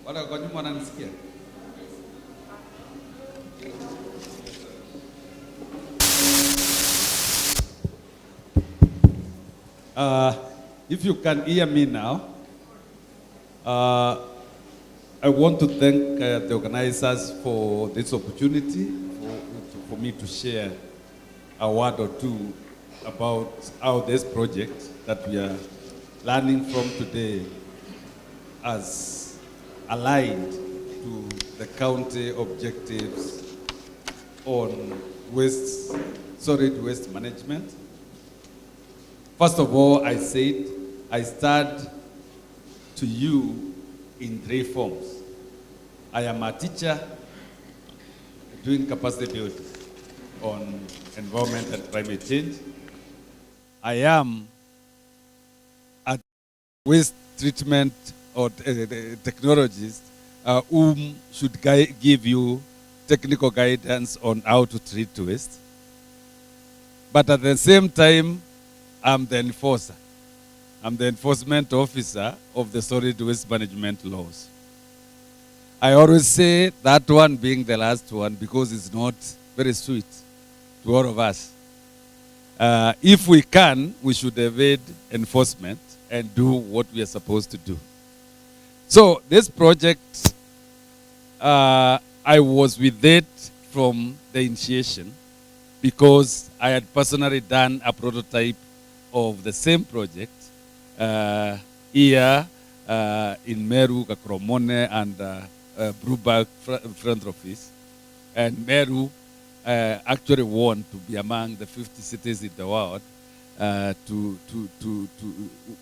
Wala kwa nyuma wananisikia? If you can hear me now, I want to thank the organizers for this opportunity for me to share a word or two about how this project that we are learning from today has aligned to the county objectives on solid waste management. First of all, I said I start to you in 3 forms. I am a teacher doing capacity building on environment and climate change. I am a waste treatment or technologist whom should give you technical guidance on how to treat waste. But at the same time, I'm the enforcer. I'm the enforcement officer of the solid waste management laws. I always say that one being the last one because it's not very sweet to all of us. If we can, we should evade enforcement and do what we are supposed to do. So this project, I was with it from the initiation because I had personally done a prototype of the same project here in Meru, Kakromone, and Bruberg Philanthropies. And Meru actually won to be among the 50 cities in the world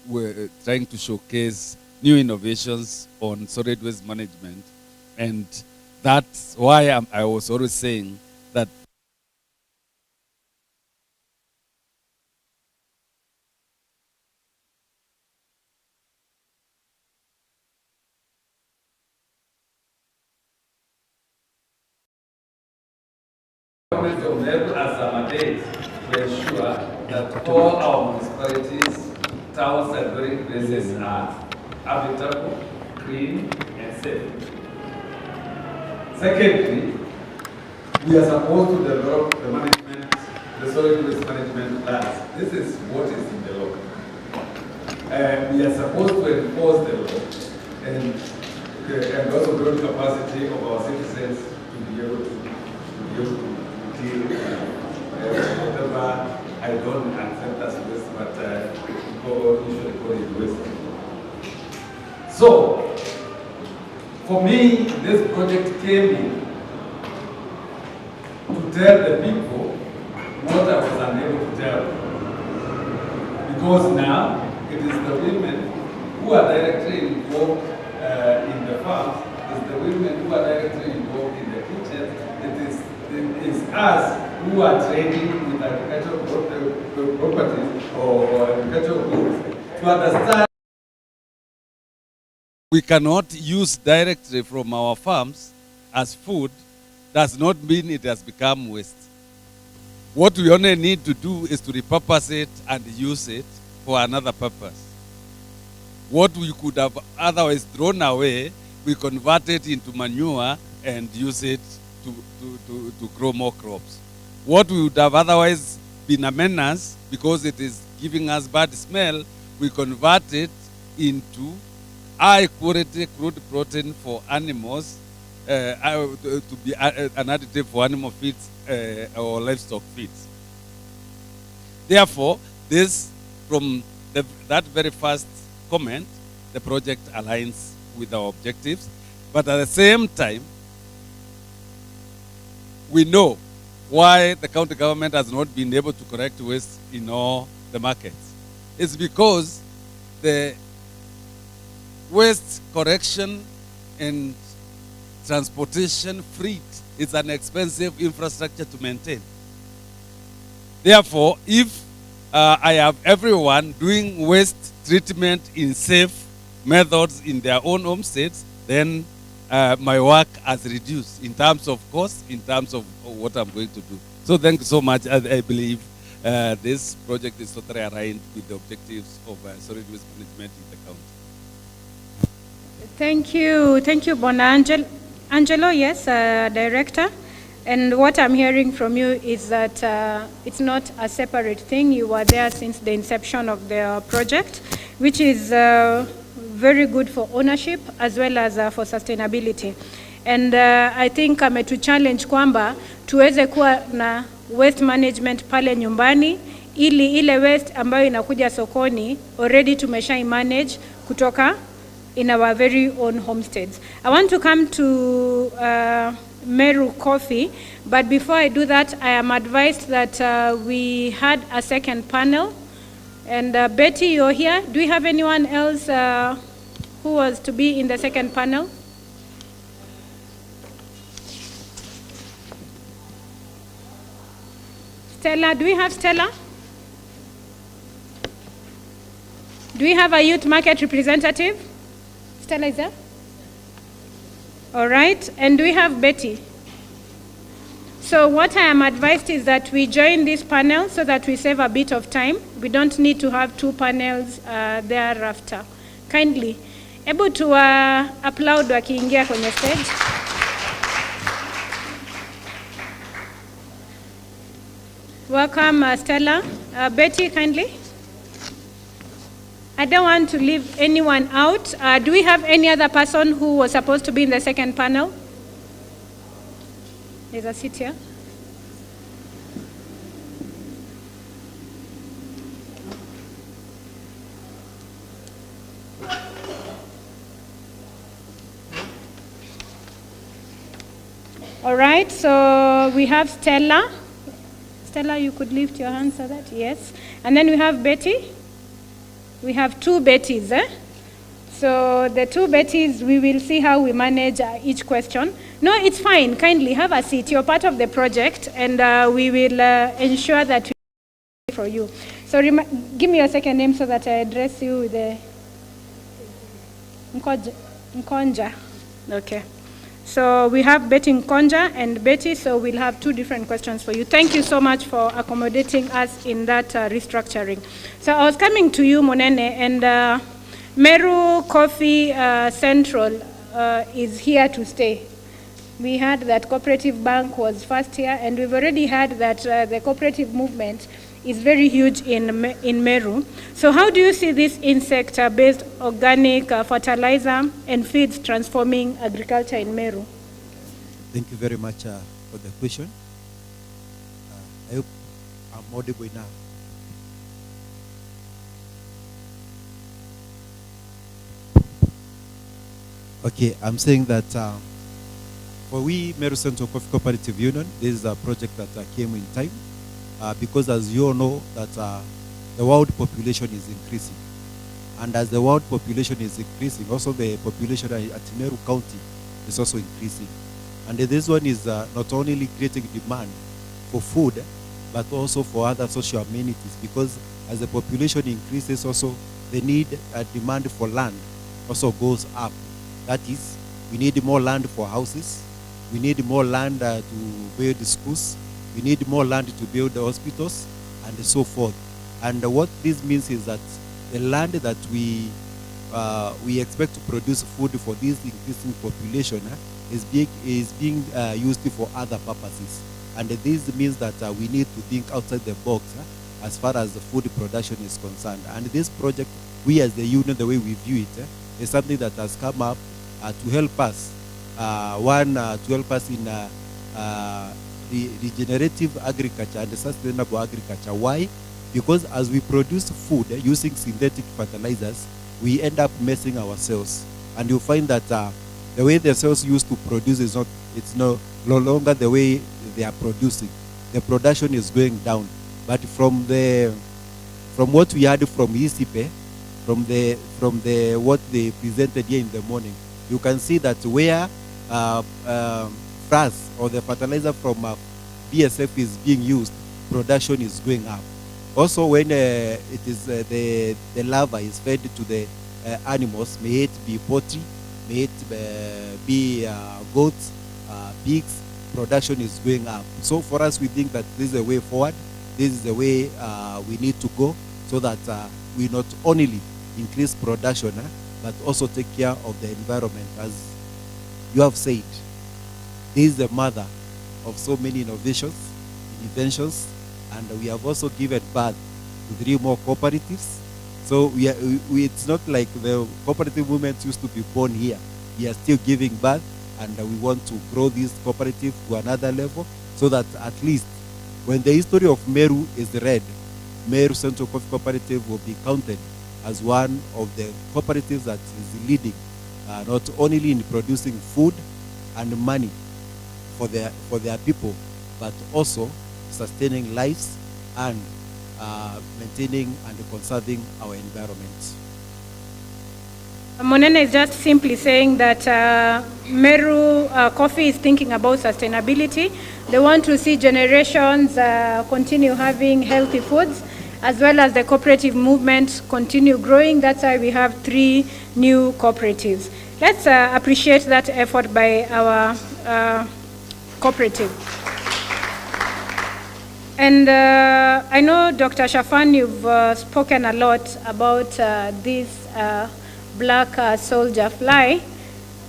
we're trying to showcase new innovations on solid waste management. And that's why I was always saying that government of Meru as a mandate to ensure that all our municipalities, towns, and dwelling places are habitable, clean, and safe. Secondly, we are supposed to develop the management, the solid waste management plans. This is what is in the law. We are supposed to enforce the law and also build capacity of our citizens to be able to deal whatever I don't accept as waste, but people usually call it waste. So, for me, this project came in to tell the people what I was unable to tell. Because now, it is the women who are directly involved in the farms, it is the women who are directly involved in the kitchen, it is us who are trading with agricultural properties or agricultural goods to understand. We cannot use directly from our farms as food does not mean it has become waste. What we only need to do is to repurpose it and use it for another purpose. What we could have otherwise thrown away, we convert it into manure and use it to grow more crops. What would have otherwise been a menace because it is giving us bad smell, we convert it into high quality crude protein for animals to be an additive for animal feeds or livestock feeds. Therefore, this, from that very first comment, the project aligns with our objectives, but at the same time, we know why the county government has not been able to correct waste in all the markets. It's because the waste correction and transportation fleet is an expensive infrastructure to maintain. Therefore, if I have everyone doing waste treatment in safe methods in their own homesteads, then my work has reduced in terms of cost, in terms of what I'm going to do. So thank you so much. I believe this project is totally aligned with the objectives of solid waste management in the county. Thank you, Bona Angelo, yes, Director. And what I'm hearing from you is that it's not a separate thing. You were there since the inception of the project, which is very good for ownership as well as for sustainability. And I think ametuchallenge kwamba tuweze kuwa na waste management pale nyumbani, ili ile waste ambayo inakuja sokoni already tumeshai manage kutoka in our very own homesteads. I want to come to Meru Coffee, but before I do that, I am advised that we had a second panel. And Betty, you're here. Do we have anyone else who was to be in the second panel? Stella, do we have Stella? Do we have a youth market representative? Stella is there? All right. And do we have Betty? So what I am advised is that we join this panel so that we save a bit of time. We don't need to have two panels thereafter. Kindly. Able to applaud wakiingia kwenye stage. Welcome, Stella. Betty, kindly. I don't want to leave anyone out. Do we have any other person who was supposed to be in the second panel? There's a seat here. All right, so we have Stella. Stella, you could lift your hand so that, yes. And then we have Betty. We have two Bettys, eh? So the two Bettys, we will see how we manage each question. No, it's fine. Kindly have a seat. You're part of the project, and we will ensure that we for you. So give me your second name so that I address you with the Nkonja. Okay. So we have Betty Nkonja and Betty, so we'll have two different questions for you. Thank you so much for accommodating us in that restructuring. So I was coming to you, Monene, and Meru Coffee Central is here to stay. We heard that Cooperative Bank was first here, and we've already heard that the cooperative movement is very huge in Meru. So how do you see this insect-based organic fertilizer and feeds transforming agriculture in Meru? Thank you very much for the question. I hope I'm audible now. Okay, I'm saying that for we Meru Central Coffee Cooperative Union, this is a project that came in time. Because as you all know that the world population is increasing. And as the world population is increasing, also the population at Meru County is also increasing. And this one is not only creating demand for food, but also for other social amenities, because as the population increases, also the need demand for land also goes up. That is, we need more land for houses, we need more land to build schools, we need more land to build the hospitals, and so forth. And what this means is that the land that we expect to produce food for this increasing population is being used for other purposes. And this means that we need to think outside the box as far as the food production is concerned. And this project, we as the union, the way we view it, is something that has come up to help us. To help us in the regenerative agriculture and the sustainable agriculture. Why? Because as we produce food using synthetic fertilizers, we end up messing ourselves. And you find that the way the cells used to produce it's no longer the way they are producing. The production is going down. But from what we had from ICP, from what they presented here in the morning, you can see that where frass or the fertilizer from BSF is being used, production is going up. Also, when it is the larva is fed to the animals, may it be poultry, may it be goats, pigs, production is going up. So for us, we think that this is the way forward. This is the way we need to go, so that we not only increase production, but also take care of the environment. As you have said, this is the mother of so many inventions, and we have also given birth to 3 more cooperatives. So it's not like the cooperative movement used to be born here. We are still giving birth, and we want to grow this cooperative to another level, so that at least when the history of Meru is read, Meru Central Coffee Cooperative will be counted as one of the cooperatives that is leading, not only in producing food and money for their people, but also sustaining lives and maintaining and conserving our environment. Monene is just simply saying that Meru Coffee is thinking about sustainability. They want to see generations continue having healthy foods, as well as the cooperative movement continue growing. That's why we have 3 new cooperatives. Let's appreciate that effort by our cooperative. And I know, Dr. Shafan, you've spoken a lot about this black soldier fly.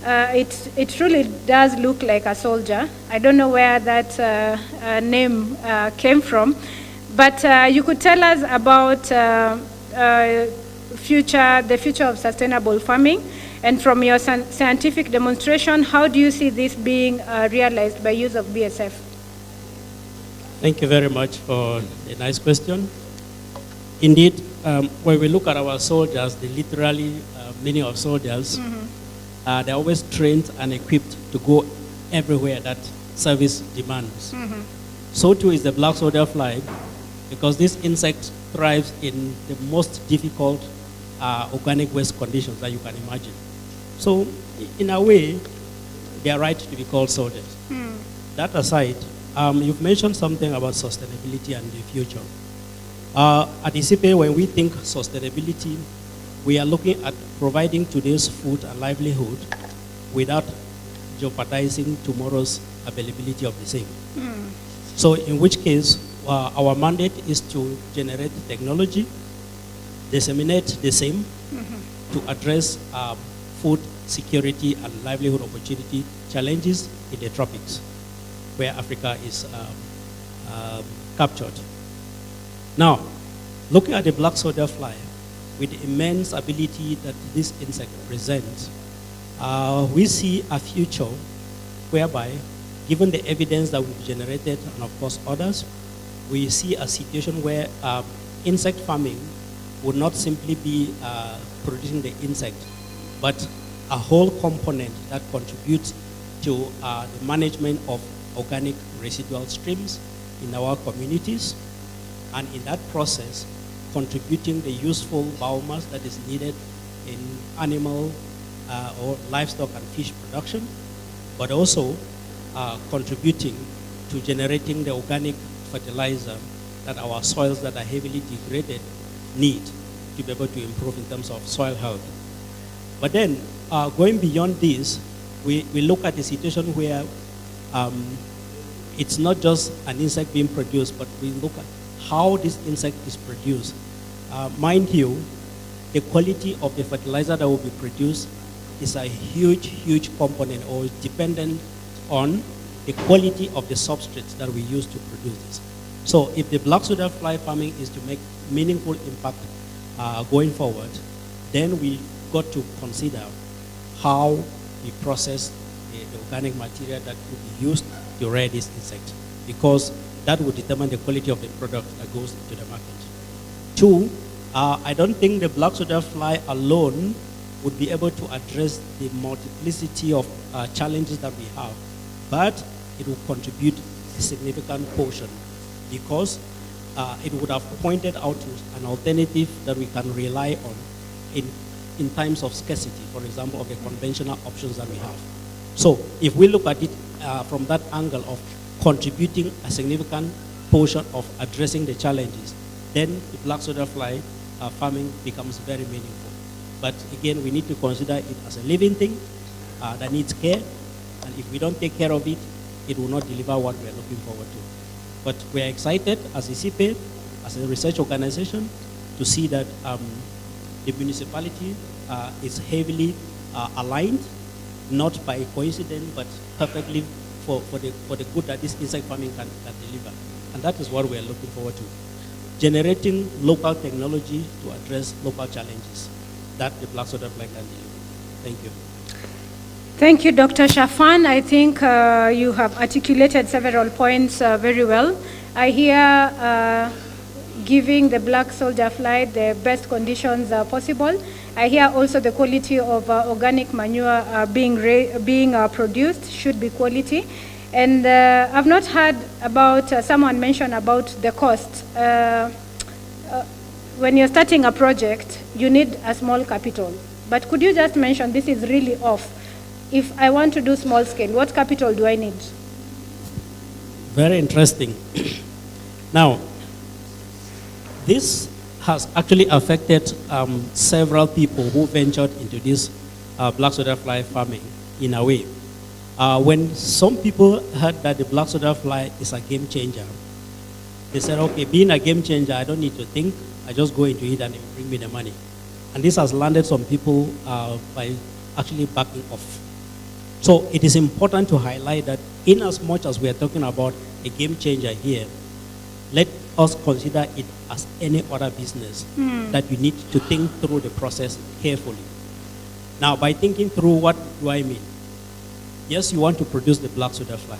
It truly does look like a soldier. I don't know where that name came from, But you could tell us about the future of sustainable farming, and from your scientific demonstration, how do you see this being realized by use of BSF? Thank you very much for a nice question. Indeed, when we look at our soldiers, many of soldiers, they're always trained and equipped to go everywhere that service demands. So too is the black soldier fly, because this insect thrives in the most difficult organic waste conditions that you can imagine. So, in a way, they are right to be called soldiers. That aside, you've mentioned something about sustainability and the future. At ICIPE, when we think sustainability, we are looking at providing today's food and livelihood without jeopardizing tomorrow's availability of the same. So in which case, our mandate is to generate technology, disseminate the same to address food security and livelihood opportunity challenges in the tropics, where Africa is captured. Now, looking at the black soldier fly, with the immense ability that this insect presents, we see a future whereby, given the evidence that we've generated, and of course others, we see a situation where insect farming would not simply be producing the insect, but a whole component that contributes to the management of organic residual streams in our communities, and in that process, contributing the useful biomass that is needed in animal or livestock and fish production, but also contributing to generating the organic fertilizer that our soils that are heavily degraded need to be able to improve in terms of soil health. But then, going beyond this, we look at a situation where it's not just an insect being produced, but we look at how this insect is produced. Mind you, the quality of the fertilizer that will be produced is a huge, huge component, or is dependent on the quality of the substrates that we use to produce this. So if the black soldier fly farming is to make meaningful impact going forward, then we got to consider how we process the organic material that could be used to rear this insect, because that would determine the quality of the product that goes into the market. Two, I don't think the black soldier fly alone would be able to address the multiplicity of challenges that we have, but it will contribute a significant portion, because it would have pointed out to an alternative that we can rely on in times of scarcity, for example, of the conventional options that we have. So if we look at it from that angle of contributing a significant portion of addressing the challenges, then the black soldier fly farming becomes very meaningful. But again, we need to consider it as a living thing that needs care, and if we don't take care of it, it will not deliver what we are looking forward to. But we are excited as ICIPE, as a research organization, to see that the municipality is heavily aligned, not by coincidence, but perfectly for the good that this insect farming can deliver. And that is what we are looking forward to. Generating local technology to address local challenges that the black soldier fly can deliver. Thank you. Thank you, Dr. Shafan. I think you have articulated several points very well. I hear giving the black soldier fly the best conditions possible. I hear also the quality of organic manure being produced should be quality. And I've not heard about, someone mention about the cost. When you're starting a project, you need a small capital. But could you just mention, this is really off. If I want to do small scale, what capital do I need? Very interesting. Now, this has actually affected several people who ventured into this black soldier fly farming in a way. When some people heard that the black soldier fly is a game changer, they said, okay, being a game changer, I don't need to think, I just go into it and it will bring me the money. And this has landed some people by actually backing off. So it is important to highlight that in as much as we are talking about a game changer here, let us consider it as any other business, that you need to think through the process carefully. Now, by thinking through, what do I mean? Yes, you want to produce the black soda fly.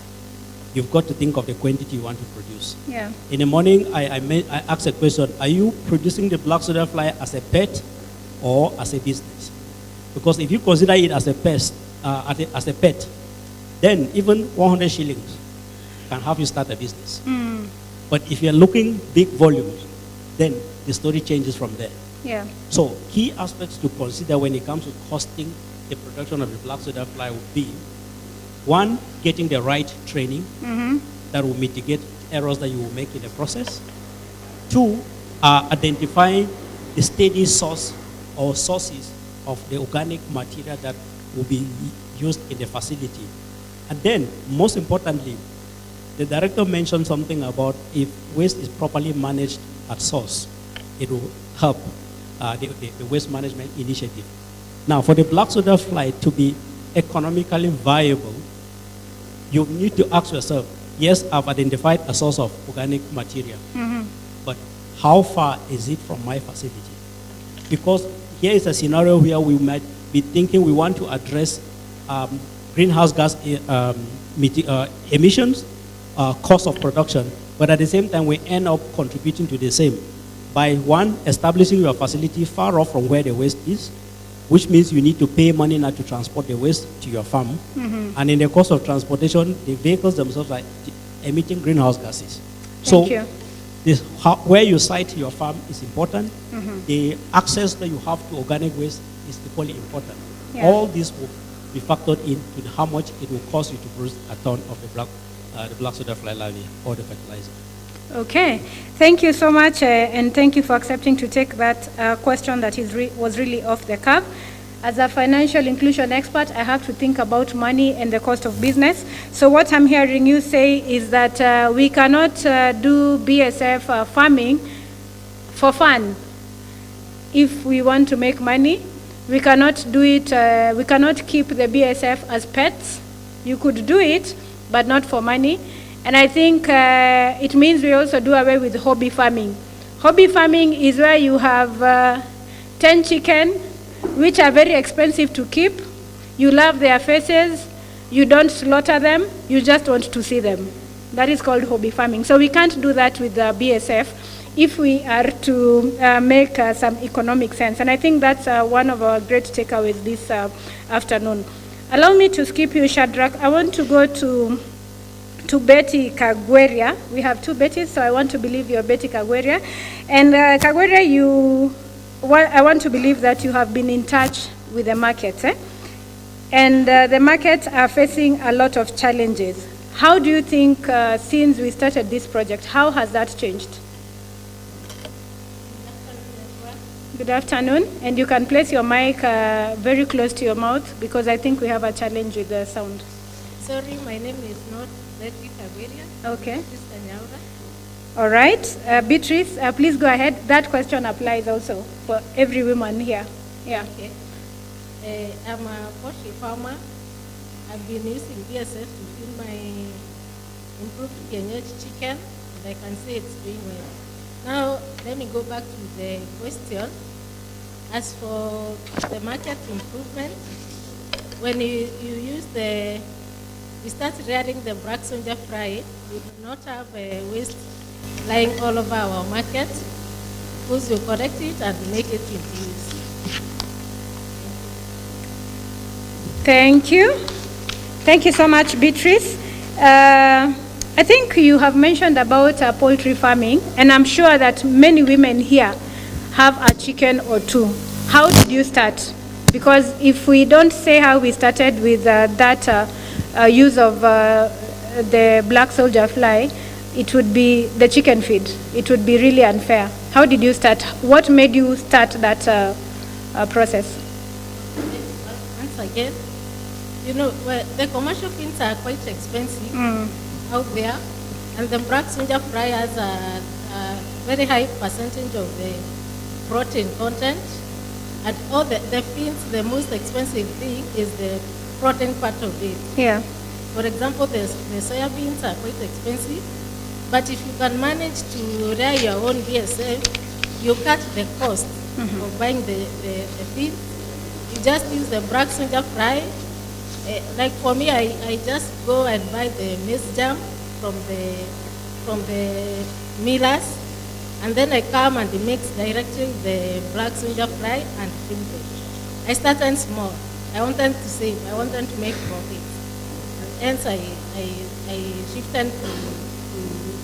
You've got to think of the quantity you want to produce. Yeah. In the morning, I asked a question, are you producing the black soda fly as a pet or as a business? Because if you consider it as a pet, then even 100 shillings can help you start a business. But if you're looking big volumes, then the story changes from there. Yeah. So key aspects to consider when it comes to costing the production of the black soda fly would be, one, getting the right training that will mitigate errors that you will make in the process. Two, identifying the steady source or sources of the organic material that will be used in the facility. And then, most importantly, the director mentioned something about if waste is properly managed at source, it will help the waste management initiative. Now, for the black soda fly to be economically viable, you need to ask yourself, yes, I've identified a source of organic material, but how far is it from my facility? Because here is a scenario where we might be thinking we want to address greenhouse gas emissions, cost of production, but at the same time we end up contributing to the same by, one, establishing your facility far off from where the waste is, which means you need to pay money now to transport the waste to your farm. And in the cost of transportation, the vehicles themselves are emitting greenhouse gases. Thank you. Where you site your farm is important. The access that you have to organic waste is equally important. Yeah. All this will be factored into how much it will cost you to produce a ton of the black soda fly larvae or the fertilizer. Okay, thank you so much, and thank you for accepting to take that question that was really off the cuff. As a financial inclusion expert, I have to think about money and the cost of business. So what I'm hearing you say is that we cannot do BSF farming for fun. If we want to make money, we cannot do it, we cannot keep the BSF as pets. You could do it, but not for money. And I think it means we also do away with hobby farming. Hobby farming is where you have 10 chicken, which are very expensive to keep. You love their faces, you don't slaughter them, you just want to see them. That is called hobby farming. So we can't do that with the BSF if we are to make some economic sense. And I think that's one of our great takeaways this afternoon. Allow me to skip you, Shadrach. I want to go to Betty Kagweria. We have two Bettys, so I want to believe you're Betty Kagweria. And Kagweria, I want to believe that you have been in touch with the markets, and the markets are facing a lot of challenges. How do you think, since we started this project, how has that changed? Good afternoon, and you can place your mic very close to your mouth because I think we have a challenge with the sound. Sorry, my name is not Betty Kagweria. Okay. All right. Beatrice, please go ahead. That question applies also for every woman here. Yeah. Okay. I'm a poultry farmer. I've been using BSF to feed my improved kienyeji chicken, and I can say it's doing well. Now, let me go back to the question. As for the market improvement, when you start rearing the black soldier fry, we do not have waste lying all over our market, because you collect it and make it into use. Thank you. Thank you so much, Beatrice. I think you have mentioned about poultry farming, and I'm sure that many women here have a chicken or two. How did you start? Because if we don't say how we started with that use of the black soldier fly, it would be the chicken feed. It would be really unfair. How did you start? What made you start that process? Once again, you know, the commercial feeds are quite expensive out there, and the black soldier fry has a very high percentage of the protein content. And all the feeds, the most expensive thing is the protein part of it. Yeah. For example, the soya beans are quite expensive, But if you can manage to rear your own BSF, you cut the cost of buying the feed. You just use the black soldier fry. Like for me, I just go and buy the maize jam from the millers, and then I come and mix directly the black soldier fry and feed them. I started small. I wanted to save. I wanted to make profit. And hence, I shifted to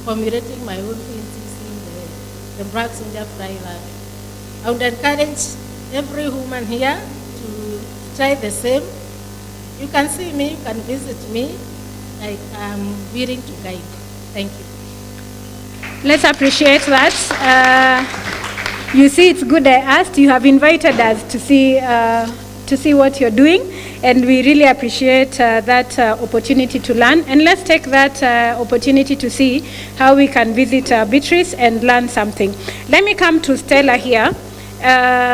formulating my own things using the black soldier fry ladder. I would encourage every woman here to try the same. You can see me, you can visit me. I am willing to guide. Thank you. Let's appreciate that. You see, it's good I asked. You have invited us to see what you're doing, and we really appreciate that opportunity to learn. And let's take that opportunity to see how we can visit Beatrice and learn something. Let me come to Stella here.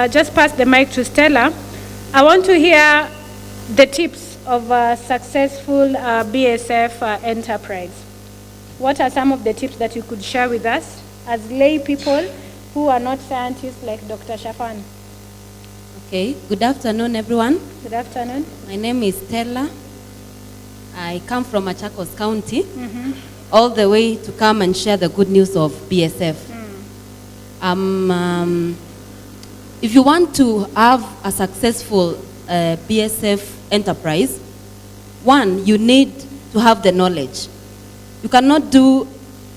Just pass the mic to Stella. I want to hear the tips of a successful BSF enterprise. What are some of the tips that you could share with us as lay people who are not scientists like Dr. Shafan? Okay, good afternoon, everyone. Good afternoon. My name is Stella. I come from Machakos County, all the way to come and share the good news of BSF. If you want to have a successful BSF enterprise, one, you need to have the knowledge. You cannot do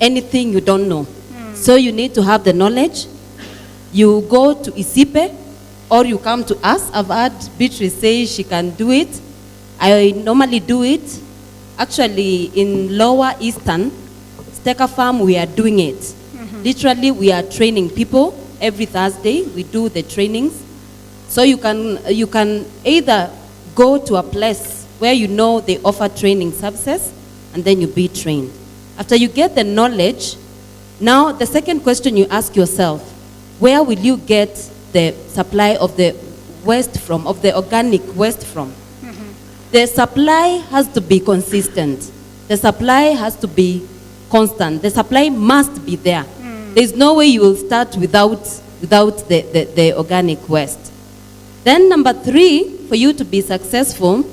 anything you don't know. So you need to have the knowledge. You go to ISIPE, or you come to us. I've heard Beatrice say she can do it. I normally do it. Actually, in Lower Eastern, Stecker Farm, we are doing it. Literally, we are training people. Every Thursday, we do the trainings. So you can either go to a place where you know they offer training services, and then you be trained. After you get the knowledge, now the second question you ask yourself, where will you get the supply of the waste from, of the organic waste from? The supply has to be consistent. The supply has to be constant. The supply must be there. There's no way you will start without the organic waste. Then number 3, for you to be successful,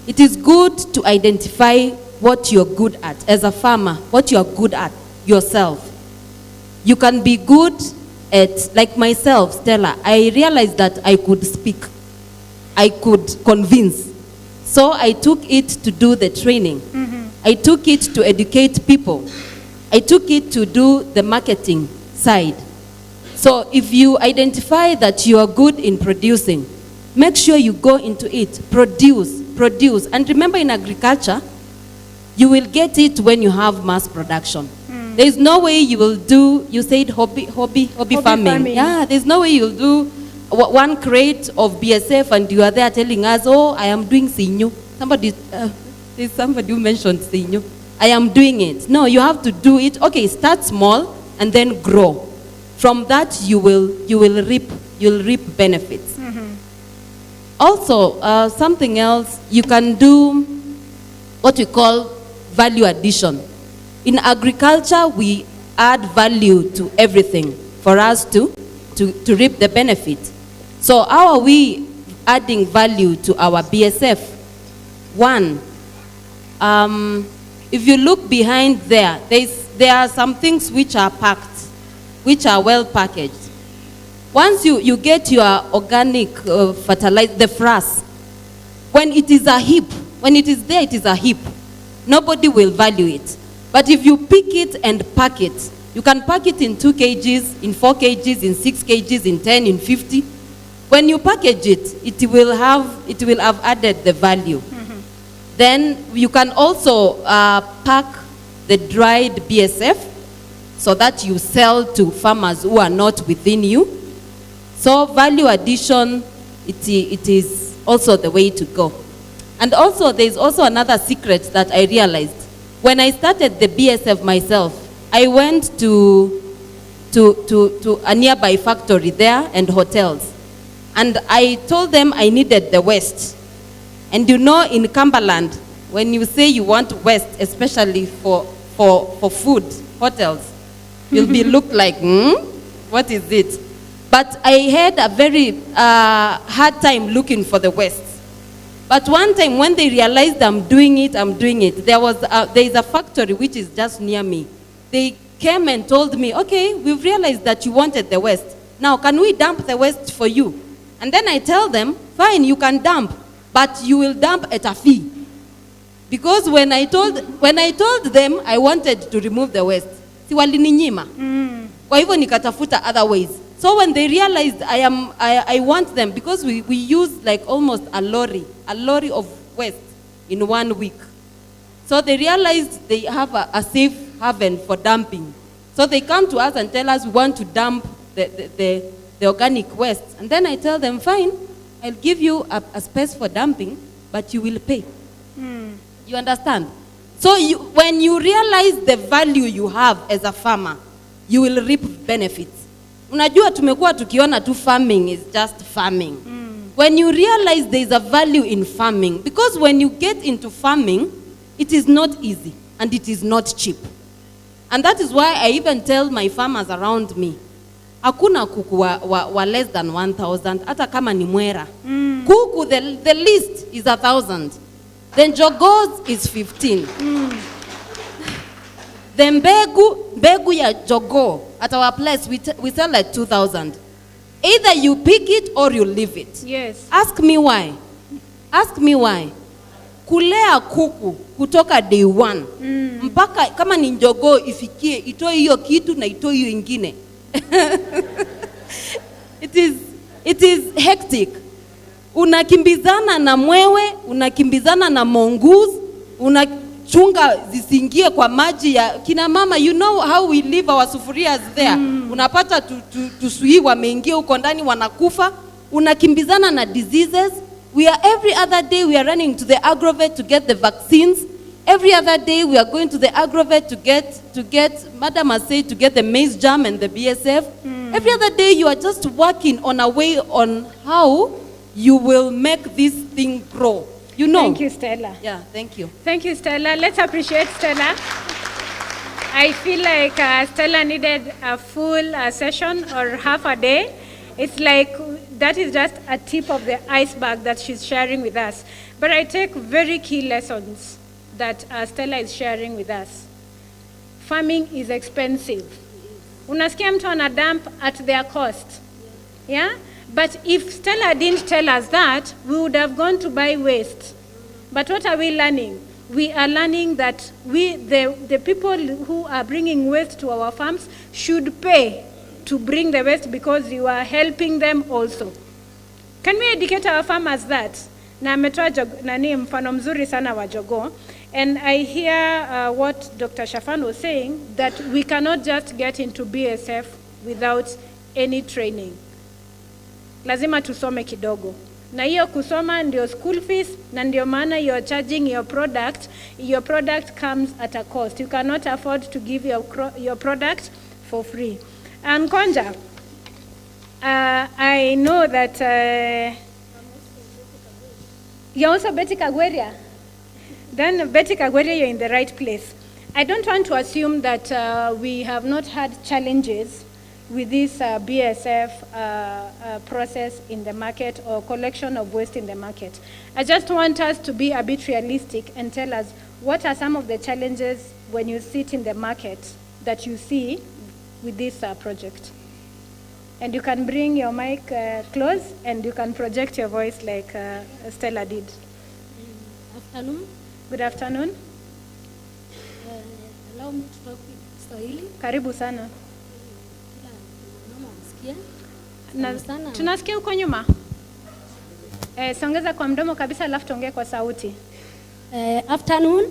it is good to identify what you're good at as a farmer, what you're good at yourself. You can be good at, like myself, Stella, I realized that I could speak. I could convince. So I took it to do the training. I took it to educate people. I took it to do the marketing side. So if you identify that you are good in producing, make sure you go into it. Produce. And remember, in agriculture, you will get it when you have mass production. There is no way you will do, you said hobby farming. Yeah, there's no way you'll do one crate of BSF and you are there telling us, oh, I am doing sinyo. There's somebody who mentioned sinyo. I am doing it. No, you have to do it. Okay, start small and then grow. From that, you will reap benefits. Also, something else, you can do what we call value addition. In agriculture, we add value to everything for us to reap the benefit. So how are we adding value to our BSF? One, if you look behind there are some things which are packed, which are well packaged. Once you get your organic fertilizer, the frass, when it is a heap, when it is there, it is a heap. Nobody will value it. But if you pick it and pack it, you can pack it in 2 kgs, in 4 kgs, in 6 kgs, in 10, in 50. When you package it, it will have added the value. Then you can also pack the dried BSF so that you sell to farmers who are not within you. So value addition, it is also the way to go. And also, there's also another secret that I realized. When I started the BSF myself, I went to a nearby factory there and hotels. And I told them I needed the waste. And you know, in Cumberland, when you say you want waste, especially for food, hotels, you'll be looked like, what is it? But I had a very hard time looking for the West. But one time when they realized I'm doing it, there is a factory which is just near me. They came and told me, okay, we've realized that you wanted the West. Now, can we dump the West for you? And then I tell them, fine, you can dump, but you will dump at a fee. Because when I told them I wanted to remove the West, si walininyima. Kwa hivyo nikatafuta other ways. So when they realized I want them, because we use like almost a lorry of West in 1 week. So they realized they have a safe haven for dumping. So they come to us and tell us we want to dump the organic West. And then I tell them, fine, I'll give you a space for dumping, but you will pay. You understand? So when you realize the value you have as a farmer, you will reap benefits. Unajua tumekuwa tukiona tu farming is just farming. When you realize there is a value in farming, because when you get into farming, it is not easy and it is not cheap. And that is why I even tell my farmers around me, hakuna kuku wa less than 1,000, hata kama ni mwera. Kuku, the least is 1,000. Then jogos is 15. Then mbegu ya jogo at our place we sell like 2,000. Either you pick it or you leave it. Yes. Ask me why. Kulea kuku kutoka day 1 mpaka kama ni jogo ifikie itoe hiyo kitu na itoe hiyo ingine. It is hectic. Unakimbizana na mwewe, unakimbizana na mongoose, unachunga zisingie kwa maji ya kina mama. You know how we leave our sufurias there. Unapata tusui wameingia huko ndani wanakufa. Unakimbizana na diseases. Every other day we are running to the agrovet to get the vaccines. Every other day we are going to the agrovet to get Madam has said, to get the maize germ and the BSF. Every other day you are just working on a way on how you will make this thing grow. You know. Thank you, Stella. Yeah, thank you. Thank you, Stella. Let's appreciate Stella. I feel like Stella needed a full session or half a day. It's like that is just a tip of the iceberg that she's sharing with us. But I take very key lessons that Stella is sharing with us. Farming is expensive. Unasikia mtu ana dump at their cost. Yeah? But if Stella didn't tell us that, we would have gone to buy waste. But what are we learning? We are learning that the people who are bringing waste to our farms should pay to bring the waste because you are helping them also. Can we educate our farmers that? Na ametoa nani mfano mzuri sana wa jogoo. And I hear what Dr. Shafan was saying, that we cannot just get into BSF without any training. Lazima tusome kidogo. Na hiyo kusoma ndio school fees, na ndio maana you're charging your product. Your product comes at a cost. You cannot afford to give your product for free. And Konja, I know that you're also Betty Kagweria. Then Betty Kagweria, you're in the right place. I don't want to assume that we have not had challenges with this BSF process in the market or collection of waste in the market. I just want us to be a bit realistic and tell us what are some of the challenges when you sit in the market that you see with this project. And you can bring your mic close and you can project your voice like Stella did. Afternoon. Good afternoon. Allow me to talk in Swahili. Karibu sana. Sana. Tunasikia uko nyuma? Songeza kwa mdomo kabisa alafu tuongee kwa sauti. Afternoon.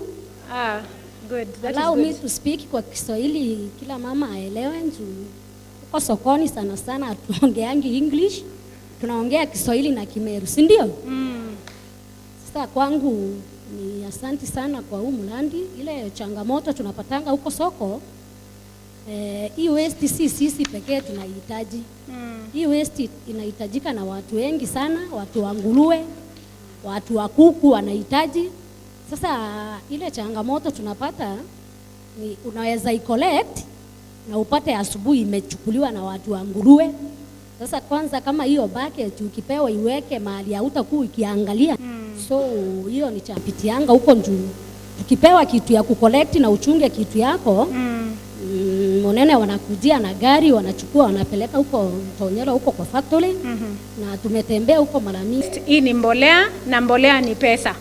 Good. Allow me to speak kwa Kiswahili kila mama aelewe. Uko sokoni sana sana tuongeangi English. Tunaongea Kiswahili na Kimeru, si ndio? Sasa kwangu ni asanti sana kwa huu mradi. Ile changamoto tunapatanga huko soko, hii waste si sisi pekee tunahitaji. Hii waste inahitajika na watu wengi sana, watu wa nguruwe, watu wa kuku wanahitaji. Sasa ile changamoto tunapata unaweza i-collect na upate asubuhi imechukuliwa na watu wa nguruwe. Sasa kwanza kama hiyo bucket ukipewa iweke mahali hautakuwa ukiangalia. So hiyo ni chapitianga huko juu. Ukipewa kitu ya kucollect na uchunge kitu yako, monene wanakujia na gari wanachukua wanapeleka huko Tonyero huko kwa factory. Na tumetembea huko mara mingi. Hii ni mbolea na mbolea ni pesa.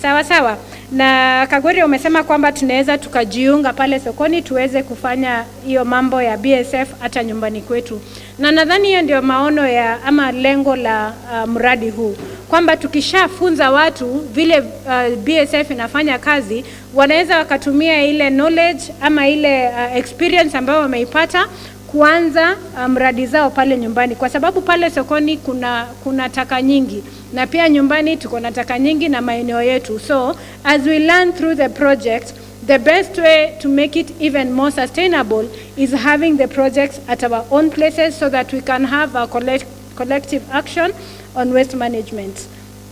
Sawa sawa. Na Kagweri umesema kwamba tunaweza tukajiunga pale sokoni tuweze kufanya hiyo mambo ya BSF hata nyumbani kwetu. Na nadhani hiyo ndio maono ya ama lengo la mradi huu. Kwamba tukishafunza watu vile BSF inafanya kazi, wanaweza wakatumia ile knowledge ama ile experience ambayo wameipata kuanza mradi zao pale nyumbani, kwa sababu pale sokoni kuna taka nyingi na pia nyumbani tuko na taka nyingi na maeneo yetu. So as we learn through the project, the best way to make it even more sustainable is having the projects at our own places so that we can have a collective action on waste management.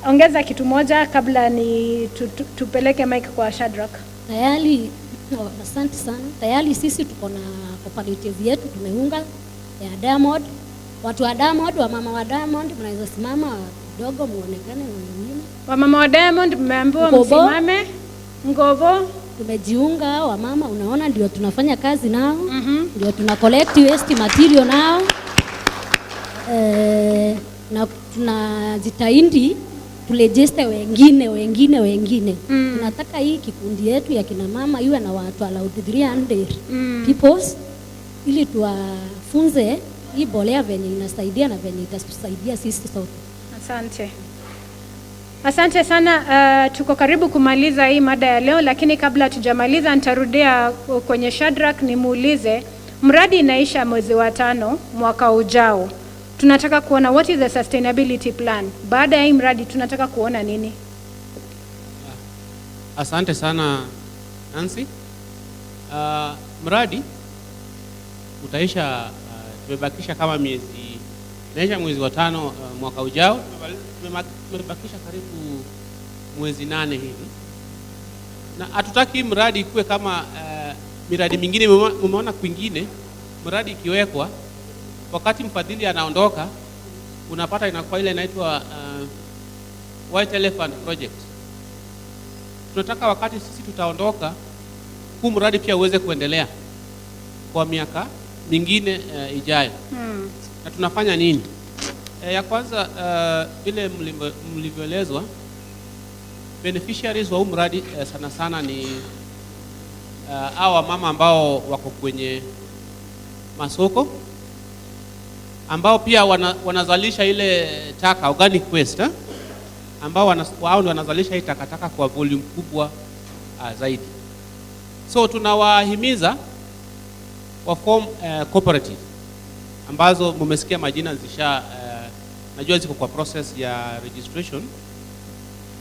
Ongeza kitu moja kabla ni tupeleke mic kwa Shadrack. Tayari, asante sana. Tayari sisi tuko na cooperative yetu tumeunga ya Diamond. Watu wa Diamond, wa mama wa Diamond mnaweza simama kidogo muonekane na wengine. Wa mama wa Diamond mmeambiwa msimame. Ngovo tumejiunga wa mama, unaona ndio tunafanya kazi nao. Ndio tuna collect waste material nao. Na tunajitahidi tulejeste wengine. Tunataka hii kikundi yetu ya kina mama iwe na watu allowed 300 peoples ili tuwafunze hii bolea venye inasaidia na venye itasaidia sisi sote. Asante sana. Tuko karibu kumaliza hii mada ya leo, lakini kabla tujamaliza nitarudia kwenye Shadrack nimuulize, mradi inaisha mwezi wa 5 mwaka ujao. Tunataka kuona what is the sustainability plan. Baada ya hii mradi tunataka kuona nini? Asante sana Nancy. Mradi utaisha, tumebakisha kama inaisha mwezi wa 5 mwaka ujao. Tumebakisha karibu mwezi 8 hivi. Na hatutaki mradi ikuwe kama miradi mingine. Umeona kwingine mradi ikiwekwa, wakati mfadhili anaondoka unapata inakuwa ile inaitwa White Elephant Project. Tunataka wakati sisi tutaondoka, huu mradi pia uweze kuendelea kwa miaka mingine ijayo. Na tunafanya nini? Ya kwanza, vile mlivyoelezwa, beneficiaries wa huu mradi sana sana ni hawa mama ambao wako kwenye masoko, ambao pia wanazalisha ile taka organic waste, ambao wao ndio wanazalisha hii takataka kwa volume kubwa zaidi. So tunawahimiza wa form cooperative ambazo mumesikia majina najua ziko kwa process ya registration.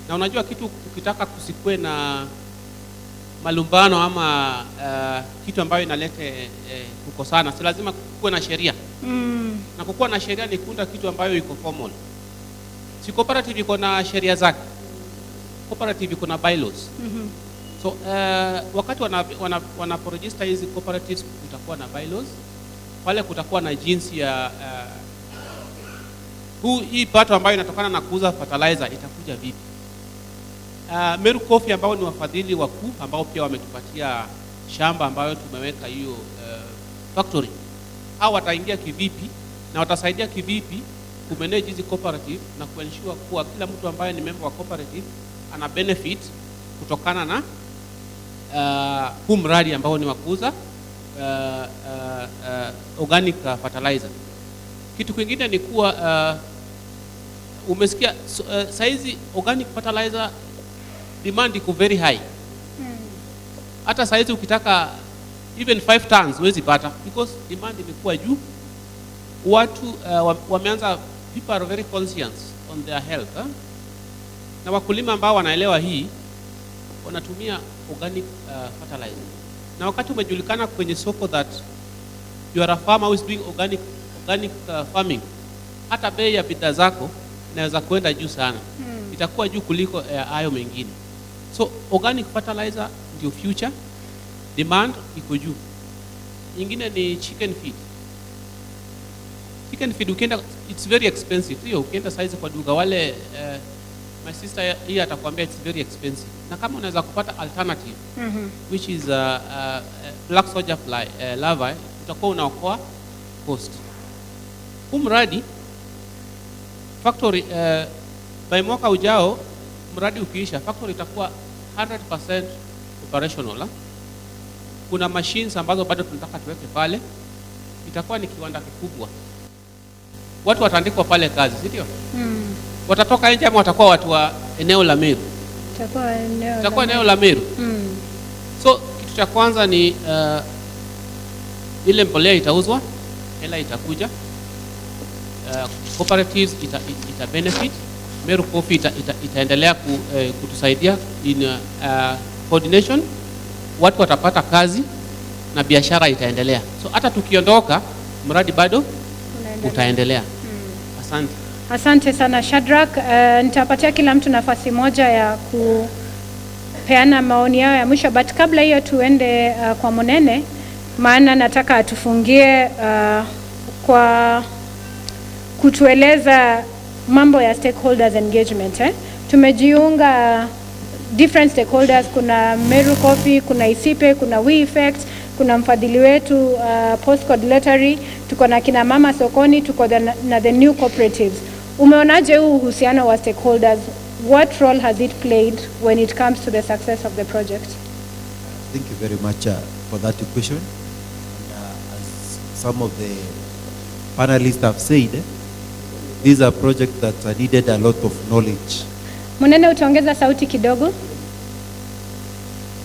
Na unajua kitu ukitaka kusikwe na malumbano ama kitu ambayo inalete kukosana, si lazima kuwe na sheria. Na kukuwa na sheria ni kuunda kitu ambayo iko formal. Si cooperative iko na sheria zake. Cooperative iko na bylaws. So wakati wanaporegister hizi cooperatives kutakuwa na bylaws. Pale kutakuwa na jinsi ya hii pato ambayo inatokana na kuuza fertilizer itakuja vipi. Meru Coffee ambao ni wafadhili wakuu ambao pia wametupatia shamba ambayo tumeweka hiyo factory. Hao wataingia kivipi na watasaidia kivipi kumanage hizi cooperative na kuensure kuwa kila mtu ambaye ni member wa cooperative ana benefit kutokana na huu mradi ambao ni wa kuuza organic fertilizer. Kitu kingine ni kuwa umesikia saizi organic fertilizer demand iko very high. Hata saizi ukitaka even 5 tons huwezi pata because demand imekuwa juu. Watu wameanza, people are very conscious on their health. Na wakulima ambao wanaelewa hii wanatumia organic fertilizer. Na wakati umejulikana kwenye soko that you are a farmer who is doing organic farming, hata bei ya bidhaa zako inaweza kwenda juu sana. Itakuwa juu kuliko hayo mengine. So organic fertilizer ndio future. demand iko juu. Nyingine ni chicken feed. Chicken feed ukienda, it's very expensive. Hiyo ukienda size kwa duka wale my sister hii atakwambia it's very expensive. Na kama unaweza kupata alternative which is black soldier fly larvae, utakuwa unaokoa cost. Huu mradi factory by mwaka ujao, mradi ukiisha, factory itakuwa 100% operational. Kuna machines ambazo bado tunataka tuweke pale. Itakuwa ni kiwanda kikubwa. Watu wataandikwa pale kazi, si ndio? Watatoka nje ama watakuwa watu wa eneo la Meru? Itakuwa eneo la Meru. So kitu cha kwanza ni ile mbolea itauzwa, hela itakuja. Cooperatives ita benefit. Meru Coffee itaendelea kutusaidia in coordination. Watu watapata kazi na biashara itaendelea. So hata tukiondoka, mradi bado utaendelea. Asante. Asante sana Shadrack. Nitapatia kila mtu nafasi moja ya kupeana maoni yao ya mwisho, but kabla hiyo tuende kwa Monene, maana nataka atufungie kwa kutueleza mambo ya stakeholders engagement. Tumejiunga different stakeholders, kuna Meru Coffee, kuna Isipe, kuna WeEffect, kuna mfadhili wetu Postcode Lottery, tuko na kina mama sokoni, tuko na the new cooperatives. Umeonaje huu uhusiano wa stakeholders? What role has it played when it comes to the success of the project? Thank you very much for that question. As some of the panelists have said, these are projects that needed a lot of knowledge. Munene, utaongeza sauti kidogo?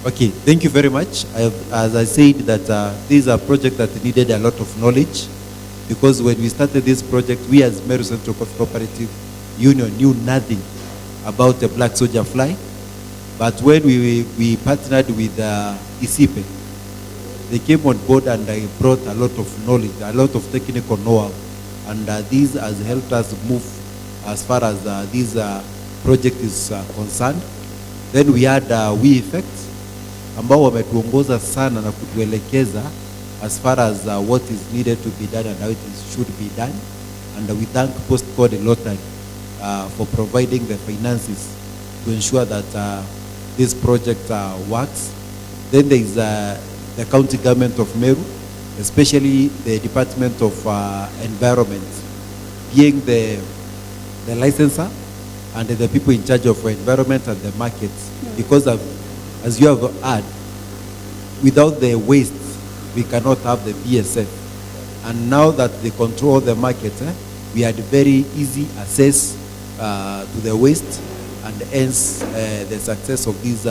Okay, thank you very much. As I said that these are projects that needed a lot of knowledge, because when we started this project, we as Meru Central Coffee Cooperative Union knew nothing about the black soldier fly. But when we partnered with Isipe, they came on board and they brought a lot of knowledge, a lot of technical know-how. And this has helped us move as far as this project is concerned. Then we had WeEffect, ambao wametuongoza sana na kutuelekeza as far as what is needed to be done and how it should be done. And we thank Postcode Lottery for providing the finances to ensure that this project works. Then there is the county government of Meru, especially the Department of Environment, being the licensor and the people in charge of environment and the markets. Because as you have heard, without the waste, we cannot have the BSF. And now that they control the market, we had very easy access to the waste, and hence the success of these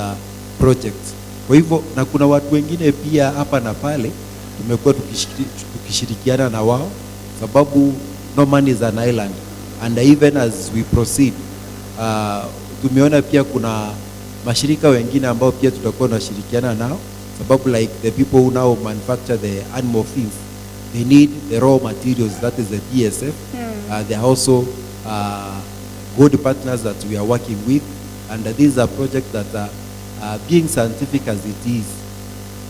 projects. Kwa hivyo, na kuna watu wengine pia hapa na pale tumekuwa tukishirikiana na wao, sababu no man is an island. And even as we proceed, tumeona pia kuna mashirika wengine ambao pia tutakuwa tunashirikiana nao, sababu like the people who now manufacture the animal feeds, they need the raw materials, that is the BSF. They are also good partners that we are working with, and these are projects that are being scientific as it is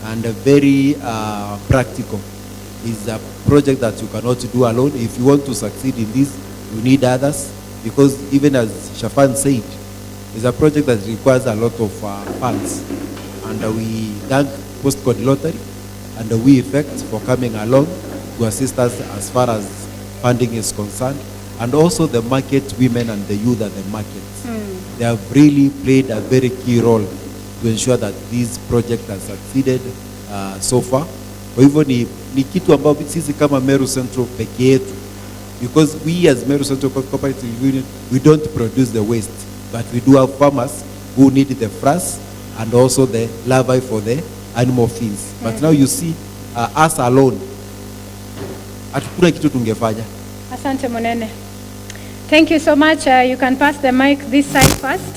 and very practical. Is a project that you cannot do alone. If you want to succeed in this, you need others, because even as Shafan said, it's a project that requires a lot of funds, and we thank Postcode Lottery and WeEffect for coming along to assist us as far as funding is concerned, and also the market women and the youth at the markets. They have really played a very key role to ensure that this project has succeeded so far. Kwa hivyo ni kitu ambao sisi kama Meru Central peke yetu, because we as Meru Central Cooperative Union, we don't produce the waste, but we do have farmers who need the frass and also the larvae for the animal feeds. But now you see us alone, hatukuna kitu tungefanya. Asante Monene. Thank you so much. You can pass the mic this side first,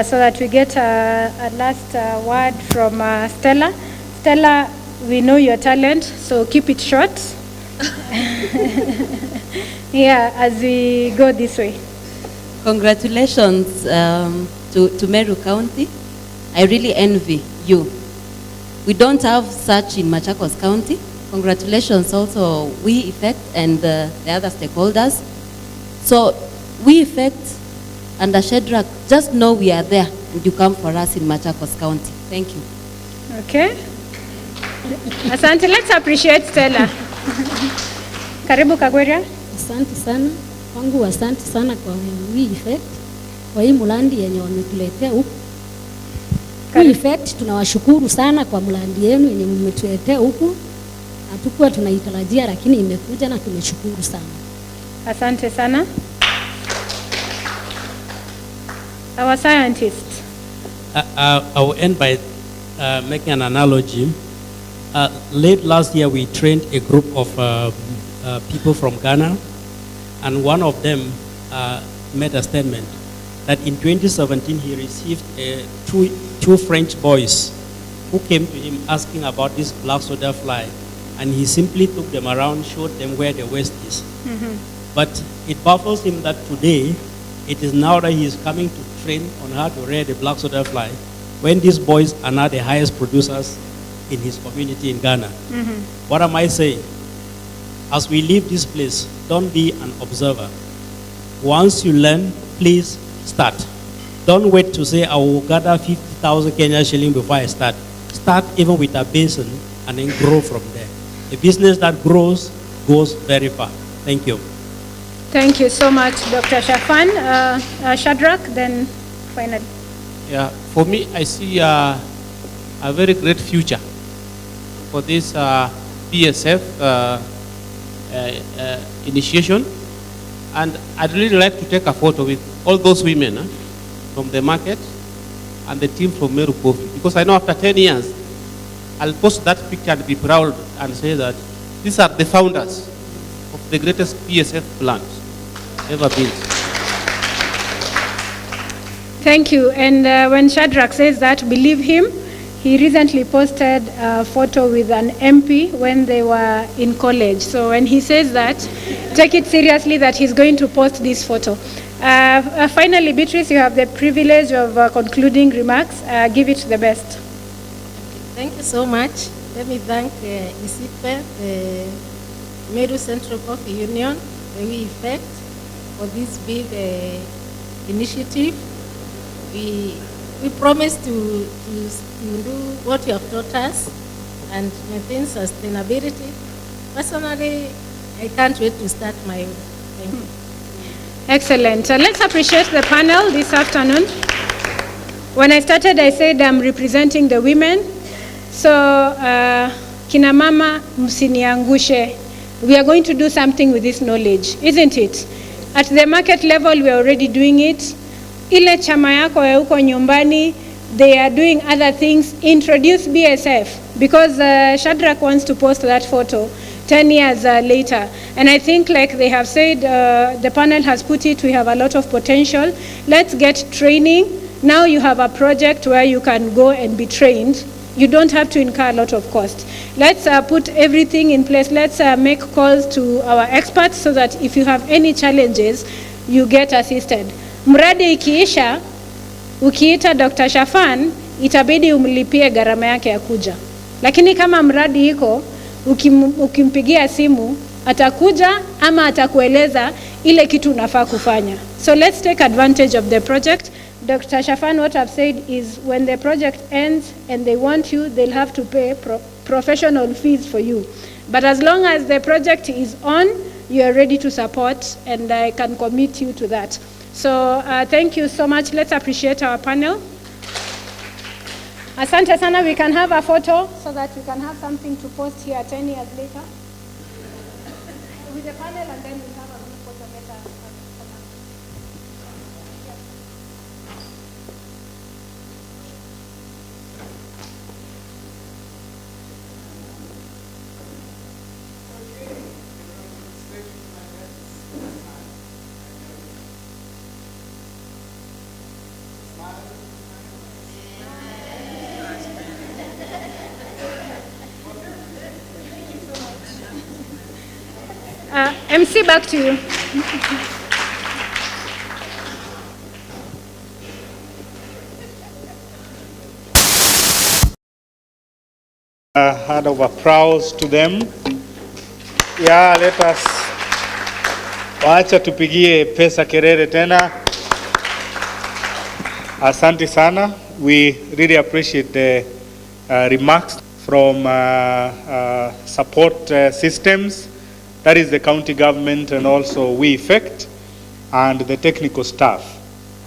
so that we get a last word from Stella. Stella, we know your talent, so keep it short. Yeah, as we go this way. Congratulations to Meru County. I really envy you. We don't have such in Machakos County. Congratulations also We Effect and the other stakeholders. So We Effect and the Shadrach, just know we are there and you come for us in Machakos County. Thank you. Okay. Asante, let's appreciate Stella. Karibu Kagweria. Asante sana. Kwangu asante sana kwa We Effect. Kwa hii mlandi yenye wametuletea huku. We Effect tunawashukuru sana kwa mlandi yenu yenye mmetuletea huku. Hatukuwa tunaitarajia lakini imekuja na tumeshukuru sana. Asante sana. Our scientist. I will end by making an analogy. Late last year, we trained a group of people from Ghana, and one of them made a statement that in 2017 he received two French boys who came to him asking about this black soda fly, and he simply took them around, showed them where the waste is. Mm-hmm. But it baffles him that today, it is now that he is coming to train on how to rear the black soda fly, when these boys are now the highest producers in his community in Ghana. Mm-hmm. What am I saying? As we leave this place, don't be an observer. Once you learn, please start. Don't wait to say, I will gather 50,000 Kenya shilling before I start. Start even with a basin and then grow from there. A business that grows goes very far. Thank you. Thank you so much, Dr. Shafan. Shadrach, then finally. Yeah, for me, I see a very great future for this BSF initiation. And I'd really like to take a photo with all those women from the market and the team from Meru Coffee. Because I know after 10 years, I'll post that picture and be proud and say that these are the founders of the greatest BSF plant ever built. Thank you. And when Shadrach says that, believe him. He recently posted a photo with an MP when they were in college. So when he says that, take it seriously that he's going to post this photo. Finally, Beatrice, you have the privilege of concluding remarks. Give it the best. Thank you so much. Let me thank ISIPE, the Meru Central Coffee Union, the We Effect, for this big initiative. We promise to do what you have taught us and maintain sustainability. Personally, I can't wait to start my own. Thank you. Excellent. Let's appreciate the panel this afternoon. When I started, I said I'm representing the women. So, kina mama msiniangushe. We are going to do something with this knowledge, isn't it? At the market level, we are already doing it. Ile chama yako ya huko nyumbani, they are doing other things. Introduce BSF, because Shadrach wants to post that photo 10 years later. And I think, like they have said, the panel has put it, we have a lot of potential. Let's get training. Now you have a project where you can go and be trained. You don't have to incur a lot of cost. Let's put everything in place. Let's make calls to our experts so that if you have any challenges, you get assisted. Mradi ikiisha, ukiita Dr. Shafan, itabidi umlipie gharama yake ya kuja. Lakini kama mradi iko, ukimpigia simu, atakuja ama atakueleza ile kitu unafaa kufanya. So let's take advantage of the project. Dr. Shafan, what I've said is when the project ends and they want you, they'll have to pay professional fees for you. But as long as the project is on, you are ready to support, and I can commit you to that. So thank you so much. Let's appreciate our panel. Asante sana, we can have a photo so that we can have something to post here 10 years later. With the panel, and then we'll have a group photo later. MC, back to you. hand of applause to them. Yeah, let us. Wacha tupigie pesa kelele tena. Asante sana. We really appreciate the remarks from support systems. That is the county government and also we effect and the technical staff.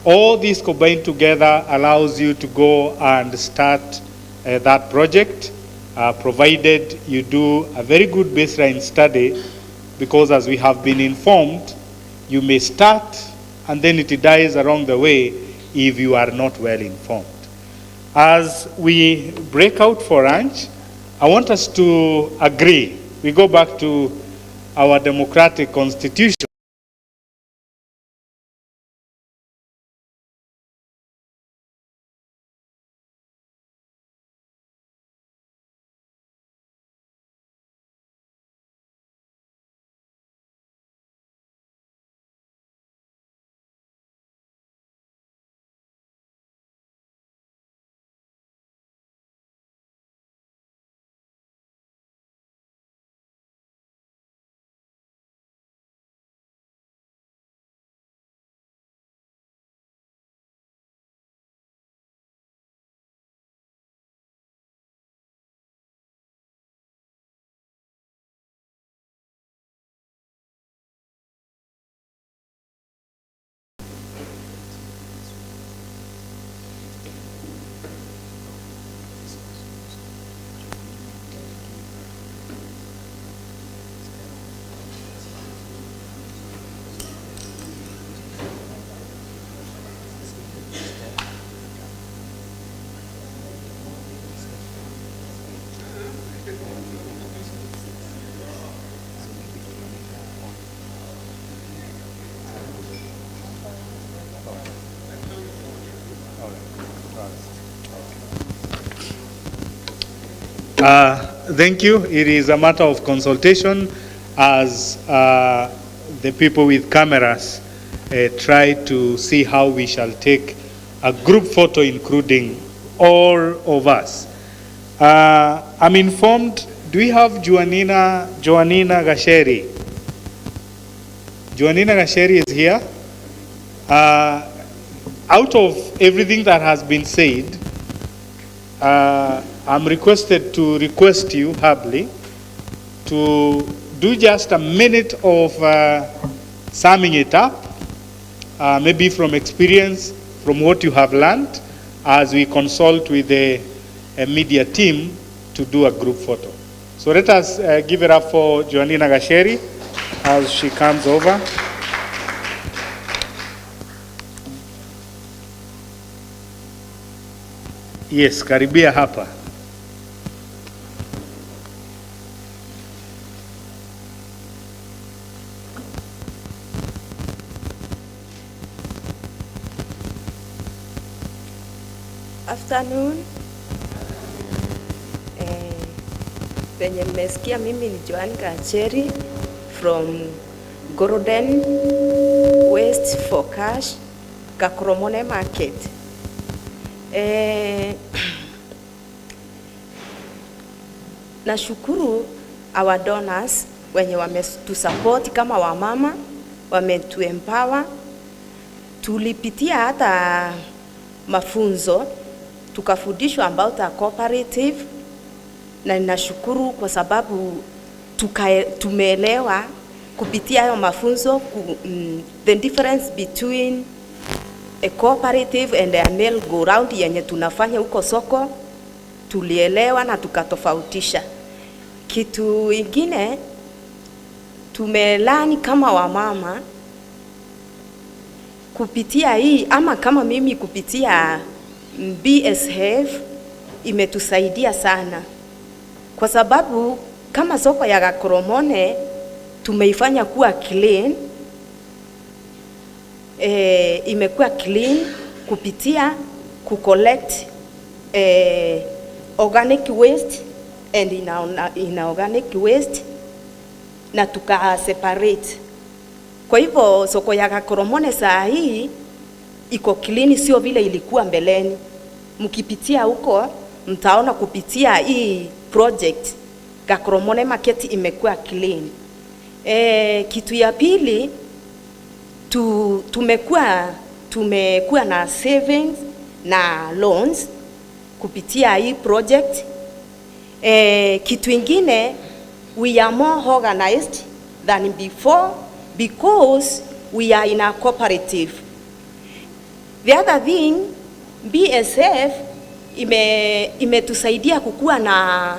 All these combined together allows you to go and start that project, provided you do a very good baseline study, because as we have been informed, you may start and then it dies along the way if you are not well informed. As we break out for lunch, I want us to agree. We go back to our democratic constitution. Thank you. It is a matter of consultation as the people with cameras try to see how we shall take a group photo including all of us. I'm informed, do we have Joanina Gasheri? Joanina Gasheri is here. Out of everything that has been said, I'm requested to request you humbly to do just a minute of summing it up, maybe from experience, from what you have learned, as we consult with the media team to do a group photo. So let us give it up for Joanina Gasheri as she comes over. Yes, karibia hapa. Afternoon. Penye mmesikia mimi ni Joan Gacheri from Goroden West for Cash Kakromone Market. Nashukuru our donors wenye wametusupport kama wamama, wametuempower. Tulipitia hata mafunzo tukafundishwa about a cooperative, na ninashukuru kwa sababu tumeelewa kupitia hayo mafunzo the difference between a cooperative and a mill go round yenye tunafanya huko soko, tulielewa na tukatofautisha. Kitu ingine tumelani kama wamama kupitia hii, ama kama mimi kupitia BSF imetusaidia sana, kwa sababu kama soko ya Gakoromone tumeifanya kuwa clean. Imekuwa clean kupitia collect organic waste and inorganic waste na tuka separate. Kwa hivyo soko ya Gakoromone saa hii iko clean, sio vile ilikuwa mbeleni. Mkipitia huko mtaona kupitia hii project Gakoromone market imekuwa clean. Kitu ya pili, tumekuwa na savings na loans kupitia hii project. Kitu ingine, we are more organized than before because we are in a cooperative. The other thing, BSF imetusaidia kukuwa na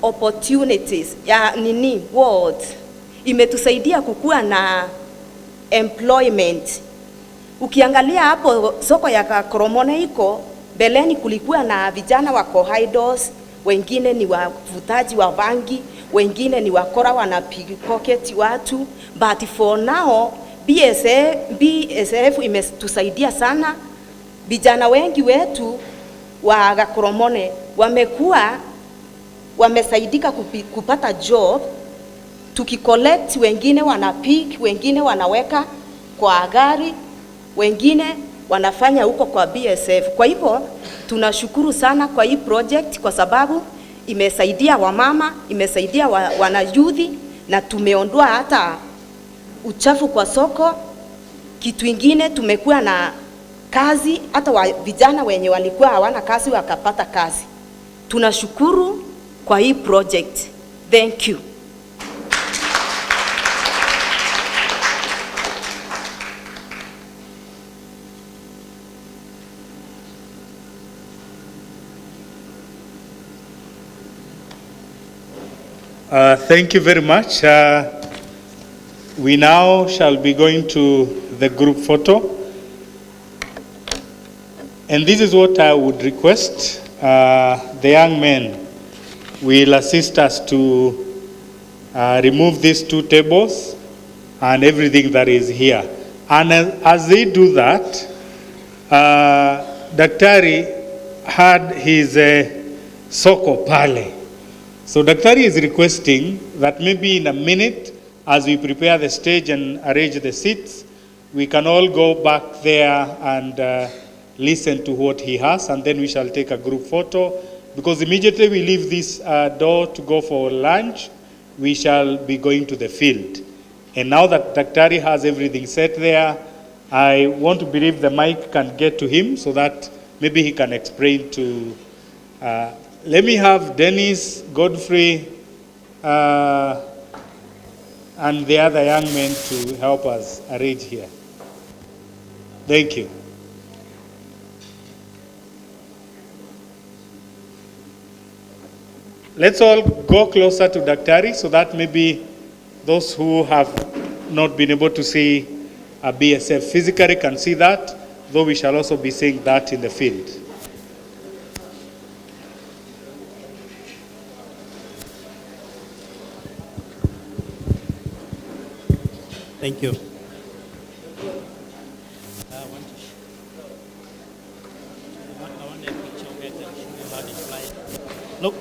opportunities ya imetusaidia kukuwa na employment. Ukiangalia hapo soko ya Gakoromone iko beleni, kulikuwa na vijana wako idols, wengine ni wavutaji wa bangi, wengine ni wakora wanapickpocket watu, but for now BSF imetusaidia sana. Vijana wengi wetu wa Gakoromone wamesaidika kupata job, tukicollect, wengine wanapick, wengine wanaweka kwa gari, wengine wanafanya huko kwa BSF. Kwa hivyo tunashukuru sana kwa hii project kwa sababu imesaidia wamama, imesaidia wanayuthi, na tumeondoa hata uchafu kwa soko. Kitu ingine, tumekuwa na kazi, hata vijana wenye walikuwa hawana kazi wakapata kazi. Tunashukuru kwa hii project. Thank you. Thank you very much. We now shall be going to the group photo. And this is what I would request. The young men will assist us to remove these two tables and everything that is here. And as they do that, Daktari had his soko pale. So Daktari is requesting that maybe in a minute, as we prepare the stage and arrange the seats, we can all go back there and listen to what he has, and then we shall take a group photo. Because immediately we leave this door to go for lunch, we shall be going to the field. And now that Daktari has everything set there, I want to believe the mic can get to him so that maybe he can explain to let me have Dennis, Godfrey, and the other young men to help us arrange here. Thank you. Let's all go closer to Daktari so that maybe those who have not been able to see a BSF physically can see that, though we shall also be seeing that in the field. Thank you.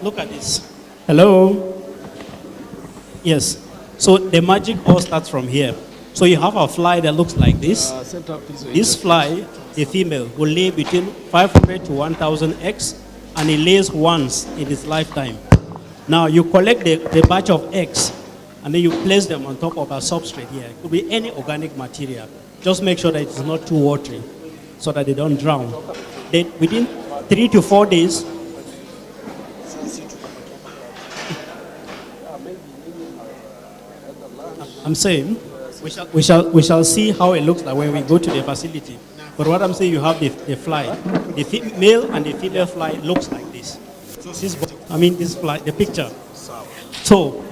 Look at this. Hello? Yes. So the magic all starts from here. So you have a fly that looks like this. This fly, the female, will lay between 500 to 1,000 eggs, and it lays once in its lifetime. Now you collect the batch of eggs, and then you place them on top of a substrate here. It could be any organic material. Just make sure that it's not too watery so that they don't drown. Then within 3 to 4 days, I'm saying we shall see how it looks like when we go to the facility. But what I'm saying, you have the fly. The male and the female fly looks like this. This fly, the picture. So,